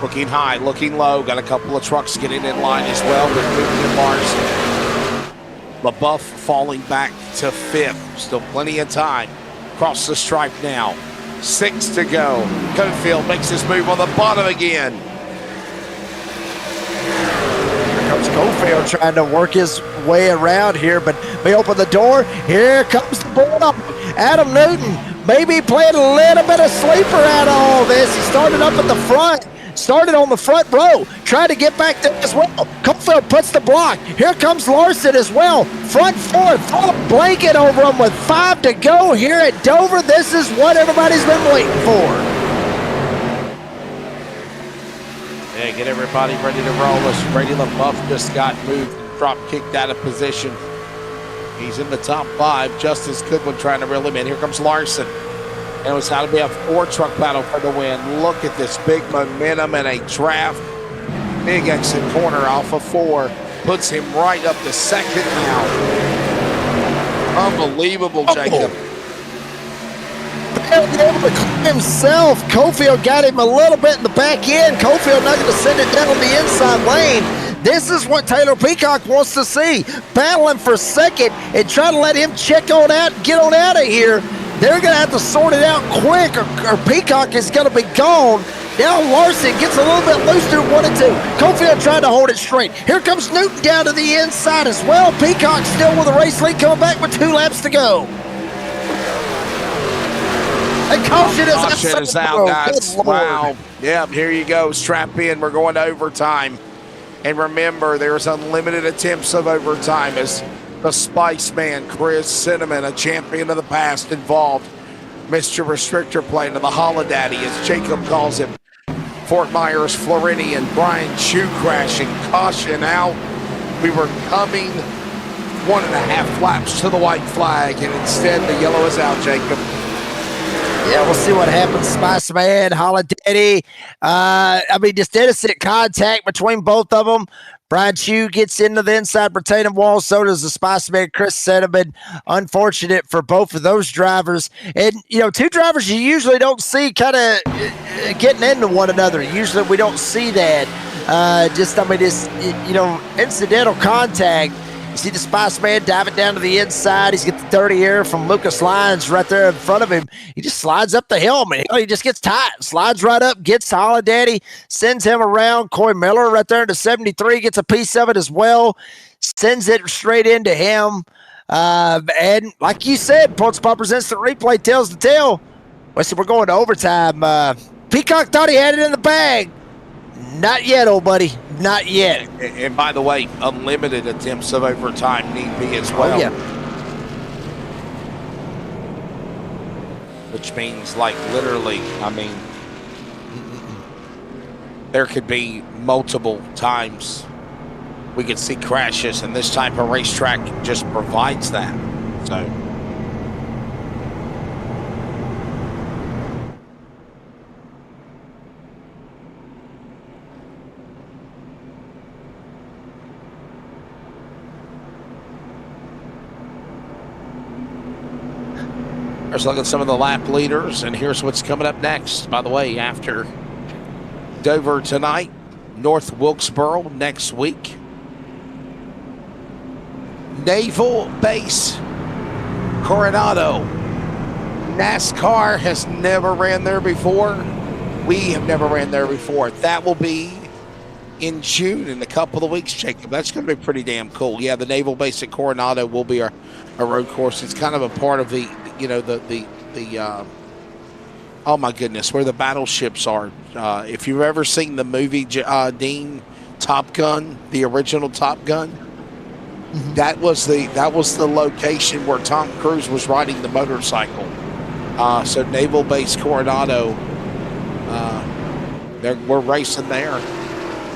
Looking high, looking low. Got a couple of trucks getting in line as well with Newton and Larson. LaBeouf falling back to 5th. Still plenty of time. Across the stripe now. 6 to go. Cofield makes his move on the bottom again. Comes Cofield trying to work his way around here, but may open the door. Here comes the Bulldog. Adam Newton maybe playing a little bit of sleeper out of all this. He started up at the front, started on the front row, tried to get back there as well. Cofield puts the block. Here comes Larson as well. Front 4, throw a blanket over him with 5 to go here at Dover. This is what everybody's been waiting for. Yeah, get everybody ready to roll. As Brady LaBeouf just got moved, drop kicked out of position. He's in the top 5. Justice Goodwin trying to reel him in. Here comes Larson. And it's got to be a 4-truck battle for the win. Look at this big momentum and a draft. Big exit corner off of 4. Puts him right up to second now. Unbelievable, Jacob. Able to clear himself. Cofield got him a little bit in the back end. Cofield not going to send it down the inside lane. This is what Taylor Peacock wants to see. Battling for second and trying to let him check on out and get on out of here. They're going to have to sort it out quick or Peacock is going to be gone. Now Larson gets a little bit loose through 1 and 2. Cofield trying to hold it straight. Here comes Newton down to the inside as well. Peacock still with a race lead coming back with 2 laps to go. And caution is out, guys. Wow. Yeah, here you go. Strap in. We're going to overtime. And remember, there's unlimited attempts of overtime as the Spice Man, Chris Cinnamon, a champion of the past, involved. Mr. Restrictor Plane of the Holodaddy, as Jacob calls him. Fort Myers, Floridian, Brian Chu crashing. Caution out. We were coming 1.5 laps to the white flag, and instead the yellow is out, Jacob. Yeah, we'll see what happens. Spice Man, Holodaddy. Just innocent contact between both of them. Brian Chu gets into the inside retaining wall. So does the Spice Man, Chris Cinnamon. Unfortunate for both of those drivers. And, 2 drivers you usually don't see kind of getting into one another. Usually we don't see that. Incidental contact. You see the Spice Man diving down to the inside. He's got the dirty air from Lucas Lyons right there in front of him. He just slides up the hill, man. He just gets tight, slides right up, gets Holodaddy, sends him around. Coy Miller right there into 73 gets a piece of it as well, sends it straight into him. And like you said, Points Poppers Instant Replay tells the tale. We're going to overtime. Peacock thought he had it in the bag. Not yet, old buddy. Not yet. And by the way, unlimited attempts of overtime need be as well. Oh, yeah. Which means, literally, there could be multiple times we could see crashes, and this type of racetrack just provides that. So. Let's look at some of the lap leaders, and here's what's coming up next. By the way, after Dover tonight, North Wilkesboro next week. Naval Base, Coronado. NASCAR has never ran there before. We have never ran there before. That will be in June in a couple of weeks, Jacob. That's going to be pretty damn cool. Yeah, the Naval Base at Coronado will be our road course. It's kind of a part of the oh my goodness, where the battleships are. If you've ever seen the movie, Dean, Top Gun, the original Top Gun, that was the location where Tom Cruise was riding the motorcycle. So Naval Base Coronado, we're racing there.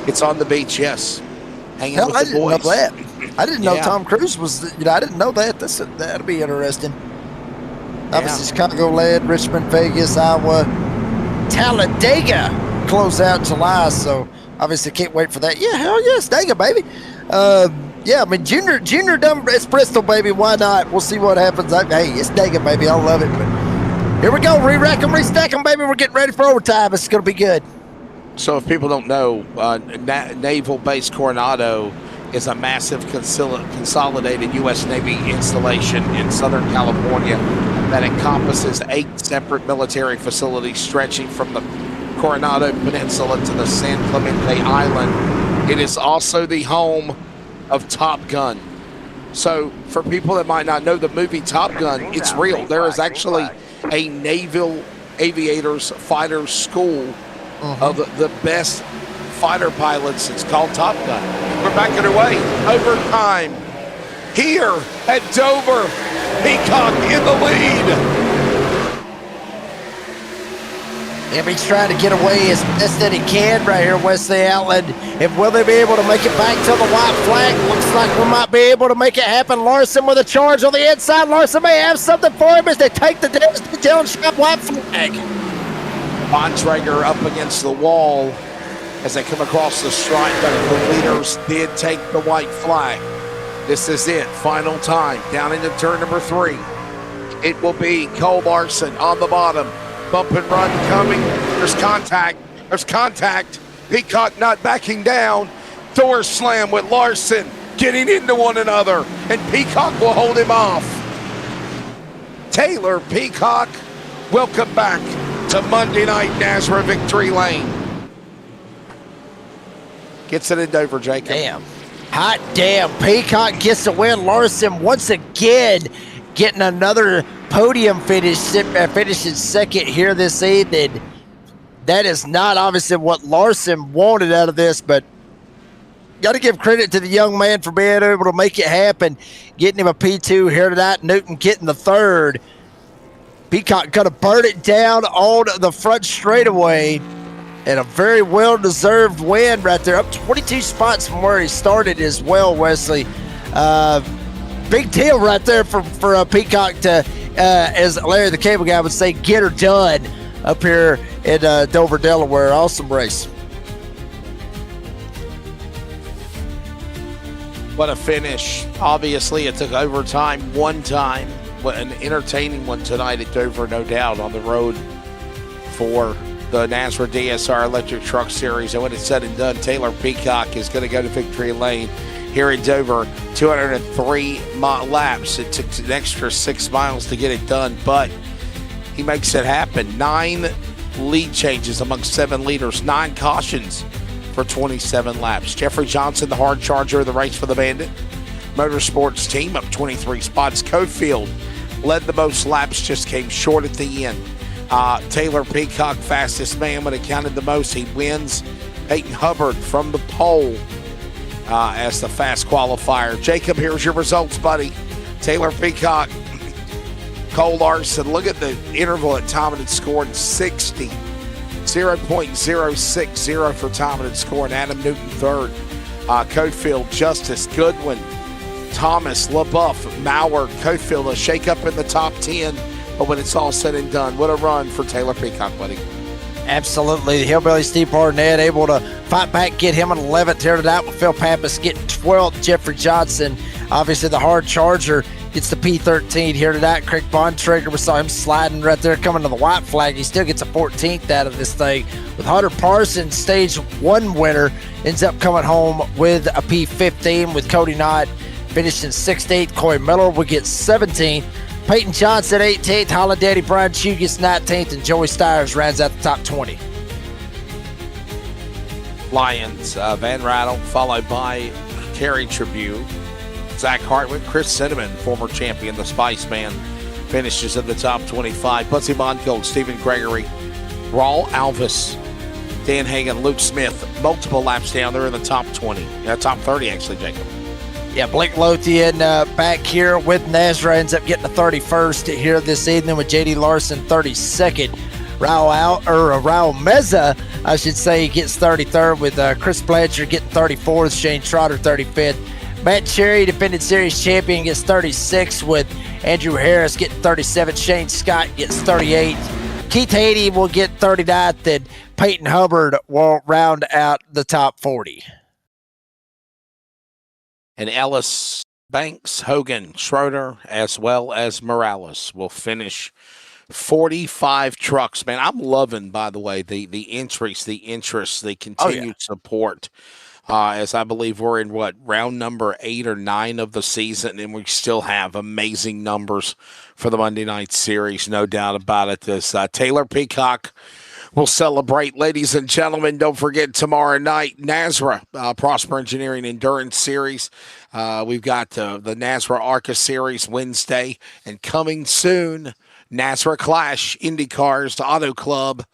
It's on the beach, yes. Hanging with the boys. Know that. I didn't know Tom Cruise was. I didn't know that. That'll be interesting. Obviously, Chicagoland, Richmond, Vegas, Iowa, Talladega close out July. So obviously, can't wait for that. Yeah, hell yes, Dega, baby. Junior done. It's Bristol, baby. Why not? We'll see what happens. Hey, it's Dega, baby. I love it. But here we go. Re-rack them, restack them, baby. We're getting ready for overtime. It's going to be good. So if people don't know, Naval Base Coronado is a massive consolidated U.S. Navy installation in Southern California that encompasses 8 separate military facilities stretching from the Coronado Peninsula to the San Clemente Island. It is also the home of Top Gun. So for people that might not know the movie Top Gun, it's real. There is actually a naval aviators fighter school of the best fighter pilots. It's called Top Gun. We're back underway. Overtime here at Dover. Peacock in the lead. He's trying to get away as best that he can right here, Wesley Outland. And will they be able to make it back to the white flag? Looks like we might be able to make it happen. Larson with a charge on the inside. Larson may have something for him as they take the detail and shot white flag. Bontrager up against the wall as they come across the stripe, but the leaders did take the white flag. This is it, final time, down into turn number 3. It will be Cole Larson on the bottom. Bump and run coming. There's contact. Peacock not backing down. Door slam with Larson getting into one another, and Peacock will hold him off. Taylor Peacock. Welcome back to Monday Night NASRA Victory Lane. Gets it in Dover, Jacob. Damn. Hot damn. Peacock gets the win. Larson once again getting another podium finish, finishing second here this evening. That is not obviously what Larson wanted out of this, but got to give credit to the young man for being able to make it happen, getting him a P2 here tonight. Newton getting the third. Peacock going to burn it down on the front straightaway, and a very well-deserved win right there. Up 22 spots from where he started as well, Wesley. Big deal right there for Peacock to, as Larry the Cable Guy would say, get her done up here in Dover, Delaware. Awesome race. What a finish. Obviously, it took overtime one time. An entertaining one tonight at Dover, no doubt, on the road for the NASRA DSR Electric Truck Series. And when it's said and done, Taylor Peacock is going to go to victory lane here in Dover. 203 laps. It took an extra 6 miles to get it done, but he makes it happen. 9 lead changes among 7 leaders, 9 cautions for 27 laps. Jeffrey Johnson, the hard charger of the race for the Bandit Motorsports team, up 23 spots. Cofield led the most laps, just came short at the end. Taylor Peacock, fastest man when it counted the most. He wins. Peyton Hubbard from the pole as the fast qualifier. Jacob, here's your results, buddy. Taylor Peacock, Cole Larson, look at the interval at time and it scored 60. 0.060 for time and it scored. Adam Newton third. Cofield, Justice, Goodwin, Thomas, LaBeouf, Maurer, Cofield, a shake-up in the top 10. But when it's all said and done, what a run for Taylor Peacock, buddy. Absolutely. The Hillbilly Steve Barnett able to fight back, get him an 11th here tonight with Phil Pappas getting 12th. Jeffrey Johnson, obviously the hard charger, gets the P13 here tonight. Craig Bontrager, we saw him sliding right there coming to the white flag. He still gets a 14th out of this thing. With Hunter Parsons, stage 1 winner, ends up coming home with a P15 with Cody Knott finishing 16th. Corey Miller will get 17th. Peyton Johnson 18th. Holiday Brian Chew gets 19th. And Joey Stires rounds out the top 20. Lions, Van Rattle, followed by Kerry Tribune. Zach Hartwick, Chris Cinnamon, former champion, the Spice Man, finishes in the top 25. Butsy Mongold, Stephen Gregory, Raul Alvis, Dan Hagan, Luke Smith, multiple laps down. They're in the top 20. Top 30, actually, Jacob. Yeah, Blake Lothian back here with NASRA ends up getting the 31st here this evening with J.D. Larson 32nd. Raul Meza, I should say, gets 33rd with Chris Blanchard getting 34th, Shane Trotter 35th. Matt Cherry, defending series champion, gets 36th with Andrew Harris getting 37th. Shane Scott gets 38th. Keith Haney will get 39th, and Peyton Hubbard will round out the top 40. And Ellis, Banks, Hogan, Schroeder, as well as Morales will finish 45 trucks. Man, I'm loving, by the way, the entries, the interest, the continued support. As I believe we're in, round number 8 or 9 of the season, and we still have amazing numbers for the Monday Night Series, no doubt about it. This Taylor Peacock will celebrate. Ladies and gentlemen, don't forget tomorrow night, NASRA, Prosper Engineering Endurance Series. We've got the NASRA ARCA Series Wednesday, and coming soon, NASRA Clash, IndyCars, the Auto Club,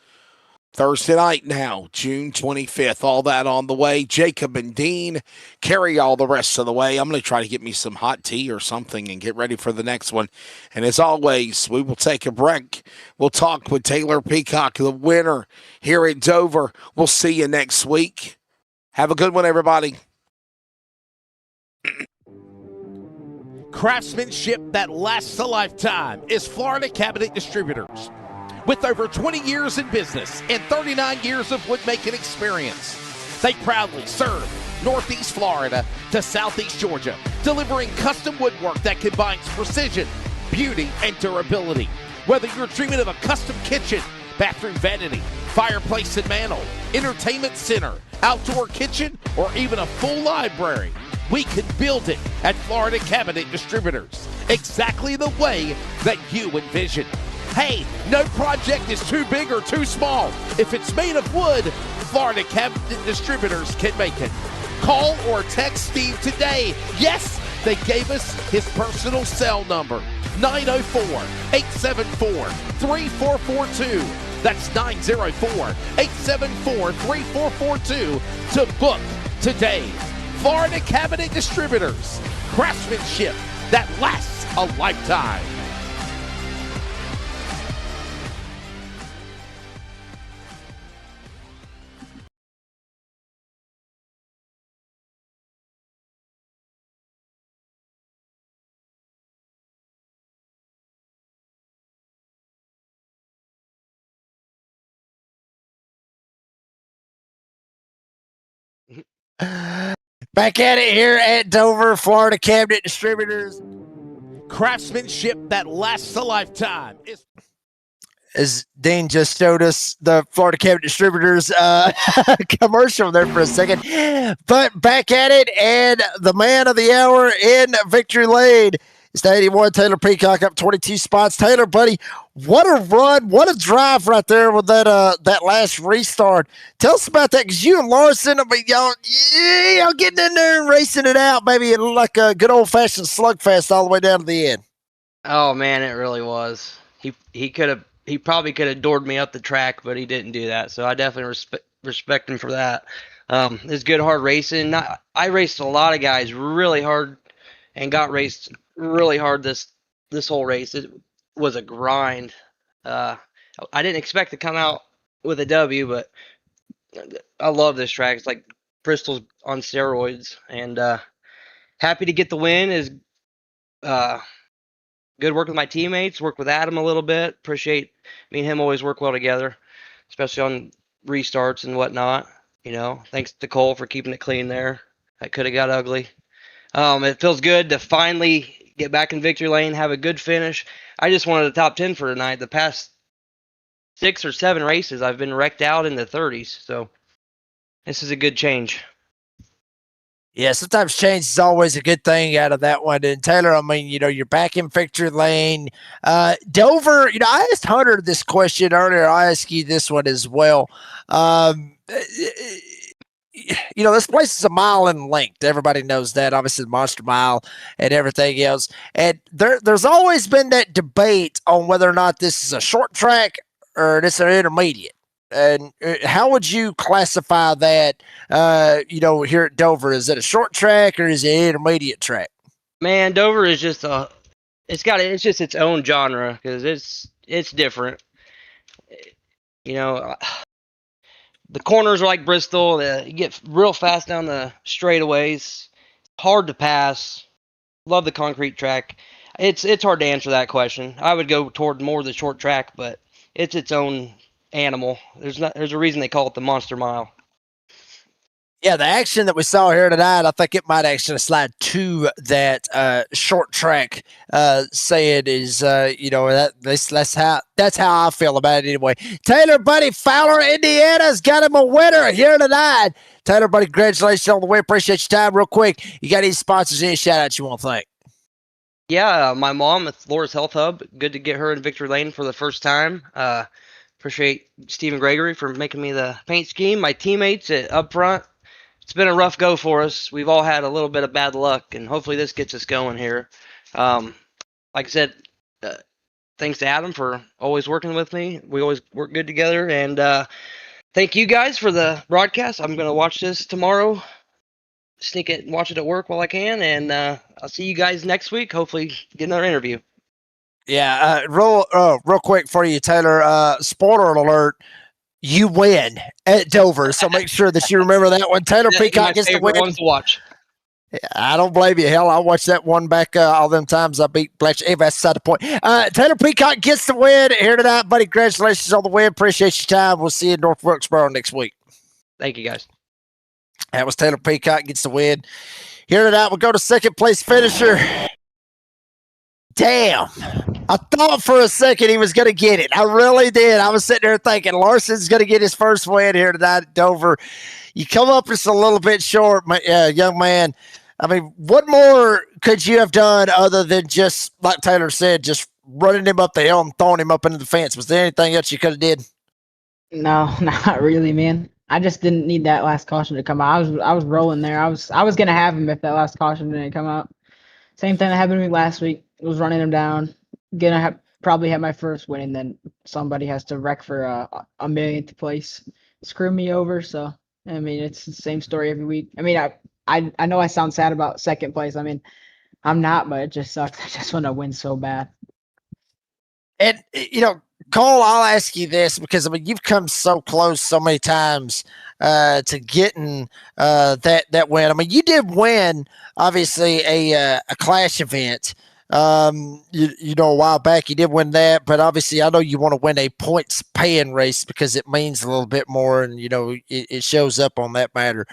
Thursday night now, June 25th. All that on the way. Jacob and Dean carry all the rest of the way. I'm going to try to get me some hot tea or something and get ready for the next one. And as always, we will take a break. We'll talk with Taylor Peacock, the winner here at Dover. We'll see you next week. Have a good one, everybody. Craftsmanship that lasts a lifetime is Florida Cabinet Distributors. With over 20 years in business and 39 years of woodmaking experience, they proudly serve Northeast Florida to Southeast Georgia, delivering custom woodwork that combines precision, beauty, and durability. Whether you're dreaming of a custom kitchen, bathroom vanity, fireplace and mantle, entertainment center, outdoor kitchen, or even a full library, we can build it at Florida Cabinet Distributors. exactly the way that you envision. Hey, no project is too big or too small. If it's made of wood, Florida Cabinet Distributors can make it. Call or text Steve today. Yes, they gave us his personal cell number, 904-874-3442. That's 904-874-3442 to book today. Florida Cabinet Distributors, craftsmanship that lasts a lifetime. Back at it here at Dover, Florida Cabinet Distributors. Craftsmanship that lasts a lifetime. As Dean just showed us the Florida Cabinet Distributors commercial there for a second. But back at it, and the man of the hour in victory lane is the 81 Taylor Peacock, up 22 spots. Taylor, buddy, what a run, what a drive right there with that last restart. Tell us about that, because you and Larson, I mean, y'all getting in there and racing it out, maybe like a good old-fashioned slugfest all the way down to the end. Oh man, it really was. He probably could have doored me up the track, but he didn't do that. So I definitely respect him for that. It's good hard racing. I raced a lot of guys really hard and got raced really hard this whole race. It was a grind. I didn't expect to come out with a W, but I love this track. It's like Bristol's on steroids, and happy to get the win. Is good work with my teammates, work with Adam a little bit. Appreciate me and him always work well together, especially on restarts and whatnot. You know, thanks to Cole for keeping it clean there. That could have got ugly. It feels good to finally get back in victory lane, have a good finish. I just wanted a top 10 for tonight. The past 6 or 7 races, I've been wrecked out in the 30s. So this is a good change. Yeah, sometimes change is always a good thing out of that one. And Taylor, I mean, you're back in victory lane. Dover, I asked Hunter this question earlier. I ask you this one as well. This place is a mile in length. Everybody knows that. Obviously, the Monster Mile and everything else. And there's always been that debate on whether or not this is a short track or this is an intermediate. And how would you classify that, here at Dover? Is it a short track or is it an intermediate track? Man, Dover is just it's just its own genre, because it's different. The corners are like Bristol. You get real fast down the straightaways. Hard to pass. Love the concrete track. It's hard to answer that question. I would go toward more the short track, but it's its own animal. There's a reason they call it the Monster Mile. Yeah, the action that we saw here tonight, I think it might actually slide to that short track saying is, that's how I feel about it anyway. Taylor, buddy, Fowler, Indiana's got him a winner here tonight. Taylor, buddy, congratulations on the win. Appreciate your time. Real quick, you got any sponsors, any shout-outs you want to thank? Yeah, my mom at Laura's Health Hub. Good to get her in victory lane for the first time. Appreciate Stephen Gregory for making me the paint scheme. My teammates up front. It's been a rough go for us. We've all had a little bit of bad luck, and hopefully this gets us going here. Like I said, thanks to Adam for always working with me. We always work good together, and thank you guys for the broadcast. I'm going to watch this tomorrow, sneak it and watch it at work while I can, and I'll see you guys next week. Hopefully get another interview. Yeah, real quick for you, Taylor. Spoiler alert. You win at Dover, so make sure that you remember that one. Taylor Peacock gets the win. One to watch. I don't blame you. Hell, I watched that one back all them times I beat Blanche. Anyway, that's beside the point. Taylor Peacock gets the win here tonight, buddy. Congratulations on the win. Appreciate your time. We'll see you in North Wilkesboro next week. Thank you, guys. That was Taylor Peacock gets the win here tonight. We'll go to second place finisher. Damn. I thought for a second he was going to get it. I really did. I was sitting there thinking Larson's going to get his first win here tonight at Dover. You come up just a little bit short, young man. I mean, what more could you have done other than just, like Taylor said, just running him up the hill and throwing him up into the fence? Was there anything else you could have did? No, not really, man. I just didn't need that last caution to come out. I was rolling there. I was gonna have him if that last caution didn't come out. Same thing that happened to me last week. Was running him down. Probably have my first win, and then somebody has to wreck for a millionth place, screw me over. So I mean, it's the same story every week. I mean, I know I sound sad about second place. I mean, I'm not, but it just sucks. I just want to win so bad. And Cole, I'll ask you this because I mean you've come so close so many times to getting that win. I mean, you did win obviously a clash event. A while back you did win that, but obviously I know you want to win a points paying race because it means a little bit more, and it shows up on that matter.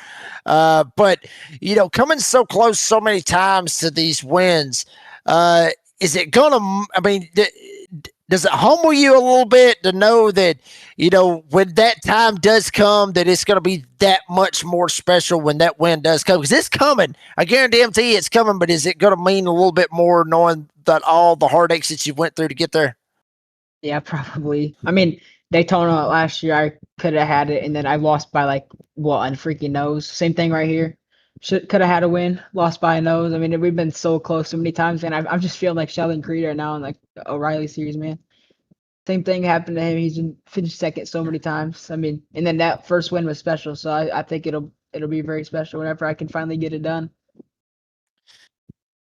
But coming so close so many times to these wins, is it gonna? I mean. Does it humble you a little bit to know that, when that time does come, that it's going to be that much more special when that win does come? Because it's coming. I guarantee it's coming, but is it going to mean a little bit more knowing that all the heartaches that you went through to get there? Yeah, probably. I mean, Daytona last year, I could have had it, and then I lost by on freaking nose. Same thing right here. Could have had a win, lost by a nose. I mean, we've been so close so many times, and I'm just feeling like Sheldon Creed right now in O'Reilly series, man. Same thing happened to him. He's been finished second so many times. I mean, and then that first win was special, so I think it'll be very special whenever I can finally get it done.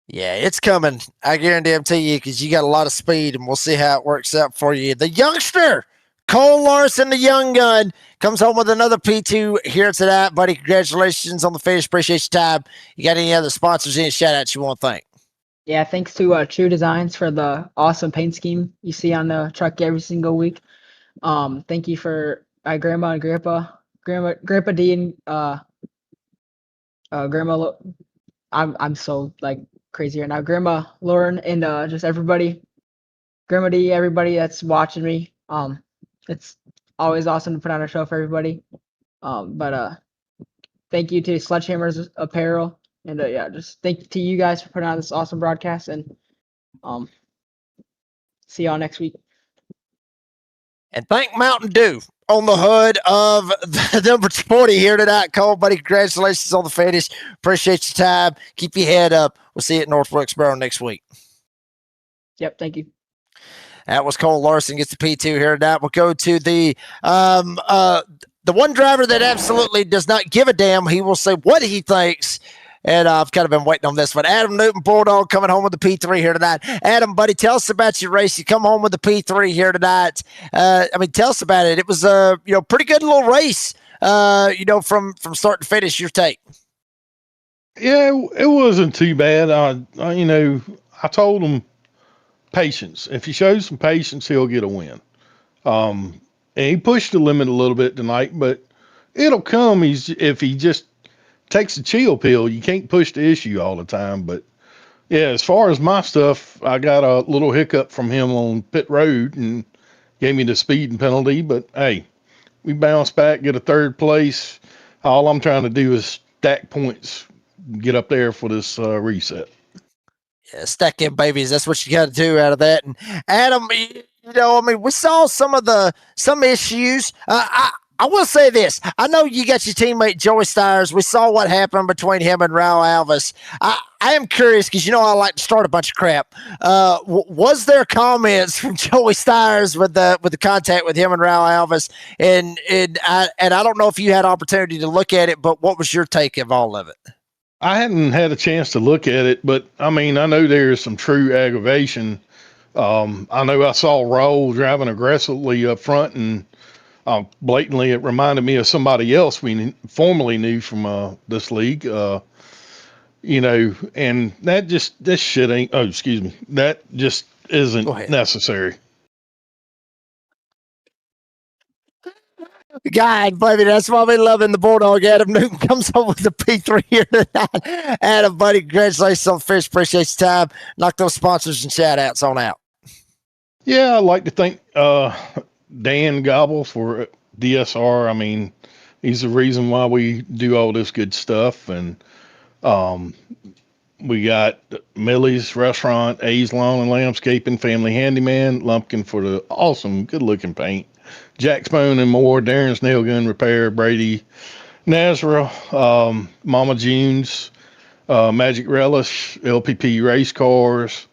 Yeah, it's coming. I guarantee you because you got a lot of speed, and we'll see how it works out for you. The youngster, Cole Larson, the young gun, comes home with another P2 here tonight, buddy. Congratulations on the finish. Appreciate your time. You got any other sponsors, any shout outs you want to thank? Yeah, thanks to True Designs for the awesome paint scheme you see on the truck every single week. Thank you for my grandma and grandpa D and grandma. I'm so crazy right now. Grandma Lauren and just everybody, Grandma D, everybody that's watching me. It's always awesome to put on a show for everybody. But thank you to Sledgehammer's Apparel. And just thank you to you guys for putting on this awesome broadcast, and see y'all next week. And thank Mountain Dew on the hood of the number 40 here tonight. Cole, buddy, congratulations on the finish. Appreciate your time. Keep your head up. We'll see you at North Wilkesboro next week. Yep, thank you. That was Cole Larson, gets the P2 here tonight. We'll go to the one driver that absolutely does not give a damn. He will say what he thinks. And I've kind of been waiting on this one. Adam Newton, Bulldog, coming home with the P3 here tonight. Adam, buddy, tell us about your race. You come home with the P3 here tonight. Tell us about it. It was a pretty good little race. From start to finish. Your take. Yeah, it wasn't too bad. I told him patience. If he shows some patience, he'll get a win. And he pushed the limit a little bit tonight, but it'll come. If he just takes a chill pill. You can't push the issue all the time. But yeah, as far as my stuff, I got a little hiccup from him on pit road and gave me the speeding penalty. But hey, we bounced back, get a third place. All I'm trying to do is stack points, get up there for this reset. Yeah, stack in babies. That's what you got to do out of that. And Adam, we saw some issues. I will say this. I know you got your teammate Joey Stires. We saw what happened between him and Raul Alves. I am curious because I like to start a bunch of crap. Was there comments from Joey Stires with the contact with him and Raul Alves? And I don't know if you had opportunity to look at it, but what was your take of all of it? I hadn't had a chance to look at it, but I know there's some true aggravation. I know I saw Raul driving aggressively up front and blatantly, it reminded me of somebody else we formerly knew from this league, and this shit ain't. Oh, excuse me. That just isn't necessary. God, baby, that's why we loving the Bulldog. Adam Newton comes home with the P3 here tonight. Adam, buddy, congratulations on the fish. Appreciate your time. Knock those sponsors and shout outs on out. Yeah, I'd like to thank Dan Gobble for DSR. He's the reason why we do all this good stuff. And We got Millie's Restaurant, A's Lawn and Landscaping, Family Handyman, Lumpkin for the awesome, good-looking paint, Jack Spoon and more, Darren's Nail Gun Repair, Brady, NASRA, Mama June's, Magic Relish, LPP Race Cars,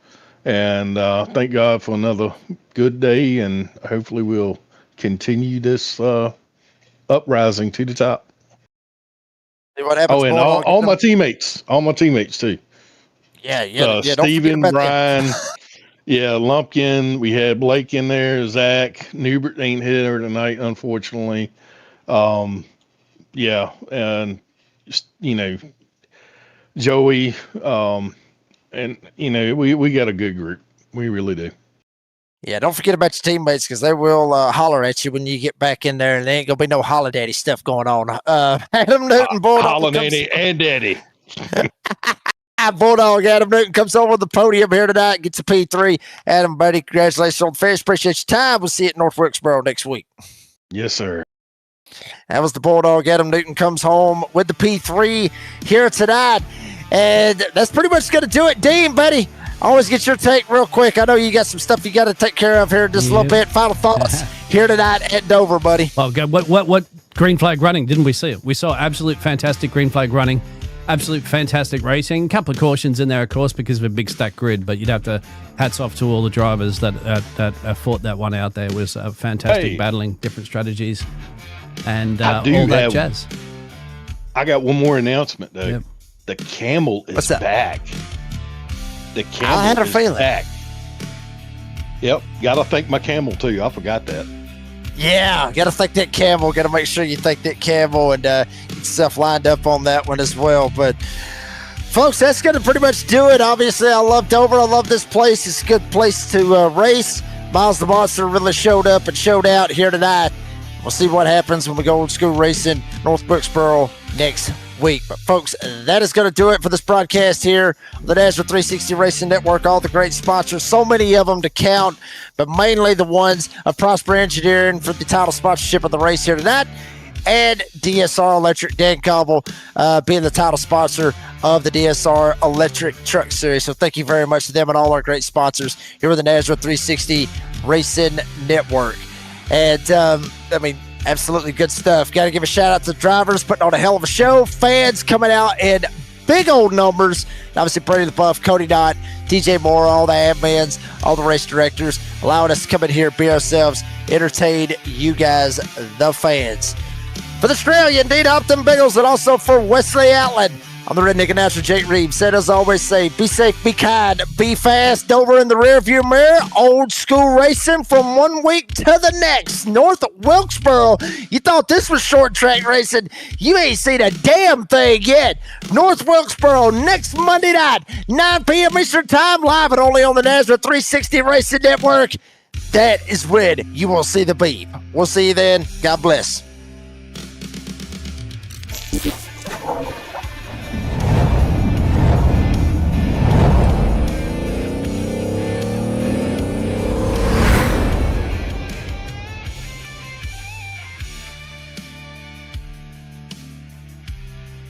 and thank God for another good day, and hopefully we'll continue this uprising to the top. What happens? Oh, and all my teammates too. Yeah. Steven, Brian, Lumpkin. We had Blake in there. Zach Newbert ain't here tonight, unfortunately. And Joey. And we got a good group. We really do. Yeah, don't forget about your teammates because they will holler at you when you get back in there, and there ain't gonna be no holiday stuff going on. Adam Newton, Bulldog, and Daddy. Bulldog Adam Newton comes over the podium here tonight, gets a P3. Adam, buddy, congratulations on the finish. Appreciate your time. We'll see you at North Wilkesboro next week. Yes, sir. That was the Bulldog. Adam Newton comes home with the P3 here tonight. And that's pretty much going to do it. Dean, buddy, always get your take real quick. I know you got some stuff you got to take care of here in just a little bit. Final thoughts here tonight at Dover, buddy. Well, what green flag running? Didn't we see it? We saw absolute fantastic green flag running, absolute fantastic racing. A couple of cautions in there, of course, because of a big stack grid, but you'd have to hats off to all the drivers that fought that one out there. It was fantastic battling, different strategies, and all that jazz. I got one more announcement, though. Yep. The Camel is back. The Camel I had a feeling. back. Yep. Got to thank my Camel, too. I forgot that. Yeah, got to thank that Camel. Got to make sure you thank that Camel and get yourself lined up on that one as well. But, folks, that's going to pretty much do it. Obviously, I love Dover. I love this place. It's a good place to race. Miles the Monster really showed up and showed out here tonight. We'll see what happens when we go old school racing North Wilkesboro next week. But folks, that is going to do it for this broadcast here on the NASRA 360 Racing Network. All the great sponsors, so many of them to count, but mainly the ones of Prosper Engineering for the title sponsorship of the race here tonight, and DSR Electric, Dan Cobble being the title sponsor of the DSR Electric Truck Series. So thank you very much to them and all our great sponsors here with the NASRA 360 Racing Network. And absolutely good stuff. Got to give a shout out to the drivers putting on a hell of a show. Fans coming out in big old numbers. Obviously, Brady the Buff, Cody Knott, DJ Moore, all the admins, all the race directors, allowing us to come in here, be ourselves, entertain you guys, the fans. For the Australian, Dean Upton Biggles, and also for Wesley Outland, I'm the Redneck Announcer, Jake Reeves. Said as I always say, be safe, be kind, be fast. Dover in the rearview mirror. Old school racing from one week to the next. North Wilkesboro. You thought this was short track racing. You ain't seen a damn thing yet. North Wilkesboro next Monday night, 9 p.m. Eastern Time, live and only on the NASRA 360 Racing Network. That is when you will see the beep. We'll see you then. God bless.